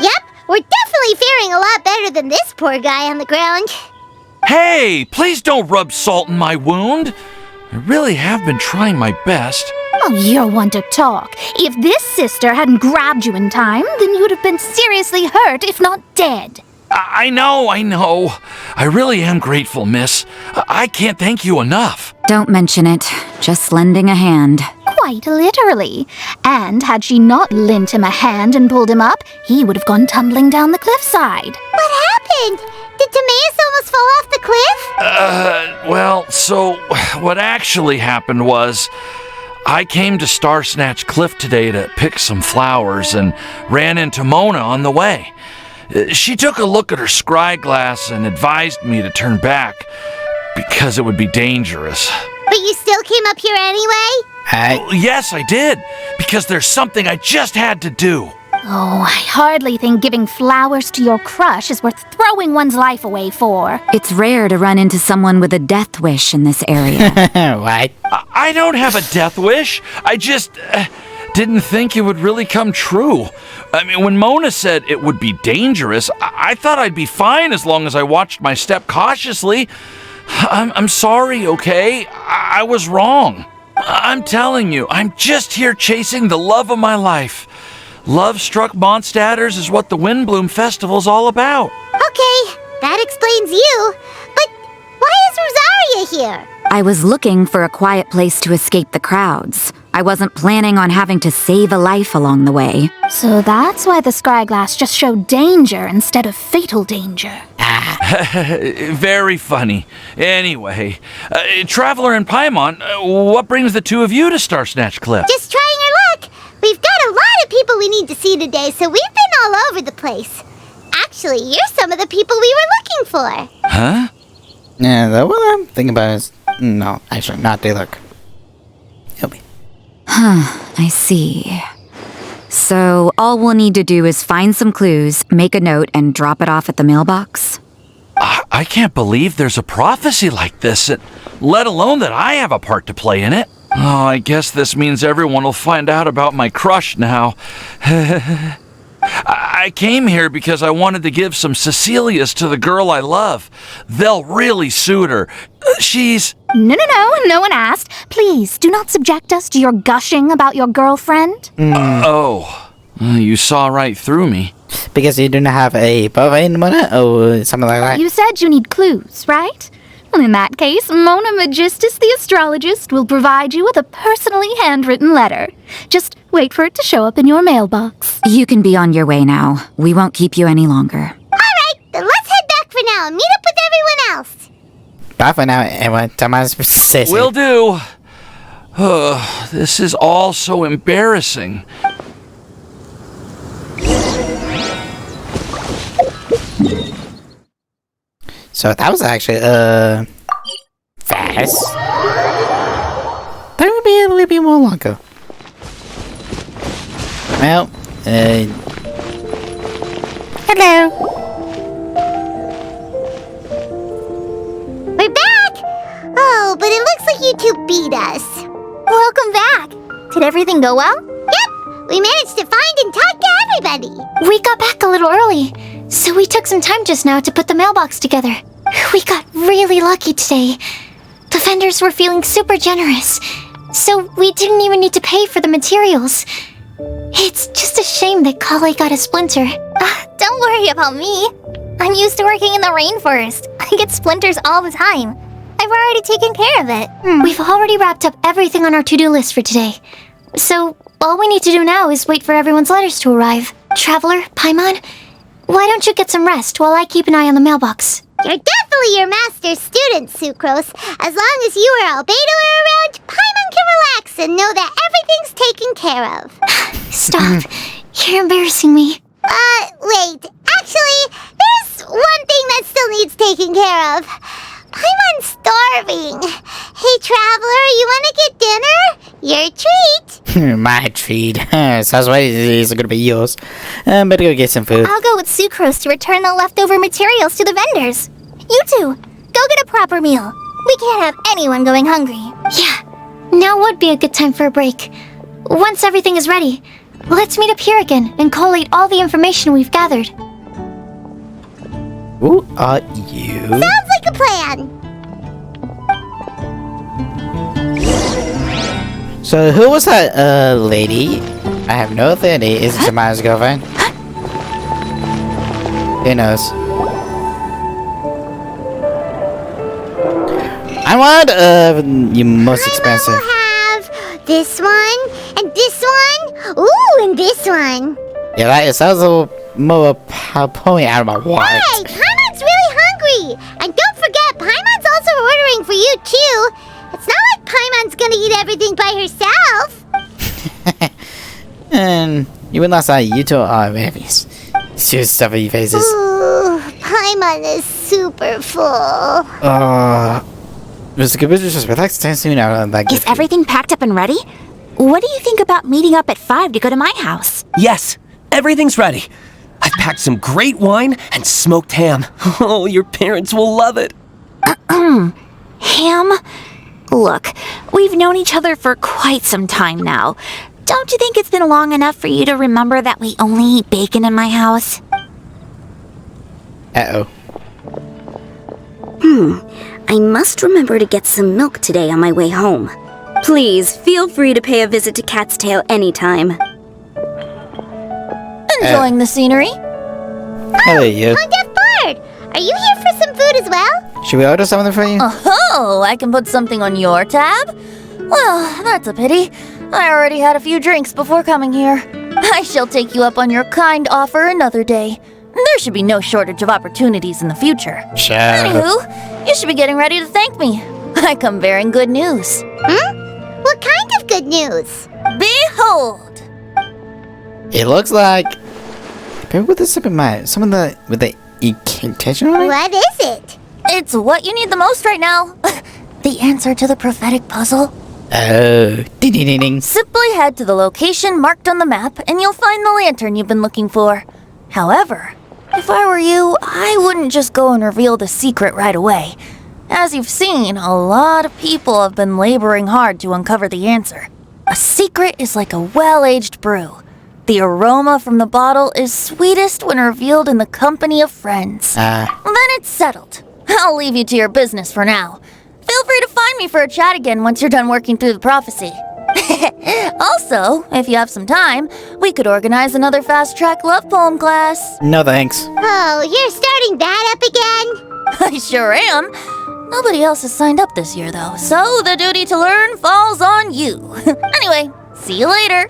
Yep, we're definitely faring a lot better than this poor guy on the ground. Hey, please don't rub salt in my wound. I really have been trying my best. Oh, you're one to talk. If this sister hadn't grabbed you in time, then you'd have been seriously hurt, if not dead. I know. I really am grateful, miss. I can't thank you enough. Don't mention it. Just lending a hand. Quite literally. And had she not lent him a hand and pulled him up, he would have gone tumbling down the cliffside. What happened? Did Timaeus almost fall off the cliff? Well, so what actually happened was I came to Star Snatch Cliff today to pick some flowers and ran into Mona on the way. She took a look at her scry glass and advised me to turn back because it would be dangerous. But you still came up here anyway? Well, yes, I did, because there's something I just had to do. Oh, I hardly think giving flowers to your crush is worth throwing one's life away for. It's rare to run into someone with a death wish in this area. Right? I don't have a death wish. I just didn't think it would really come true. I mean, when Mona said it would be dangerous, I thought I'd be fine as long as I watched my step cautiously. I'm sorry, okay? I was wrong. I'm telling you, I'm just here chasing the love of my life. Love-struck Mondstadters is what the Windbloom Festival's all about. Okay, that explains you. But why is Rosaria here? I was looking for a quiet place to escape the crowds. I wasn't planning on having to save a life along the way. So that's why the scryglass just showed danger instead of fatal danger. Very funny. Anyway, Traveler and Paimon, what brings the two of you to Star Snatch Cliff? Just trying our luck. We've got a lot of people we need to see today, so we've been all over the place. Actually, you're some of the people we were looking for. Huh? Yeah, what I'm thinking about is... No, actually, not they look. I see. So, all we'll need to do is find some clues, make a note, and drop it off at the mailbox? I can't believe there's a prophecy like this, let alone that I have a part to play in it. Oh, I guess this means everyone will find out about my crush now. I came here because I wanted to give some Cecilias to the girl I love. They'll really suit her. She's... No one asked. Please, do not subject us to your gushing about your girlfriend. You saw right through me. Because you do not have a boyfriend, Mona, or something like that? You said you need clues, right? Well, in that case, Mona Magistus the astrologist will provide you with a personally handwritten letter. Just wait for it to show up in your mailbox. You can be on your way now. We won't keep you any longer. Alright, then let's head back for now and meet up with everyone else. Bye for now, everyone. Thomas, Will do. This is all so So that was actually, fast. That would be a little bit more longer. Well, hello. We're back! Oh, but it looks like you two beat us. Welcome back. Did everything go well? Yep, we managed to find and talk to everybody. We got back a little early, so we took some time just now to put the mailbox together. We got really lucky today. The vendors were feeling super generous, so we didn't even need to pay for the materials. It's just a shame that Collie got a splinter. Don't worry about me. I'm used to working in the rainforest. I get splinters all the time. I've already taken care of it. We've already wrapped up everything on our to-do list for today. So, all we need to do now is wait for everyone's letters to arrive. Traveler, Paimon, why don't you get some rest while I keep an eye on the mailbox? You're definitely your master's student, Sucrose. As long as you or Albedo are around, Paimon can relax and know that everything's taken care of. Stop. You're embarrassing me. Wait. Actually, there's one thing that still needs taking care of. Paimon's starving. Hey, Traveler, you want to get dinner? Your treat. My treat. Sounds like it's gonna be yours. Better go get some food. I'll go with Sucrose to return the leftover materials to the vendors. You two, go get a proper meal. We can't have anyone going hungry. Yeah, now would be a good time for a break. Once everything is ready, let's meet up here again and collate all the information we've gathered. Who are you? Sounds like a plan. So who was that lady? I have no idea. Is it Jemima's girlfriend? Who knows? I want your most expensive. We'll have this one, and this one, ooh, and this one. Yeah, that sounds a little more pulling out of my wallet. Hey, Paimon's really hungry! And don't forget, Paimon's also ordering for you, too. It's not like Paimon's gonna eat everything by herself. And even last night, you two are babies. Serious stuffy faces. Ooh, Paimon is super full. Mr. Caboose, just relax, stand soon out of that. Is everything packed up and ready? What do you think about meeting up at 5 to go to my house? Yes, everything's ready. I've packed some great wine and smoked ham. Oh, your parents will love it. Ham? Look, we've known each other for quite some time now. Don't you think it's been long enough for you to remember that we only eat bacon in my house? Uh-oh. I must remember to get some milk today on my way home. Please, feel free to pay a visit to Cat's Tail anytime. Enjoying the scenery? Hello, you. I'm Deaf Bard. Are you here for some food as well? Should we order something for you? Oh, I can put something on your tab? Well, that's a pity. I already had a few drinks before coming here. I shall take you up on your kind offer another day. There should be no shortage of opportunities in the future. Sure. Anywho, you should be getting ready to thank me. I come bearing good news. What kind of good news? Behold! It looks like people with the with the incantation on it. What is it? It's what you need the most right now. The answer to the prophetic puzzle. Oh, ding ding ding ding. Simply head to the location marked on the map and you'll find the lantern you've been looking for. However, if I were you, I wouldn't just go and reveal the secret right away. As you've seen, a lot of people have been laboring hard to uncover the answer. A secret is like a well-aged brew. The aroma from the bottle is sweetest when revealed in the company of friends. Then it's settled. I'll leave you to your business for now. Feel free to find me for a chat again once you're done working through the prophecy. Also, if you have some time, we could organize another fast-track love poem class. No thanks. Oh, you're starting that up again? I sure am. Nobody else has signed up this year, though, so the duty to learn falls on you. Anyway, see you later.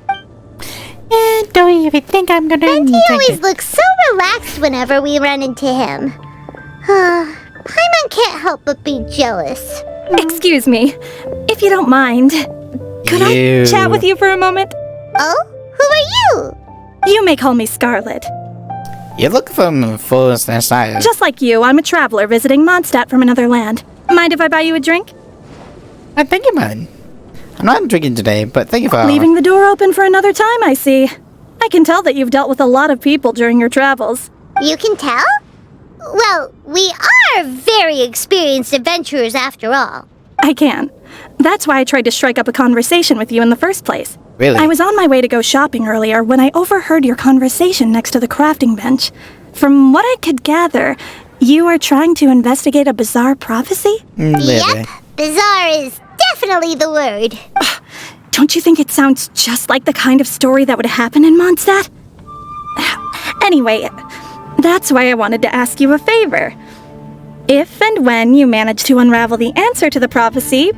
Don't even think I'm gonna. He always looks so relaxed whenever we run into him. Paimon can't help but be jealous. Excuse me, if you don't mind, could I chat with you for a moment? Oh? Who are you? You may call me Scarlet. You look from fullest and style. Just like you, I'm a traveler visiting Mondstadt from another land. Mind if I buy you a drink? Thank you, man. I'm not drinking today, but thank you for leaving the door open for another time, I see. I can tell that you've dealt with a lot of people during your travels. You can tell? Well, we are very experienced adventurers after all. I can. That's why I tried to strike up a conversation with you in the first place. Really? I was on my way to go shopping earlier when I overheard your conversation next to the crafting bench. From what I could gather, you are trying to investigate a bizarre prophecy? Yep, bizarre is definitely the word. Don't you think it sounds just like the kind of story that would happen in Mondstadt? Anyway, that's why I wanted to ask you a favor. If and when you manage to unravel the answer to the prophecy,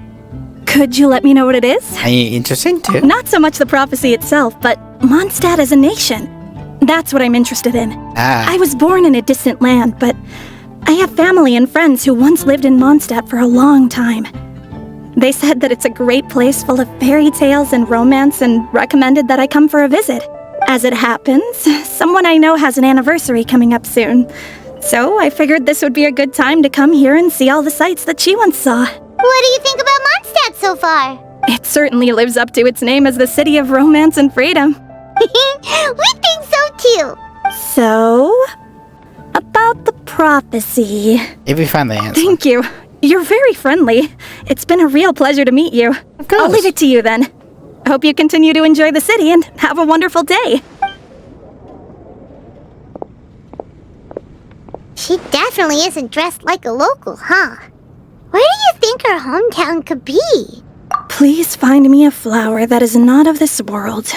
could you let me know what it is? Are you interested too? Not so much the prophecy itself, but Mondstadt as a nation. That's what I'm interested in. I was born in a distant land, but I have family and friends who once lived in Mondstadt for a long time. They said that it's a great place full of fairy tales and romance and recommended that I come for a visit. As it happens, someone I know has an anniversary coming up soon. So I figured this would be a good time to come here and see all the sights that she once saw. What do you think about Mondstadt so far? It certainly lives up to its name as the city of romance and freedom. We think so too. So, about the prophecy. If we find the answer. Thank you. You're very friendly. It's been a real pleasure to meet you. Of course. I'll leave it to you then. Hope you continue to enjoy the city and have a wonderful day. She definitely isn't dressed like a local, huh? Where do you think her hometown could be? Please find me a flower that is not of this world,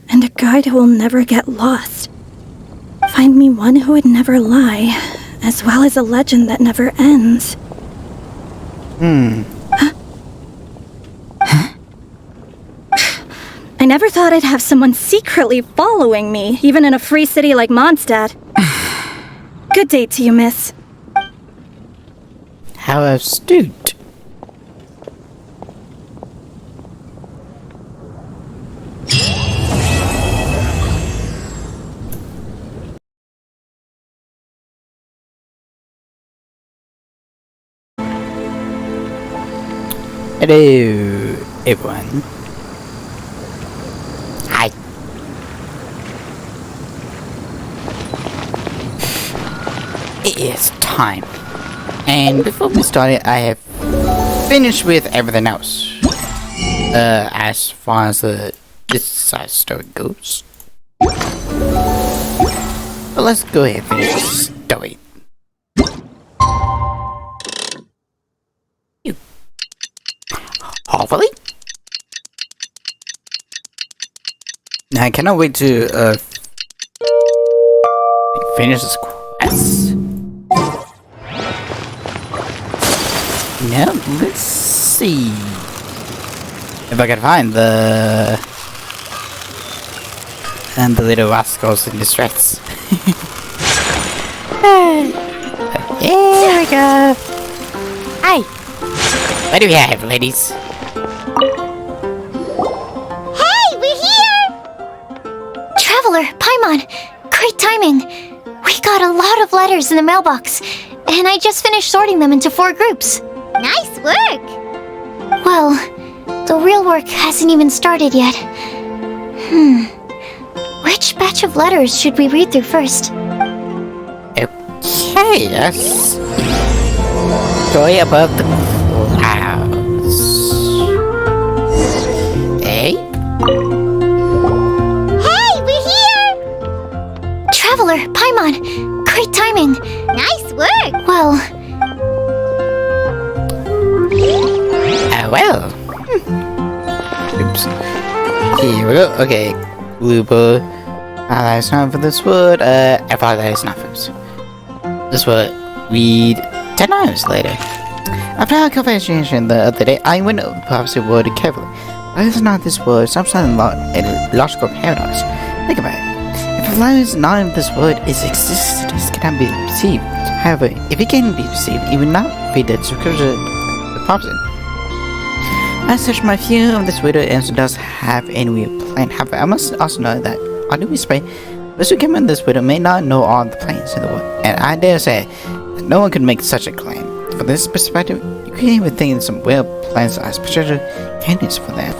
and a guide who will never get lost. Find me one who would never lie, as well as a legend that never ends. I never thought I'd have someone secretly following me, even in a free city like Mondstadt. Good day to you, miss. How astute. Hello, everyone. Hi. It is time. And before we started, I have finished with everything else. As far as this side story goes. But let's go ahead and finish this story. Hopefully. I cannot wait to finish this quest. Now let's see if I can find the little rascals in distress. Here we go. Hi. What do we have, ladies? Hey, we're here! Traveler, Paimon, great timing. We got a lot of letters in the mailbox, and I just finished sorting them into 4 groups. Nice work! Well, the real work hasn't even started yet. Which batch of letters should we read through first? Okay, let's go above the clouds. Hey? Hey, we're here! Traveler, Paimon, great timing. Nice work! Well, well. Oops. Here we go. Okay. Lupo. That's not for this wood. I thought that is not for this would read 10 hours later. After our conversation the other day, I went over the prophecy word carefully. Whether it's not this word, some sort of logical paradox. Think about it. If a lie is not in this word, its existence cannot be perceived. However, if it can be perceived, it will not be the description of the prophecy. As such, my view of this widow answer does have any real plan. However, I must also know that, all due respect, Those who came in this widow may not know all the plans in the world, and I dare say that no one could make such a claim. From this perspective, you can't even think of some well plans as potential candidates for that.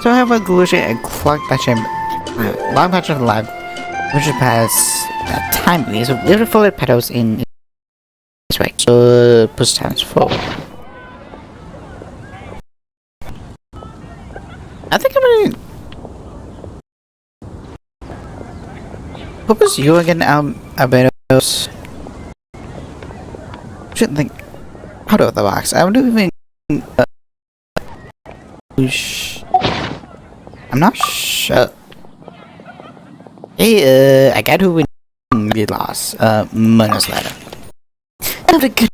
So I have a Galusha and clock patch and long patch of life, which has time release of beautiful petals in this way. So push times 4. I think I'm gonna. What was you again, Alberto's? Shouldn't think out of the box. I don't even. I'm not sure. Hey, I got who we get lost. Mona's letter. Not a good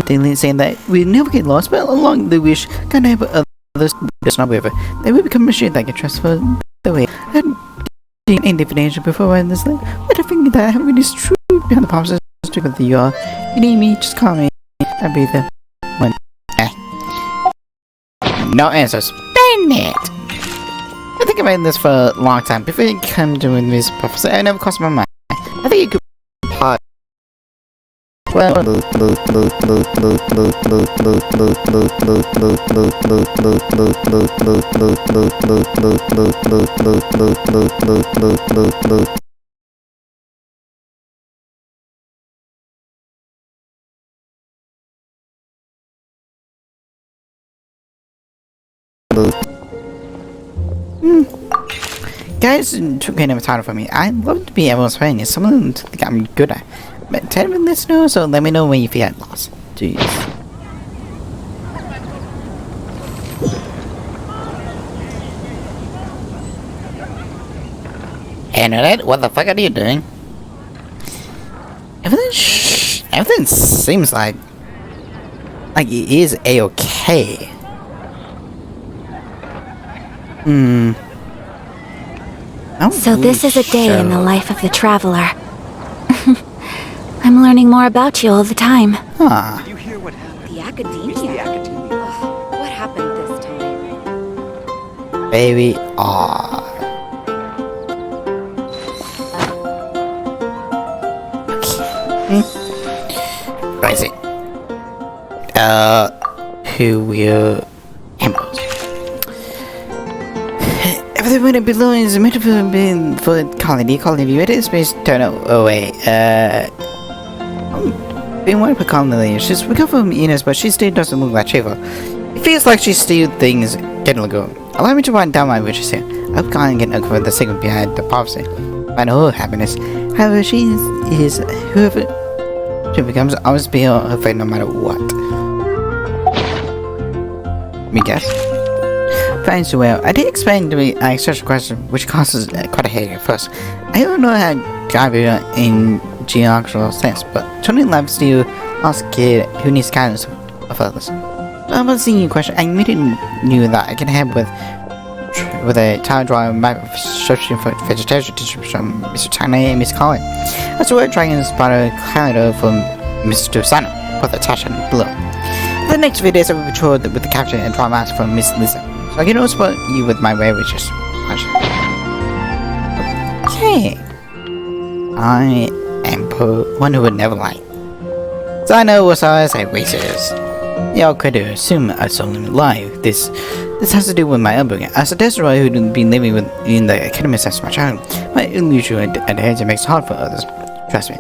thing saying that we never get lost, but along the wish, gonna have others that's not whatever. They will become a machine that can transfer the way. I hadn't seen any definition before in this letter, but I think that having is true behind the promises with you are. You need me, just call me. I'll be the one. No answers. Damn it! I think I've been this for a long time. Before you come to this prophecy, I never crossed my mind. I think you could part. Well, guys took kind of time for me. I'd love to be everyone's friend. It's something to think I'm good at. But tell me this know, so let me know when you feel lost. Jeez. Internet, what the fuck are you doing? Everything seems like it is a-okay. So this is a day in the life of the traveler. I'm learning more about you all the time. Huh. Did you hear what happened? The academia? Ugh, what happened this time? Baby, aw. Okay. What is it? Who will emeralds? Everything below is meant to be for Collie. Collie, it is space turn away. Been worried about Collie. She's recovered from Enos, but she still doesn't look like Shiva. It feels like she's still things getting ago. Allow me to write down my wishes here. I hope Collie can uncover the secret behind the prophecy. Find her happiness. However, she is whoever she becomes, I must be her fate no matter what. Me guess. Fine, so well. I did explain to me such a question, which causes quite a headache at first. I don't know how to drive it in geographical sense, but turning life still lost a kid who needs guidance of others. So I'm seeing your question. I immediately knew that I can help with with a time drawing map of searching for vegetation distribution from Mr. Tiny and Miss Collie. As well, dragon spider calendar from Mr. Sano, both attached and below. The next few days I will patrol with the captain and draw maps from Miss Lisa, so I can also support you with my rare riches. Okay. I am one who would never lie. So I know what I say racist. Y'all could assume I solemnly lie. This has to do with my upbringing. As a destroyer who'd been living in the academy since my childhood, my unusual adherence makes it hard for others. Trust me.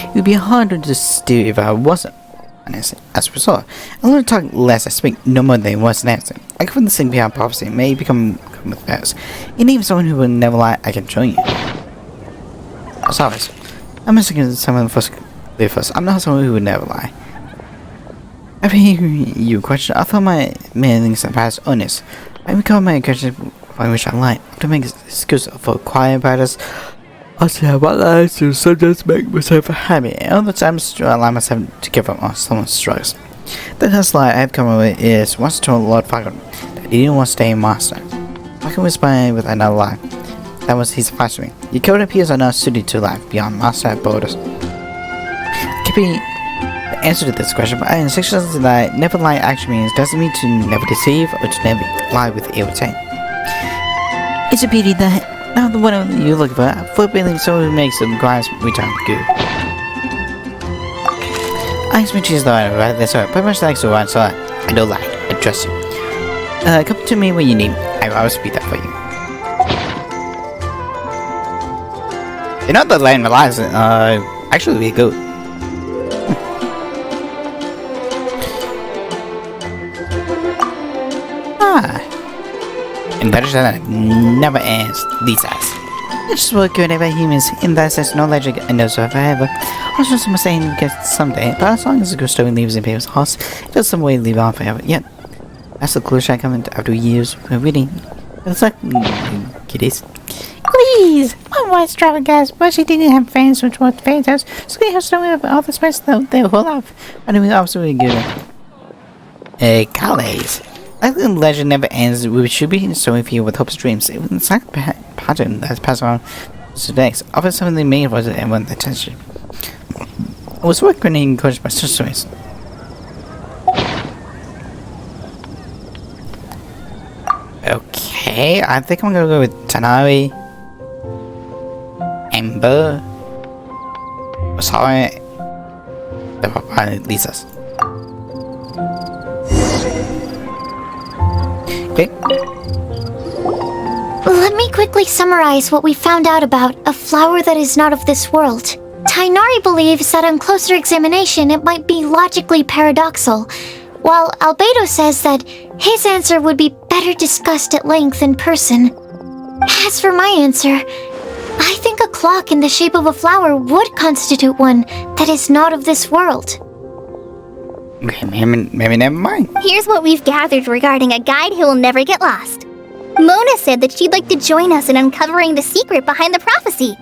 It would be harder to steal if I wasn't honest. As a result, I learn to talk less I speak, no more than was necessary. I come from the same beyond prophecy may become with bears. And even someone who would never lie, I can join you. As always, I'm asking someone first. I'm not someone who would never lie. After hearing you question, I thought my mailings in the past honest. I recall my question by which I lied. To make excuse for quiet practice, I say about lies to sometimes make myself happy, and other times to allow myself to give up on someone's struggles. The last lie I have come up with is once told Lord Falcon that he didn't want to stay in Master. Falcon responded with another lie. That was his advice to me. Your code appears are not suited to life beyond Master borders. Could be the answer to this question, but in sections that never lie actually means doesn't mean to never deceive or to never lie with ill intent. It's a pity that now the one you're looking for believing someone who makes some crimes return good. I expect you to lie right this way, pretty much like so I saw it. I don't lie, I trust you. Come to me when you need me. I will always be there for you. You know the line lies actually be good. And better than never ends, Lisa. It's just what good about humans, in that sense, no legend and no survivor. Also, someone saying we get someday, but as long as the good story leaves in people's hearts, it does some way live on forever. Yet, that's the conclusion I come into after years of reading. It's like, kiddies. Please! My wife's travel guys, but she didn't have friends which were fantastic. So they have story of all the space their whole life. I mean, absolutely good. Collies. Like the legend never ends, we should be so here with hopes and dreams. It's like a pattern that's passed on to next. Often something they made was everyone's attention. I was working and encouraged by such stories. Okay, I think I'm gonna go with Tanari, Amber, Sorry, the Papa Lisa's. Okay. Let me quickly summarize what we found out about a flower that is not of this world. Tainari believes that on closer examination it might be logically paradoxal, while Albedo says that his answer would be better discussed at length in person. As for my answer, I think a clock in the shape of a flower would constitute one that is not of this world. Maybe never mind. Here's what we've gathered regarding a guide who will never get lost. Mona said that she'd like to join us in uncovering the secret behind the prophecy,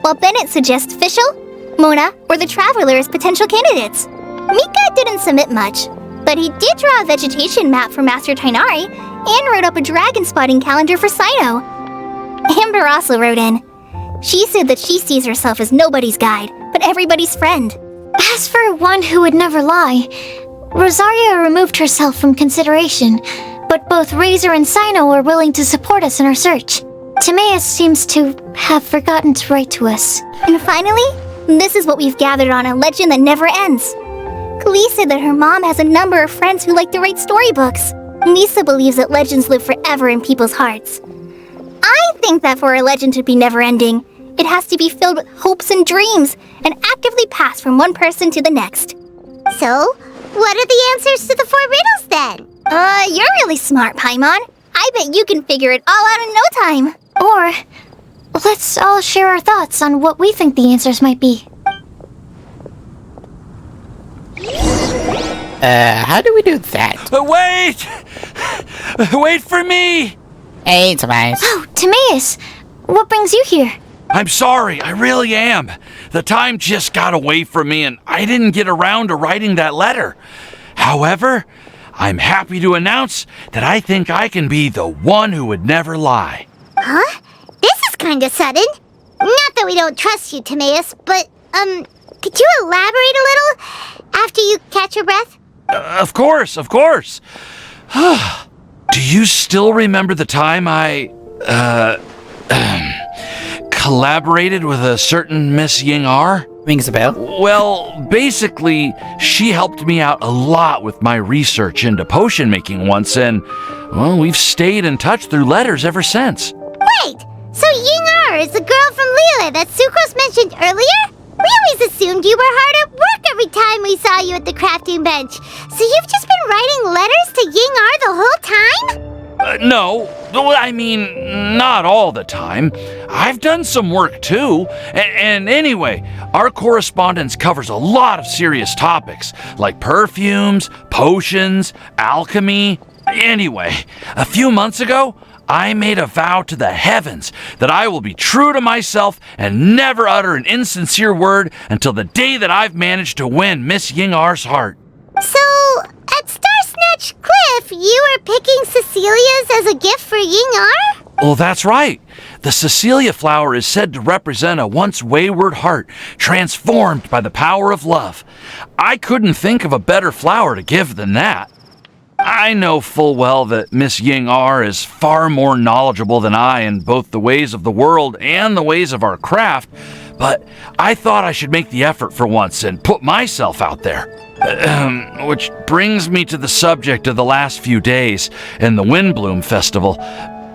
while Bennett suggests Fischl, Mona, or the Traveler as potential candidates. Mika didn't submit much, but he did draw a vegetation map for Master Tainari and wrote up a dragon spotting calendar for Sino. Amber also wrote in. She said that she sees herself as nobody's guide, but everybody's friend. As for one who would never lie, Rosaria removed herself from consideration, but both Razor and Sino are willing to support us in our search. Timaeus seems to have forgotten to write to us. And finally, this is what we've gathered on a legend that never ends. Collie said that her mom has a number of friends who like to write storybooks. Nisa believes that legends live forever in people's hearts. I think that for a legend to be never-ending, it has to be filled with hopes and dreams, and actively passed from one person to the next. So, what are the answers to the 4 riddles then? You're really smart, Paimon. I bet you can figure it all out in no time. Or, let's all share our thoughts on what we think the answers might be. How do we do that? Wait! Wait for me! Hey, Timaeus. Oh, Timaeus! What brings you here? I'm sorry, I really am. The time just got away from me and I didn't get around to writing that letter. However, I'm happy to announce that I think I can be the one who would never lie. Huh? This is kinda sudden. Not that we don't trust you, Timaeus, but, could you elaborate a little after you catch your breath? Of course. Do you still remember the time I, collaborated with a certain Miss Ying-ar? Rings a bell. Well, basically, she helped me out a lot with my research into potion making once, and, well, we've stayed in touch through letters ever since. Wait, so Ying-ar is the girl from Liyue that Sucrose mentioned earlier? We always assumed you were hard at work every time we saw you at the crafting bench. So you've just been writing letters to Ying-ar the whole time? No, I mean, not all the time. I've done some work too. And anyway, our correspondence covers a lot of serious topics, like perfumes, potions, alchemy. Anyway, a few months ago, I made a vow to the heavens that I will be true to myself and never utter an insincere word until the day that I've managed to win Miss Ying-ar's heart. So, at Star Snatch Cliff, you were picking Cecilia's as a gift for Ying-ar? Well, that's right. The Cecilia flower is said to represent a once wayward heart, transformed by the power of love. I couldn't think of a better flower to give than that. I know full well that Miss Ying-ar is far more knowledgeable than I in both the ways of the world and the ways of our craft, but I thought I should make the effort for once and put myself out there. Which brings me to the subject of the last few days and the Windbloom Festival.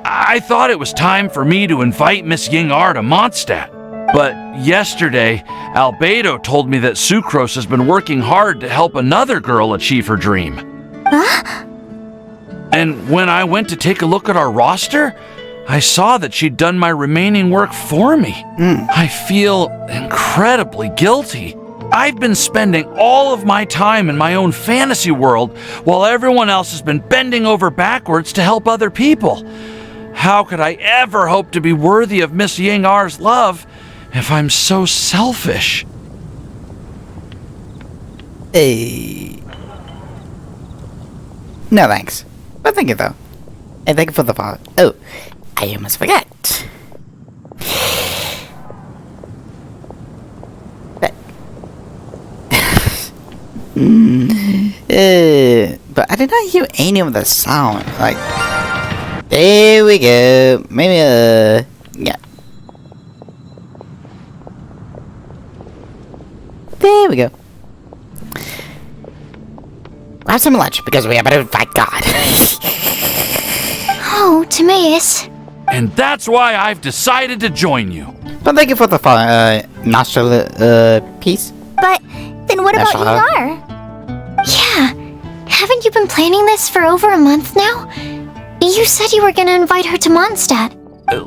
I thought it was time for me to invite Miss Ying-ar to Mondstadt. But yesterday, Albedo told me that Sucrose has been working hard to help another girl achieve her dream. Huh? And when I went to take a look at our roster, I saw that she'd done my remaining work for me. I feel incredibly guilty. I've been spending all of my time in my own fantasy world while everyone else has been bending over backwards to help other people. How could I ever hope to be worthy of Miss Ying-ar's love if I'm so selfish? No thanks. But thank you though. And thank you for the follow. Oh, I almost forgot. But I did not hear any of the sound. Like, there we go. Maybe, yeah. There we go. Grab some lunch because we are about to fight God. Oh, Timaeus. And that's why I've decided to join you. But thank you for the nostril piece. But then what about Ying-ar? Yeah. Haven't you been planning this for over a month now? You said you were gonna invite her to Mondstadt.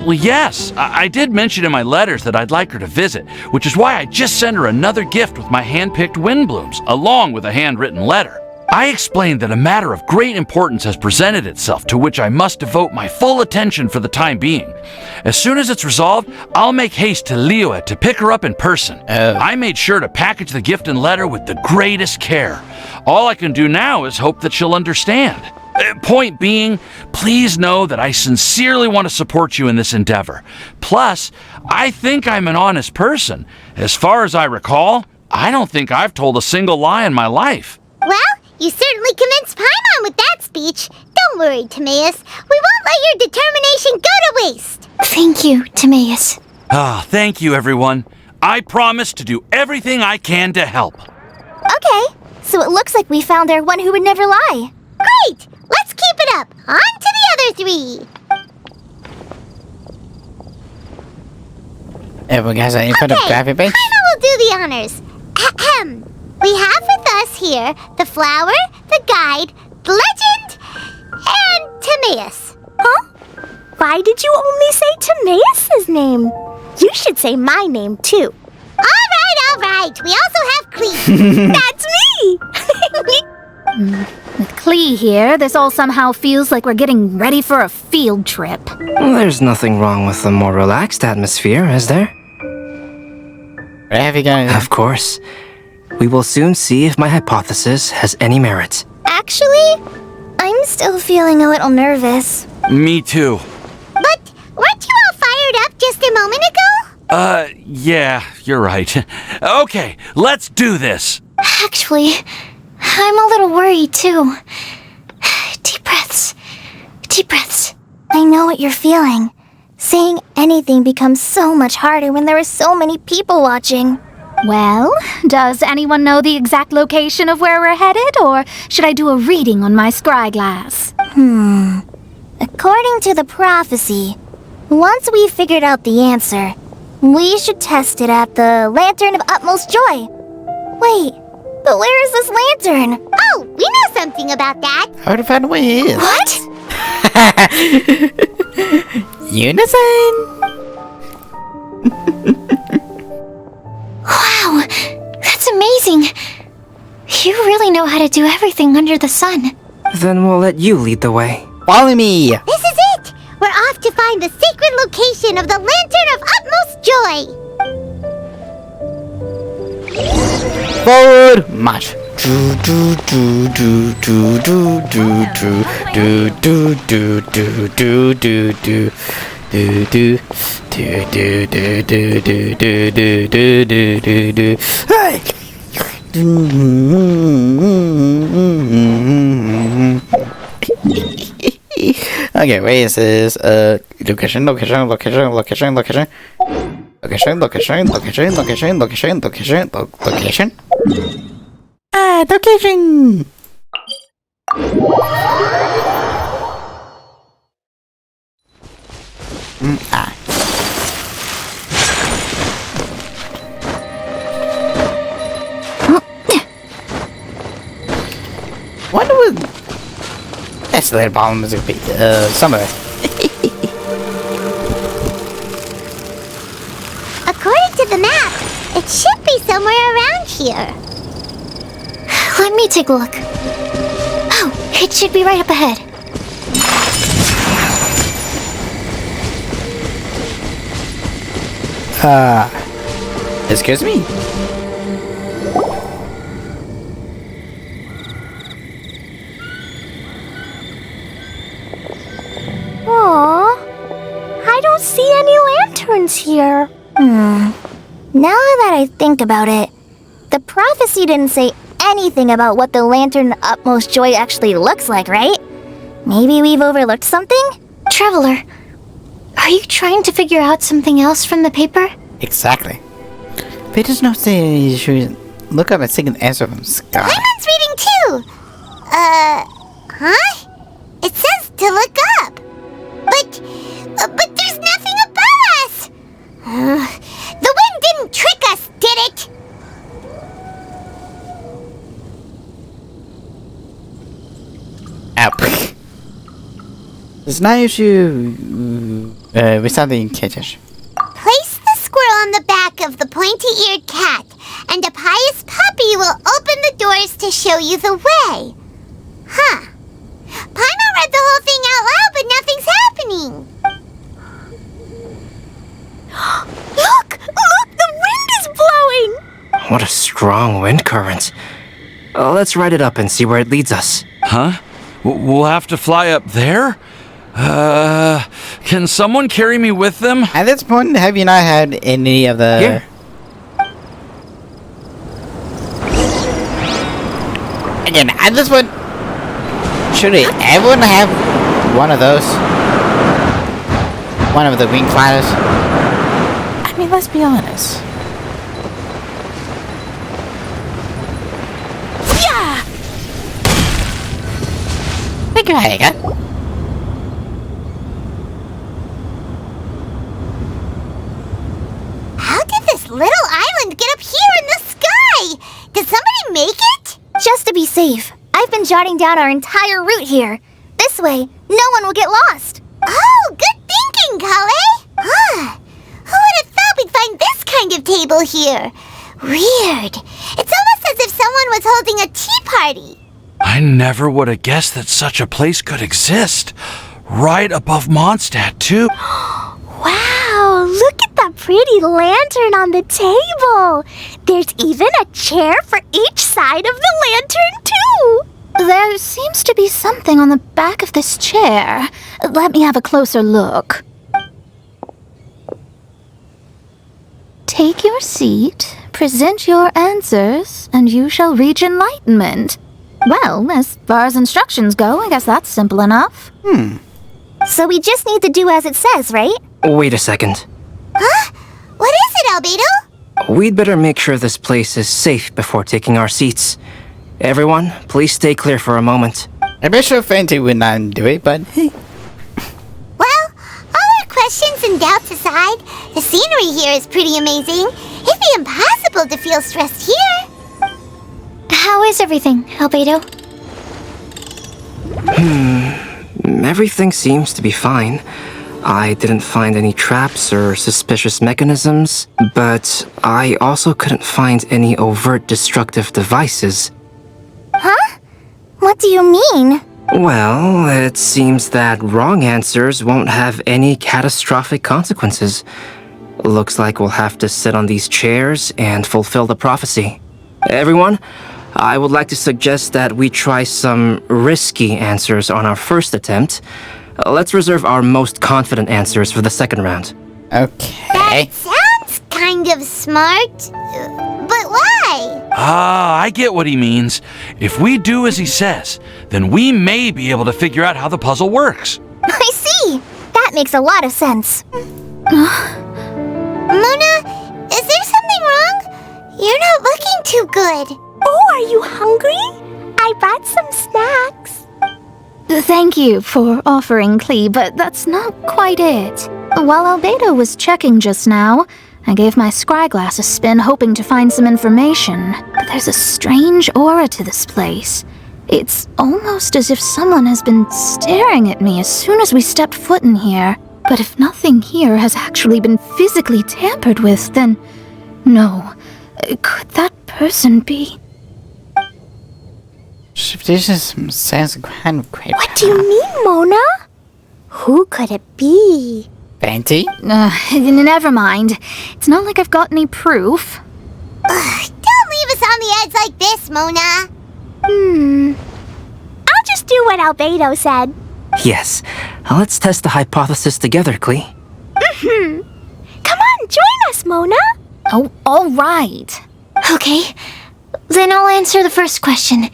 Well, yes. I did mention in my letters that I'd like her to visit, which is why I just sent her another gift with my hand-picked windblooms, along with a handwritten letter. I explained that a matter of great importance has presented itself to which I must devote my full attention for the time being. As soon as it's resolved, I'll make haste to Liyue to pick her up in person. I made sure to package the gift and letter with the greatest care. All I can do now is hope that she'll understand. Point being, please know that I sincerely want to support you in this endeavor. Plus, I think I'm an honest person. As far as I recall, I don't think I've told a single lie in my life. Well, you certainly convinced Paimon with that speech. Don't worry, Timaeus. We won't let your determination go to waste. Thank you, Timaeus. Thank you, everyone. I promise to do everything I can to help. Okay, so it looks like we found our one who would never lie. Great! Let's keep it up. On to the other three. Everyone has an infant of graphic bench? Paimon will do the honors. Ahem. We have with us here the flower, the guide, the legend, and Timaeus. Huh? Why did you only say Timaeus' name? You should say my name, too. All right. We also have Clee. That's me! With Collie here, this all somehow feels like we're getting ready for a field trip. There's nothing wrong with a more relaxed atmosphere, is there? Where have you gone? Of course. We will soon see if my hypothesis has any merit. Actually, I'm still feeling a little nervous. Me too. But weren't you all fired up just a moment ago? Yeah, you're right. Okay, let's do this. Actually, I'm a little worried too. Deep breaths. Deep breaths. I know what you're feeling. Saying anything becomes so much harder when there are so many people watching. Well, does anyone know the exact location of where we're headed, or should I do a reading on my scry glass? According to the prophecy, once we've figured out the answer, we should test it at the Lantern of Utmost Joy. Wait, but where is this lantern? Oh, we know something about that. I would have found a way in. What? Unison! Wow, that's amazing. You really know how to do everything under the sun. Then we'll let you lead the way. Follow me! This is it! We're off to find the sacred location of the Lantern of Utmost Joy! Forward march. Do do do do do do do do do do do do do do. Do do do do do do do do do do do do. Hey! Okay, where is this? Location. Location. Wonder what that's the little problem is gonna be somewhere. According to the map, it should be somewhere around here. Let me take a look. Oh, it should be right up ahead. Excuse me? Aww, I don't see any lanterns here. Now that I think about it, the prophecy didn't say anything about what the Lantern of Utmost Joy actually looks like, right? Maybe we've overlooked something? Traveler, are you trying to figure out something else from the paper? Exactly. But it does not say you should look up and seek an answer from Sky. Paimon's reading too! Huh? It says to look up. But there's nothing above us! The wind didn't trick us, did it? Ow. It's not issue with something catches. Place the squirrel on the back of the pointy-eared cat, and a pious puppy will open the doors to show you the way. Huh. Paimon read the whole thing out loud, but nothing's happening. Look! The wind is blowing! What a strong wind current. Let's write it up and see where it leads us. Huh? We'll have to fly up there? Can someone carry me with them? At this point, have you not had any of the... Here. Again, at this point, should everyone have one of those? One of the wing gliders? I mean, let's be honest. Yeah! Thank you, Haga. How did this little island get up here in the sky? Did somebody make it? Just to be safe, I've been jotting down our entire route here. This way, no one will get lost. Oh, good thinking, Collie! Huh. Who would have thought we'd find this kind of table here? Weird. It's almost as if someone was holding a tea party. I never would have guessed that such a place could exist. Right above Mondstadt, too. Wow, look at that pretty lantern on the table. There's even a chair for each side of the lantern, too. There seems to be something on the back of this chair. Let me have a closer look. Take your seat, present your answers, and you shall reach enlightenment. Well, as far as instructions go, I guess that's simple enough. So we just need to do as it says, right? Wait a second. Huh? What is it, Albedo? We'd better make sure this place is safe before taking our seats. Everyone, please stay clear for a moment. I'm sure Fenty would not do it, but hey. Well, all our questions and doubts aside, the scenery here is pretty amazing. It'd be impossible to feel stressed here. How is everything, Albedo? Everything seems to be fine. I didn't find any traps or suspicious mechanisms, but I also couldn't find any overt destructive devices. Huh? What do you mean? Well, it seems that wrong answers won't have any catastrophic consequences. Looks like we'll have to sit on these chairs and fulfill the prophecy. Everyone, I would like to suggest that we try some risky answers on our first attempt. Let's reserve our most confident answers for the second round. Okay. That sounds kind of smart. But why? I get what he means. If we do as he says, then we may be able to figure out how the puzzle works. I see. That makes a lot of sense. Mona, is there something wrong? You're not looking too good. Oh, are you hungry? I brought some snacks. Thank you for offering, Clee, but that's not quite it. While Albedo was checking just now, I gave my scryglass a spin hoping to find some information. But there's a strange aura to this place. It's almost as if someone has been staring at me as soon as we stepped foot in here. But if nothing here has actually been physically tampered with, then no. Could that person be? This is some sense kind of great. What do you mean, Mona? Who could it be? Fenty? Never mind. It's not like I've got any proof. Don't leave us on the edge like this, Mona. I'll just do what Albedo said. Yes, let's test the hypothesis together, Clee. Come on, join us, Mona. Oh, all right. Okay, then I'll answer the first question.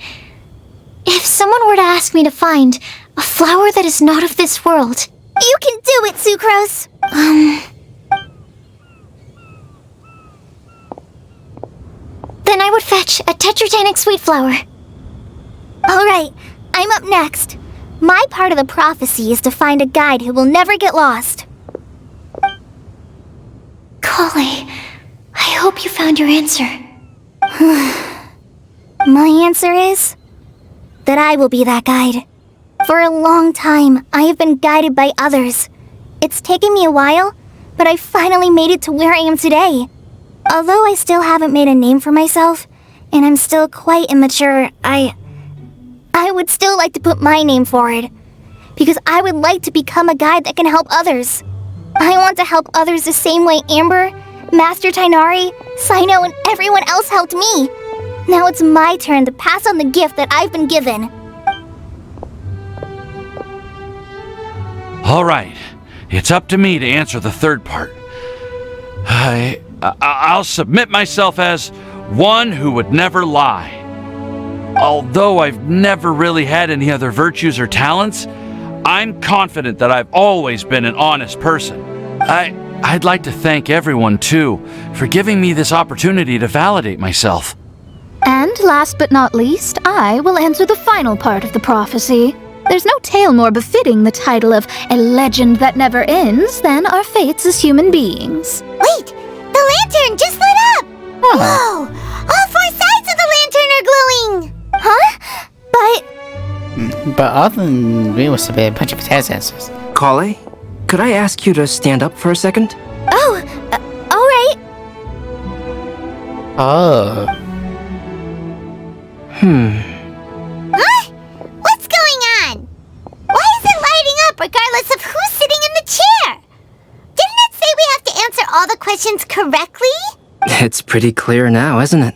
If someone were to ask me to find a flower that is not of this world... You can do it, Sucrose! Then I would fetch a tetragenic sweet flower. Alright, I'm up next. My part of the prophecy is to find a guide who will never get lost. Collie, I hope you found your answer. My answer is... that I will be that guide. For a long time, I have been guided by others. It's taken me a while, but I finally made it to where I am today. Although I still haven't made a name for myself, and I'm still quite immature, I would still like to put my name forward. Because I would like to become a guide that can help others. I want to help others the same way Amber, Master Tainari, Sino, and everyone else helped me. Now it's my turn to pass on the gift that I've been given. All right, it's up to me to answer the third part. I'll submit myself as one who would never lie. Although I've never really had any other virtues or talents, I'm confident that I've always been an honest person. I'd like to thank everyone, too, for giving me this opportunity to validate myself. And last but not least, I will answer the final part of the prophecy. There's no tale more befitting the title of a legend that never ends than our fates as human beings. Wait! The lantern just lit up! Whoa! All four sides of the lantern are glowing! Huh? But other than we was a bunch of test answers. Collie, could I ask you to stand up for a second? Oh, alright. Oh. Huh? What's going on? Why is it lighting up regardless of who's sitting in the chair? Didn't it say we have to answer all the questions correctly? It's pretty clear now, isn't it?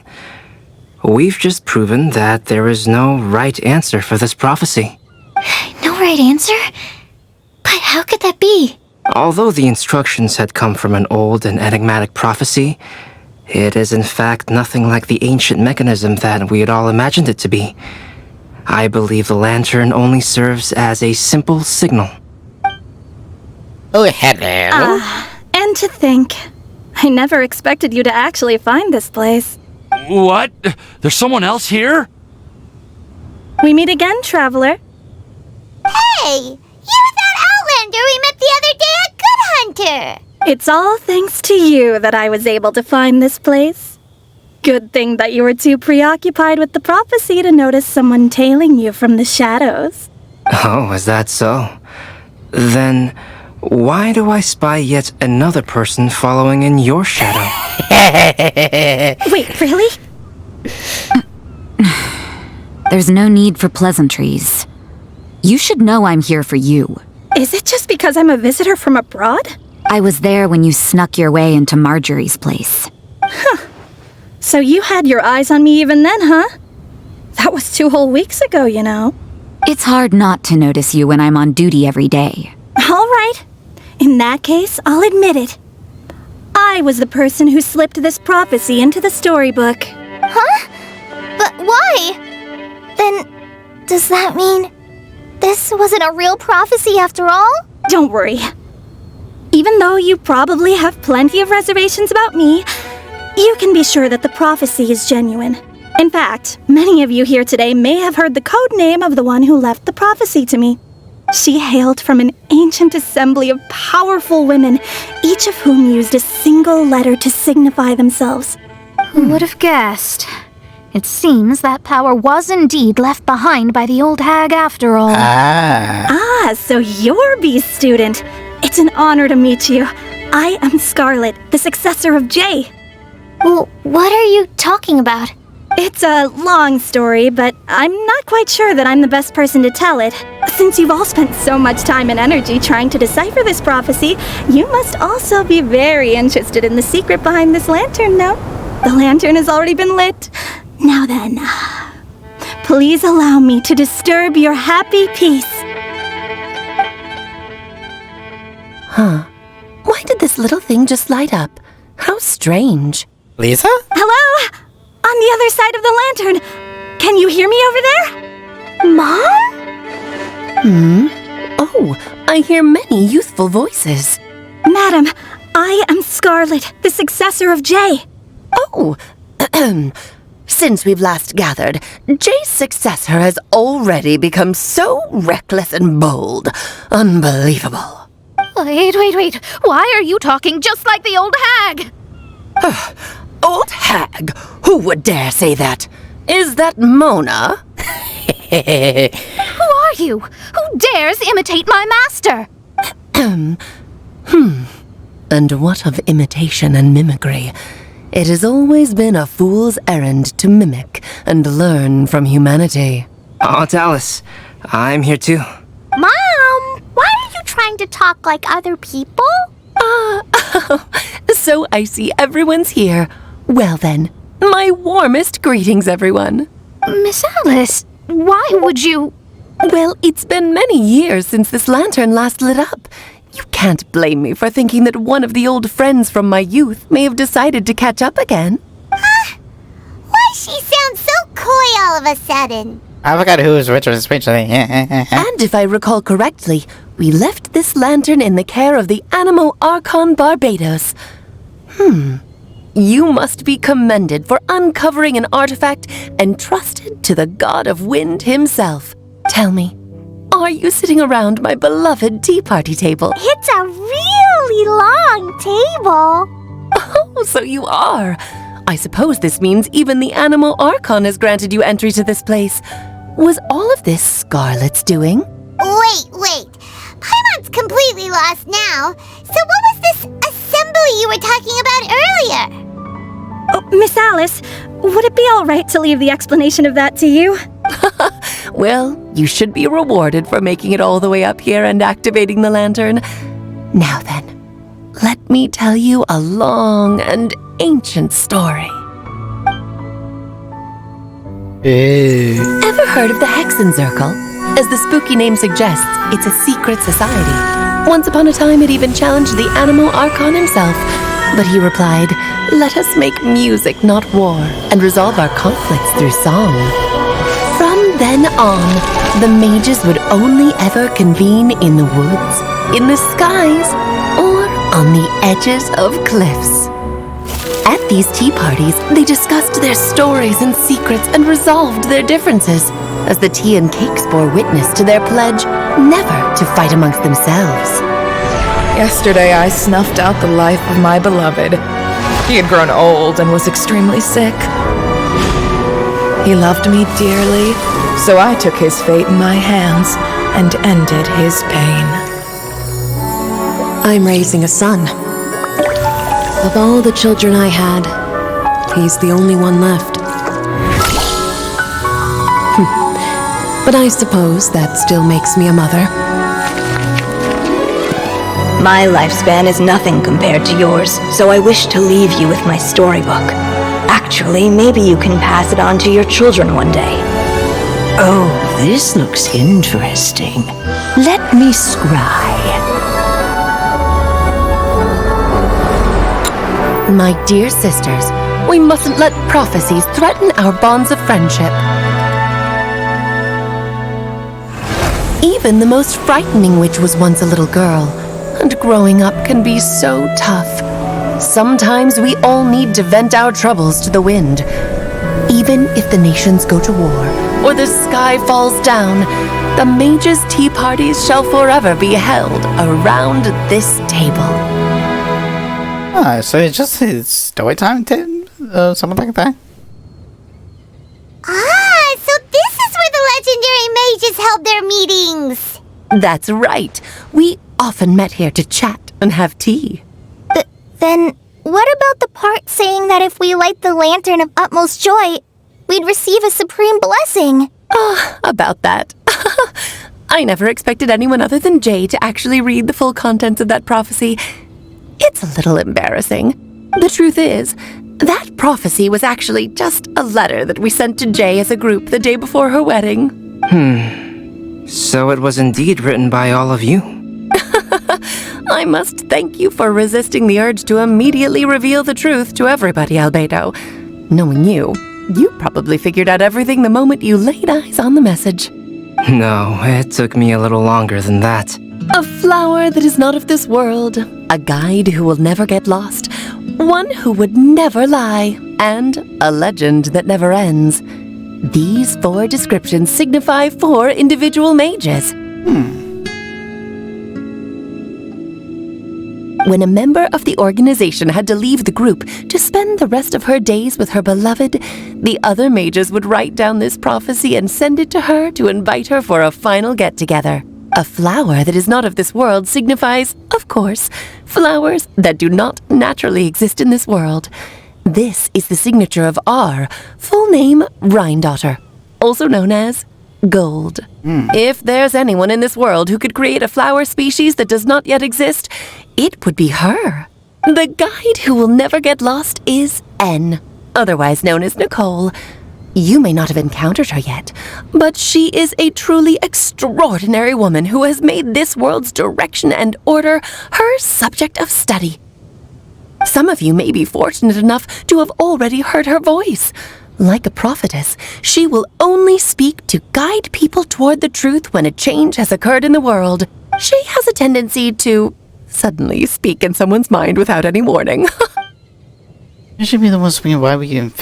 We've just proven that there is no right answer for this prophecy. No right answer? But how could that be? Although the instructions had come from an old and enigmatic prophecy, it is in fact nothing like the ancient mechanism that we had all imagined it to be. I believe the lantern only serves as a simple signal. Oh, hello. And to think, I never expected you to actually find this place. What? There's someone else here? We meet again, traveler. Hey! You're that Outlander we met the other day at Good Hunter! It's all thanks to you that I was able to find this place. Good thing that you were too preoccupied with the prophecy to notice someone tailing you from the shadows. Oh, is that so? Then, why do I spy yet another person following in your shadow? Wait, really? There's no need for pleasantries. You should know I'm here for you. Is it just because I'm a visitor from abroad? I was there when you snuck your way into Marjorie's place. Huh. So you had your eyes on me even then, huh? That was 2 whole weeks ago, you know. It's hard not to notice you when I'm on duty every day. All right. In that case, I'll admit it. I was the person who slipped this prophecy into the storybook. Huh? But why? Then, does that mean this wasn't a real prophecy after all? Don't worry. Even though you probably have plenty of reservations about me, you can be sure that the prophecy is genuine. In fact, many of you here today may have heard the code name of the one who left the prophecy to me. She hailed from an ancient assembly of powerful women, each of whom used a single letter to signify themselves. Who would have guessed? It seems that power was indeed left behind by the old hag after all. So you're B's student. It's an honor to meet you. I am Scarlet, the successor of Jay. Well, what are you talking about? It's a long story, but I'm not quite sure that I'm the best person to tell it. Since you've all spent so much time and energy trying to decipher this prophecy, you must also be very interested in the secret behind this lantern, no? The lantern has already been lit. Now then, please allow me to disturb your happy peace. Huh. Why did this little thing just light up? How strange. Lisa? Hello? On the other side of the lantern. Can you hear me over there? Mom? Oh, I hear many youthful voices. Madam, I am Scarlet, the successor of Jay. Oh, since we've last gathered, Jay's successor has already become so reckless and bold. Unbelievable. Wait. Why are you talking just like the old hag? Old hag? Who would dare say that? Is that Mona? Who are you? Who dares imitate my master? And what of imitation and mimicry? It has always been a fool's errand to mimic and learn from humanity. Aunt Alice, I'm here too. Mom, why are you trying to talk like other people? So I see everyone's here. Well then, my warmest greetings, everyone. Miss Alice, why would you... Well, it's been many years since this lantern last lit up. You can't blame me for thinking that one of the old friends from my youth may have decided to catch up again. Why she sounds so coy all of a sudden? I forgot who was Richard especially. And if I recall correctly, we left this lantern in the care of the Animo Archon Barbados. You must be commended for uncovering an artifact entrusted to the god of wind himself. Tell me, are you sitting around my beloved tea party table? It's a really long table. Oh, so you are. I suppose this means even the Animo Archon has granted you entry to this place. Was all of this Scarlet's doing? Wait. Paimon's completely lost now. So what was this assembly you were talking about earlier? Oh, Miss Alice, would it be all right to leave the explanation of that to you? Well, you should be rewarded for making it all the way up here and activating the lantern. Now then, let me tell you a long and ancient story. Ever heard of the Hexenzirkel? As the spooky name suggests, it's a secret society. Once upon a time, it even challenged the Animal Archon himself. But he replied, "Let us make music, not war, and resolve our conflicts through song." From then on, the mages would only ever convene in the woods, in the skies, or on the edges of cliffs. At these tea parties, they discussed their stories and secrets and resolved their differences, as the tea and cakes bore witness to their pledge never to fight amongst themselves. Yesterday I snuffed out the life of my beloved. He had grown old and was extremely sick. He loved me dearly, so I took his fate in my hands and ended his pain. I'm raising a son. Of all the children I had, he's the only one left. But I suppose that still makes me a mother. My lifespan is nothing compared to yours, so I wish to leave you with my storybook. Actually, maybe you can pass it on to your children one day. Oh, this looks interesting. Let me scry. My dear sisters, we mustn't let prophecies threaten our bonds of friendship. Even the most frightening witch was once a little girl, and growing up can be so tough. Sometimes we all need to vent our troubles to the wind. Even if the nations go to war, or the sky falls down, the mages' tea parties shall forever be held around this table. So it's just his story time, something like that? So this is where the legendary mages held their meetings! That's right. We often met here to chat and have tea. Then, what about the part saying that if we light the lantern of utmost joy, we'd receive a supreme blessing? About that. I never expected anyone other than Jay to actually read the full contents of that prophecy. It's a little embarrassing. The truth is, that prophecy was actually just a letter that we sent to Jay as a group the day before her wedding. So it was indeed written by all of you. I must thank you for resisting the urge to immediately reveal the truth to everybody, Albedo. Knowing you probably figured out everything the moment you laid eyes on the message. No, it took me a little longer than that. A flower that is not of this world, a guide who will never get lost, one who would never lie, and a legend that never ends. These 4 descriptions signify 4 individual mages. When a member of the organization had to leave the group to spend the rest of her days with her beloved, the other mages would write down this prophecy and send it to her to invite her for a final get-together. A flower that is not of this world signifies, of course, flowers that do not naturally exist in this world. This is the signature of our full name, Rhindaughter, also known as Gold. If there's anyone in this world who could create a flower species that does not yet exist, it would be her. The guide who will never get lost is N, otherwise known as Nicole. You may not have encountered her yet, but she is a truly extraordinary woman who has made this world's direction and order her subject of study. Some of you may be fortunate enough to have already heard her voice. Like a prophetess, she will only speak to guide people toward the truth when a change has occurred in the world. She has a tendency to suddenly speak in someone's mind without any warning. You should be the one speaking why we can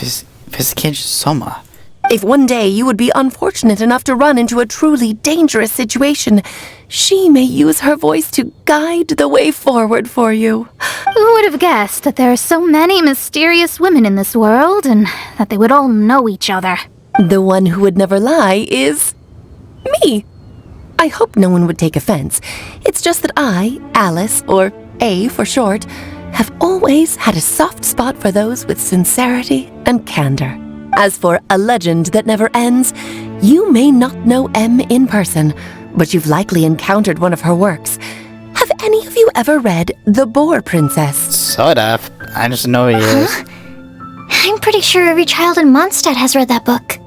investigate Soma. If one day you would be unfortunate enough to run into a truly dangerous situation, she may use her voice to guide the way forward for you. Who would have guessed that there are so many mysterious women in this world and that they would all know each other? The one who would never lie is me. I hope no one would take offense. It's just that I, Alice, or A for short, have always had a soft spot for those with sincerity and candor. As for a legend that never ends, you may not know M in person, but you've likely encountered one of her works. Have any of you ever read The Boar Princess? Sort of. I just know it is. I'm pretty sure every child in Mondstadt has read that book.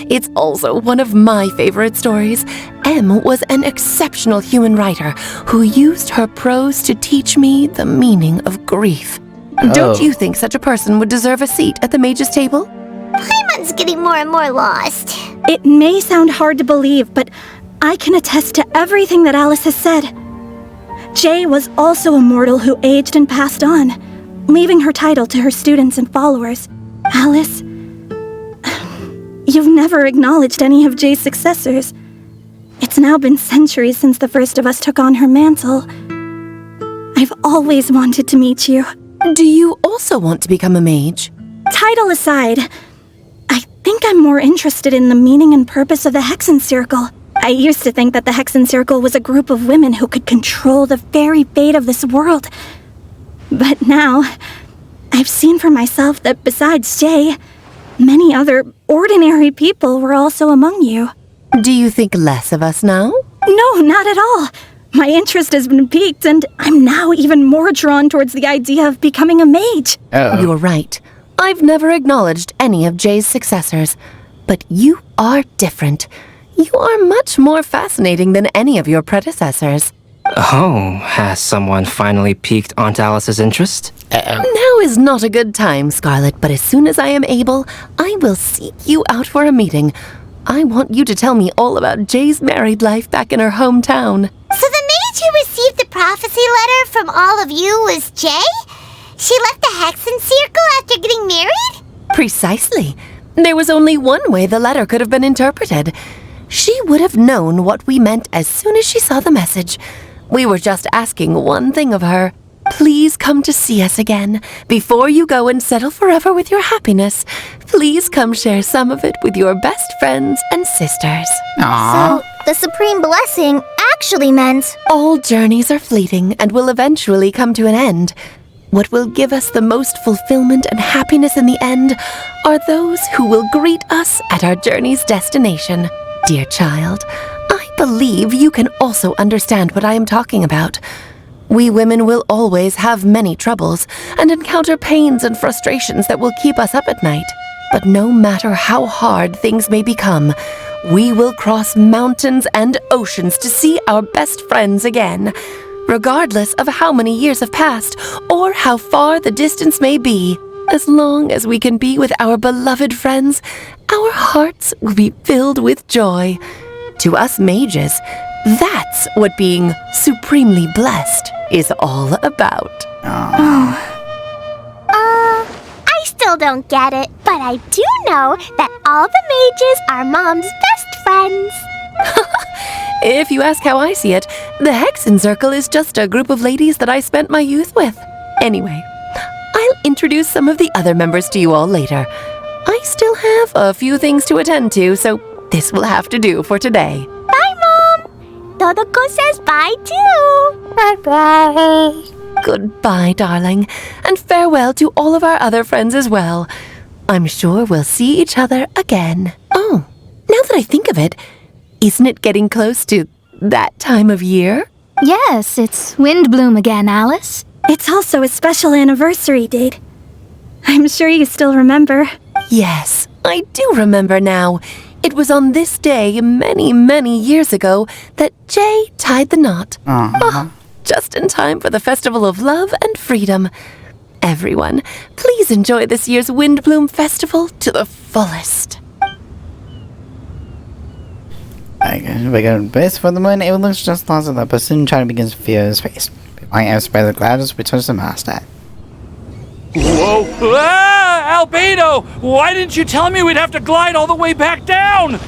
It's also one of my favorite stories. Em was an exceptional human writer who used her prose to teach me the meaning of grief. Don't you think such a person would deserve a seat at the mage's table? Paimon's getting more and more lost. It may sound hard to believe, but I can attest to everything that Alice has said. Jay was also a mortal who aged and passed on, leaving her title to her students and followers. Alice, you've never acknowledged any of Jay's successors. It's now been centuries since the first of us took on her mantle. I've always wanted to meet you. Do you also want to become a mage? Title aside, I think I'm more interested in the meaning and purpose of the Hexen Circle. I used to think that the Hexen Circle was a group of women who could control the very fate of this world. But now, I've seen for myself that besides Jay, many other ordinary people were also among you. Do you think less of us now? No, not at all. My interest has been piqued, and I'm now even more drawn towards the idea of becoming a mage. You're right. I've never acknowledged any of Jay's successors, but you are different. You are much more fascinating than any of your predecessors. Oh, has someone finally piqued Aunt Alice's interest? Now is not a good time, Scarlet, but as soon as I am able, I will seek you out for a meeting. I want you to tell me all about Jay's married life back in her hometown. So the mage who received the prophecy letter from all of you was Jay? She left the Hexen Circle after getting married? Precisely. There was only one way the letter could have been interpreted. She would have known what we meant as soon as she saw the message. We were just asking one thing of her. Please come to see us again. Before you go and settle forever with your happiness, please come share some of it with your best friends and sisters. So, the Supreme Blessing actually meant... All journeys are fleeting and will eventually come to an end. What will give us the most fulfillment and happiness in the end are those who will greet us at our journey's destination. Dear child, I believe you can also understand what I am talking about. We women will always have many troubles and encounter pains and frustrations that will keep us up at night. But no matter how hard things may become, we will cross mountains and oceans to see our best friends again. Regardless of how many years have passed or how far the distance may be, as long as we can be with our beloved friends, our hearts will be filled with joy. To us mages, that's what being supremely blessed is all about. I still don't get it, but I do know that all the mages are Mom's best friends. If you ask how I see it, the Hexen Circle is just a group of ladies that I spent my youth with. Anyway, I'll introduce some of the other members to you all later. I still have a few things to attend to, so this will have to do for today. Bye, Mom. Todoko says bye, too. Bye-bye. Goodbye, darling, and farewell to all of our other friends as well. I'm sure we'll see each other again. Oh, now that I think of it, isn't it getting close to that time of year? Yes, it's Windbloom again, Alice. It's also a special anniversary date. I'm sure you still remember. Yes, I do remember now. It was on this day many, many years ago that Jay tied the knot. Oh, just in time for the Festival of Love and Freedom. Everyone, please enjoy this year's Windbloom Festival to the fullest. We got base for the moon. It looks just lost it up, but soon China begins to feel his face. I am spread the clouds, we touch the masthead. Whoa! Ah! Albedo! Why didn't you tell me we'd have to glide all the way back down?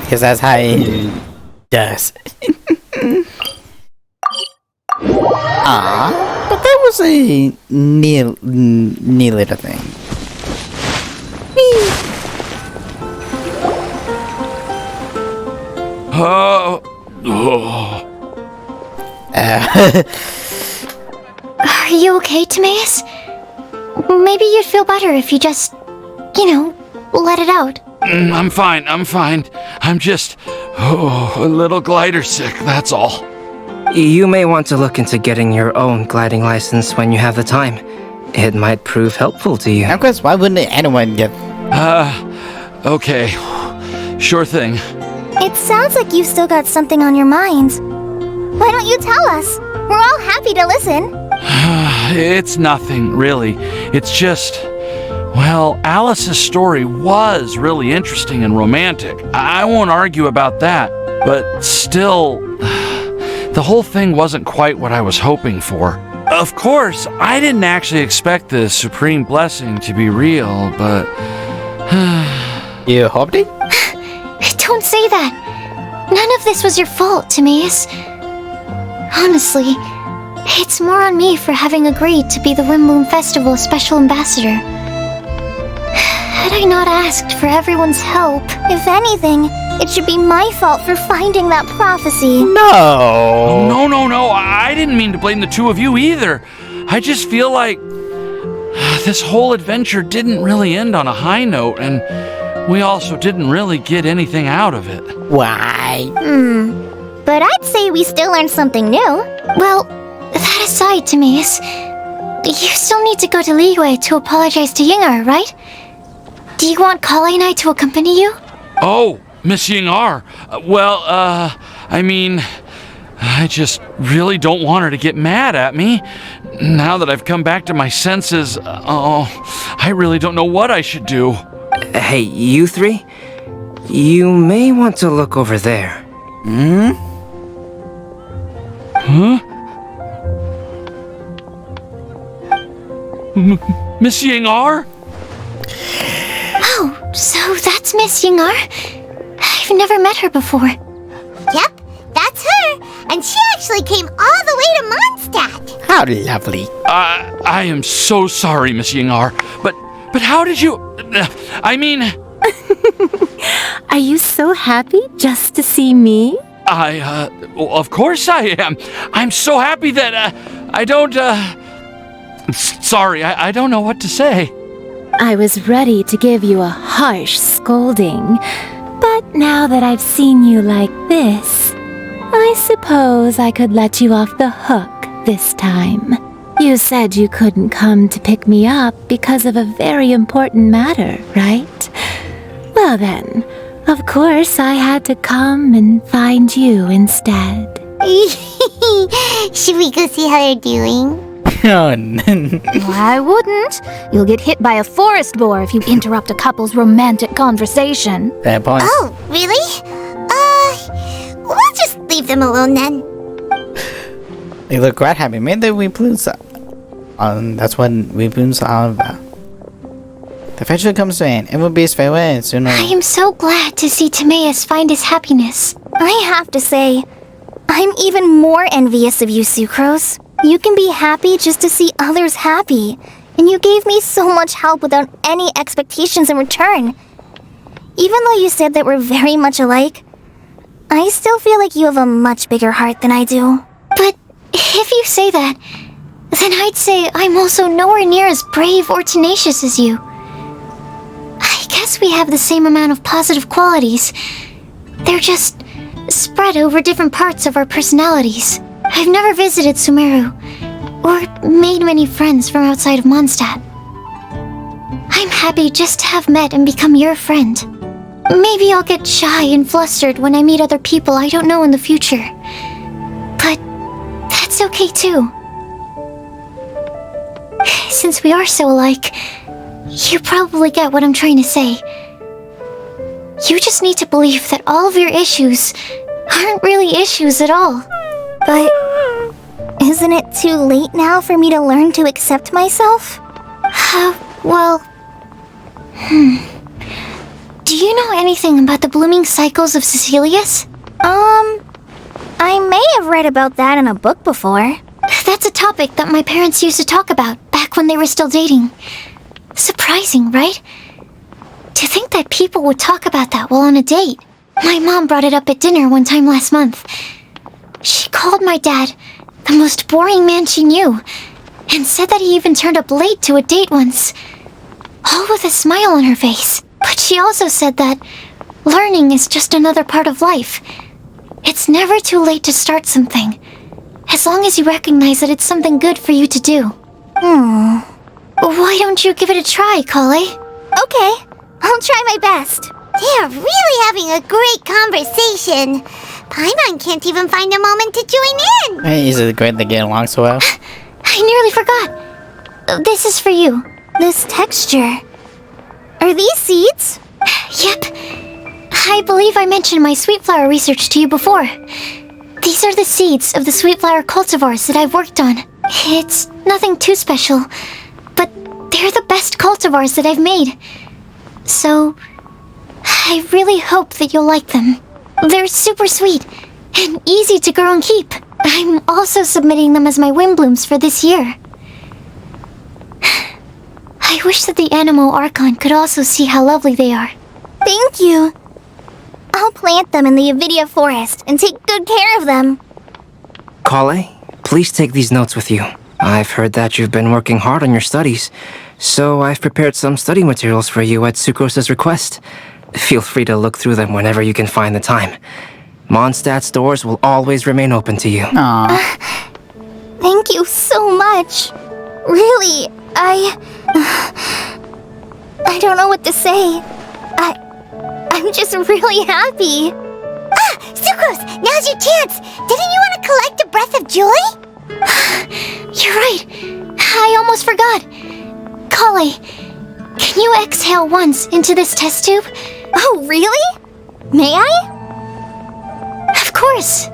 Because that's how he does. But that was a neat little thing. Are you okay, Timaeus? Maybe you'd feel better if you just, let it out. I'm fine. I'm just, a little glider sick, that's all. You may want to look into getting your own gliding license when you have the time. it might prove helpful to you. Of course, why wouldn't anyone get... Okay. Sure thing. It sounds like you've still got something on your mind. Why don't you tell us? We're all happy to listen. It's nothing, really. It's just... Well, Alice's story was really interesting and romantic. I won't argue about that. But still, the whole thing wasn't quite what I was hoping for. Of course, I didn't actually expect the supreme blessing to be real, but... You hoped it? Don't say that. None of this was your fault, Timaeus. Honestly, it's more on me for having agreed to be the Windbloom Festival's special ambassador. Had I not asked for everyone's help, if anything, it should be my fault for finding that prophecy. No! No, I didn't mean to blame the two of you either. I just feel like this whole adventure didn't really end on a high note, and we also didn't really get anything out of it. Why? But I'd say we still learned something new. Well, that aside, Timaeus, you still need to go to Liyue to apologize to Yingar, right? Do you want Collie and I to accompany you? Oh, Miss Yingar. I mean, I just really don't want her to get mad at me. Now that I've come back to my senses, I really don't know what I should do. Hey, you three? You may want to look over there. Huh? Miss Yingar? Oh, so that's Miss Yingar? I've never met her before. Yep, that's her. And she actually came all the way to Mondstadt. How lovely. I am so sorry, Miss Yingar, but how did you... I mean... Are you so happy just to see me? Well, of course I am. I'm so happy that, I don't, Sorry, I don't know what to say. I was ready to give you a harsh scolding, but now that I've seen you like this, I suppose I could let you off the hook this time. You said you couldn't come to pick me up because of a very important matter, right? Well then, of course I had to come and find you instead. Should we go see how they're doing? Oh, no. I wouldn't. You'll get hit by a forest boar if you interrupt a couple's romantic conversation. Fair point. Oh, really? We'll just leave them alone then. They look quite happy. Made the Windblooms. That's when Windblooms are. The festival comes to an end. It will be his farewell sooner. I am so glad to see Timaeus find his happiness. I have to say, I'm even more envious of you, Sucrose. You can be happy just to see others happy, and you gave me so much help without any expectations in return. Even though you said that we're very much alike, I still feel like you have a much bigger heart than I do. But if you say that, then I'd say I'm also nowhere near as brave or tenacious as you. I guess we have the same amount of positive qualities. They're just spread over different parts of our personalities. I've never visited Sumeru, or made many friends from outside of Mondstadt. I'm happy just to have met and become your friend. Maybe I'll get shy and flustered when I meet other people I don't know in the future. But that's okay too. Since we are so alike, you probably get what I'm trying to say. You just need to believe that all of your issues aren't really issues at all. But isn't it too late now for me to learn to accept myself? Well... Do you know anything about the blooming cycles of Cecilius? I may have read about that in a book before. That's a topic that my parents used to talk about back when they were still dating. Surprising, right? To think that people would talk about that while on a date. My mom brought it up at dinner one time last month. She called my dad the most boring man she knew, and said that he even turned up late to a date once, all with a smile on her face. But she also said that learning is just another part of life. It's never too late to start something, as long as you recognize that it's something good for you to do. Why don't you give it a try, Collie? Okay, I'll try my best. They are really having a great conversation. Paimon can't even find a moment to join in. Hey, is it great they get along so well? I nearly forgot. This is for you. This texture. Are these seeds? Yep. I believe I mentioned my sweet flower research to you before. These are the seeds of the sweet flower cultivars that I've worked on. It's nothing too special, but they're the best cultivars that I've made. So, I really hope that you'll like them. They're super sweet and easy to grow and keep. I'm also submitting them as my wind blooms for this year. I wish that the Animo Archon could also see how lovely they are. Thank you. I'll plant them in the Avidia forest and take good care of them. Collie, please take these notes with you. I've heard that you've been working hard on your studies, so I've prepared some study materials for you at Sucrose's request. Feel free to look through them whenever you can find the time. Mondstadt's doors will always remain open to you. Thank you so much. Really, I don't know what to say. I'm just really happy. Sucrose, now's your chance. Didn't you want to collect a breath of joy? You're right. I almost forgot. Collie, can you exhale once into this test tube? Oh, really? May I? Of course.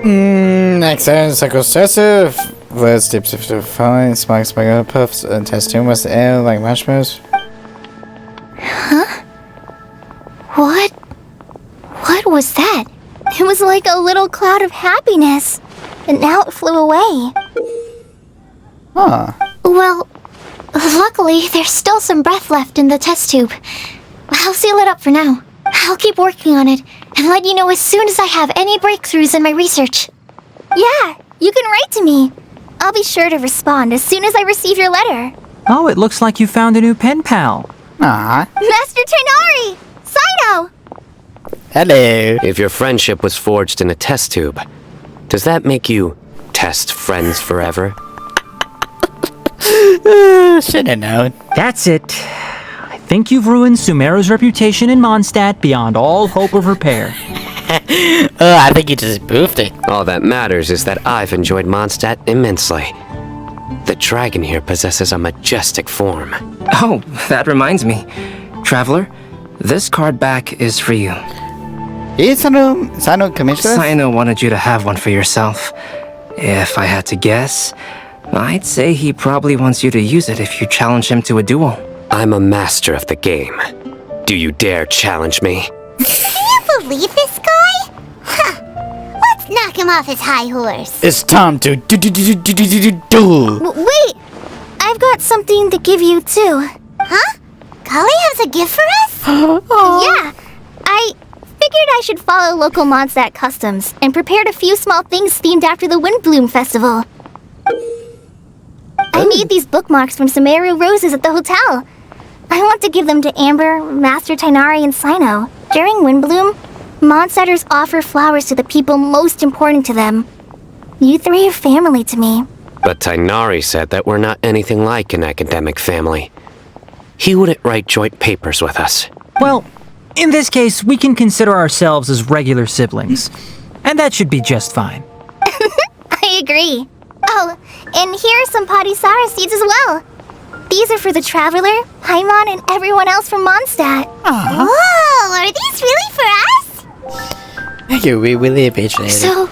Exhale, psychostassive. Words tips of the fine, sparks by puffs, and test tube was the air like marshmallows. Huh? What was that? It was like a little cloud of happiness, and now it flew away. Huh. Well, luckily, there's still some breath left in the test tube. I'll seal it up for now. I'll keep working on it, and let you know as soon as I have any breakthroughs in my research. Yeah, you can write to me. I'll be sure to respond as soon as I receive your letter. Oh, it looks like you found a new pen pal. Master Tighnari! Cyno! Hello. If your friendship was forged in a test tube, does that make you test friends forever? Should have known. That's it. I think you've ruined Sumeru's reputation in Mondstadt beyond all hope of repair. I think you just boofed it. All that matters is that I've enjoyed Mondstadt immensely. The dragon here possesses a majestic form. Oh, that reminds me. Traveler, this card back is for you. Is Cyno commissioner? Cyno wanted you to have one for yourself. If I had to guess, I'd say he probably wants you to use it if you challenge him to a duel. I'm a master of the game. Do you dare challenge me? Can you believe this guy? Huh. Let's knock him off his high horse. It's time to do. Wait! I've got something to give you, too. Huh? Collie has a gift for us? Yeah! I figured I should follow local Mondstadt customs and prepared a few small things themed after the Windbloom Festival. I made these bookmarks from Sumeru roses at the hotel. I want to give them to Amber, Master Tighnari, and Cyno. During Windbloom, Mondstadters offer flowers to the people most important to them. You three are family to me. But Tighnari said that we're not anything like an academic family. He wouldn't write joint papers with us. Well, in this case, we can consider ourselves as regular siblings. And that should be just fine. I agree. Oh, and here are some Padisara seeds as well. These are for the Traveler, Paimon, and everyone else from Mondstadt. Whoa, are these really for us? Thank you, we really appreciate it. So,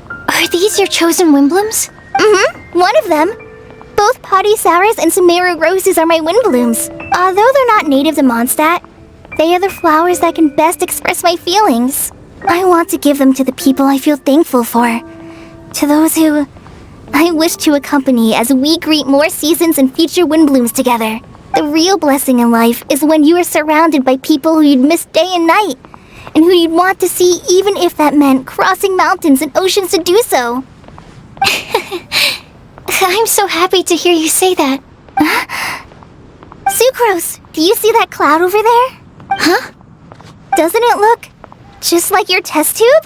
are these your chosen Windblooms? Mm-hmm, one of them. Both Padisaras and Sumeru roses are my Windblooms. Although they're not native to Mondstadt, they are the flowers that can best express my feelings. I want to give them to the people I feel thankful for. To those who I wish to accompany as we greet more seasons and future Windblooms together. The real blessing in life is when you are surrounded by people who you'd miss day and night, and who you'd want to see even if that meant crossing mountains and oceans to do so. I'm so happy to hear you say that. Sucrose, do you see that cloud over there? Huh? Doesn't it look just like your test tube?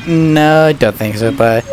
No, I don't think so, but...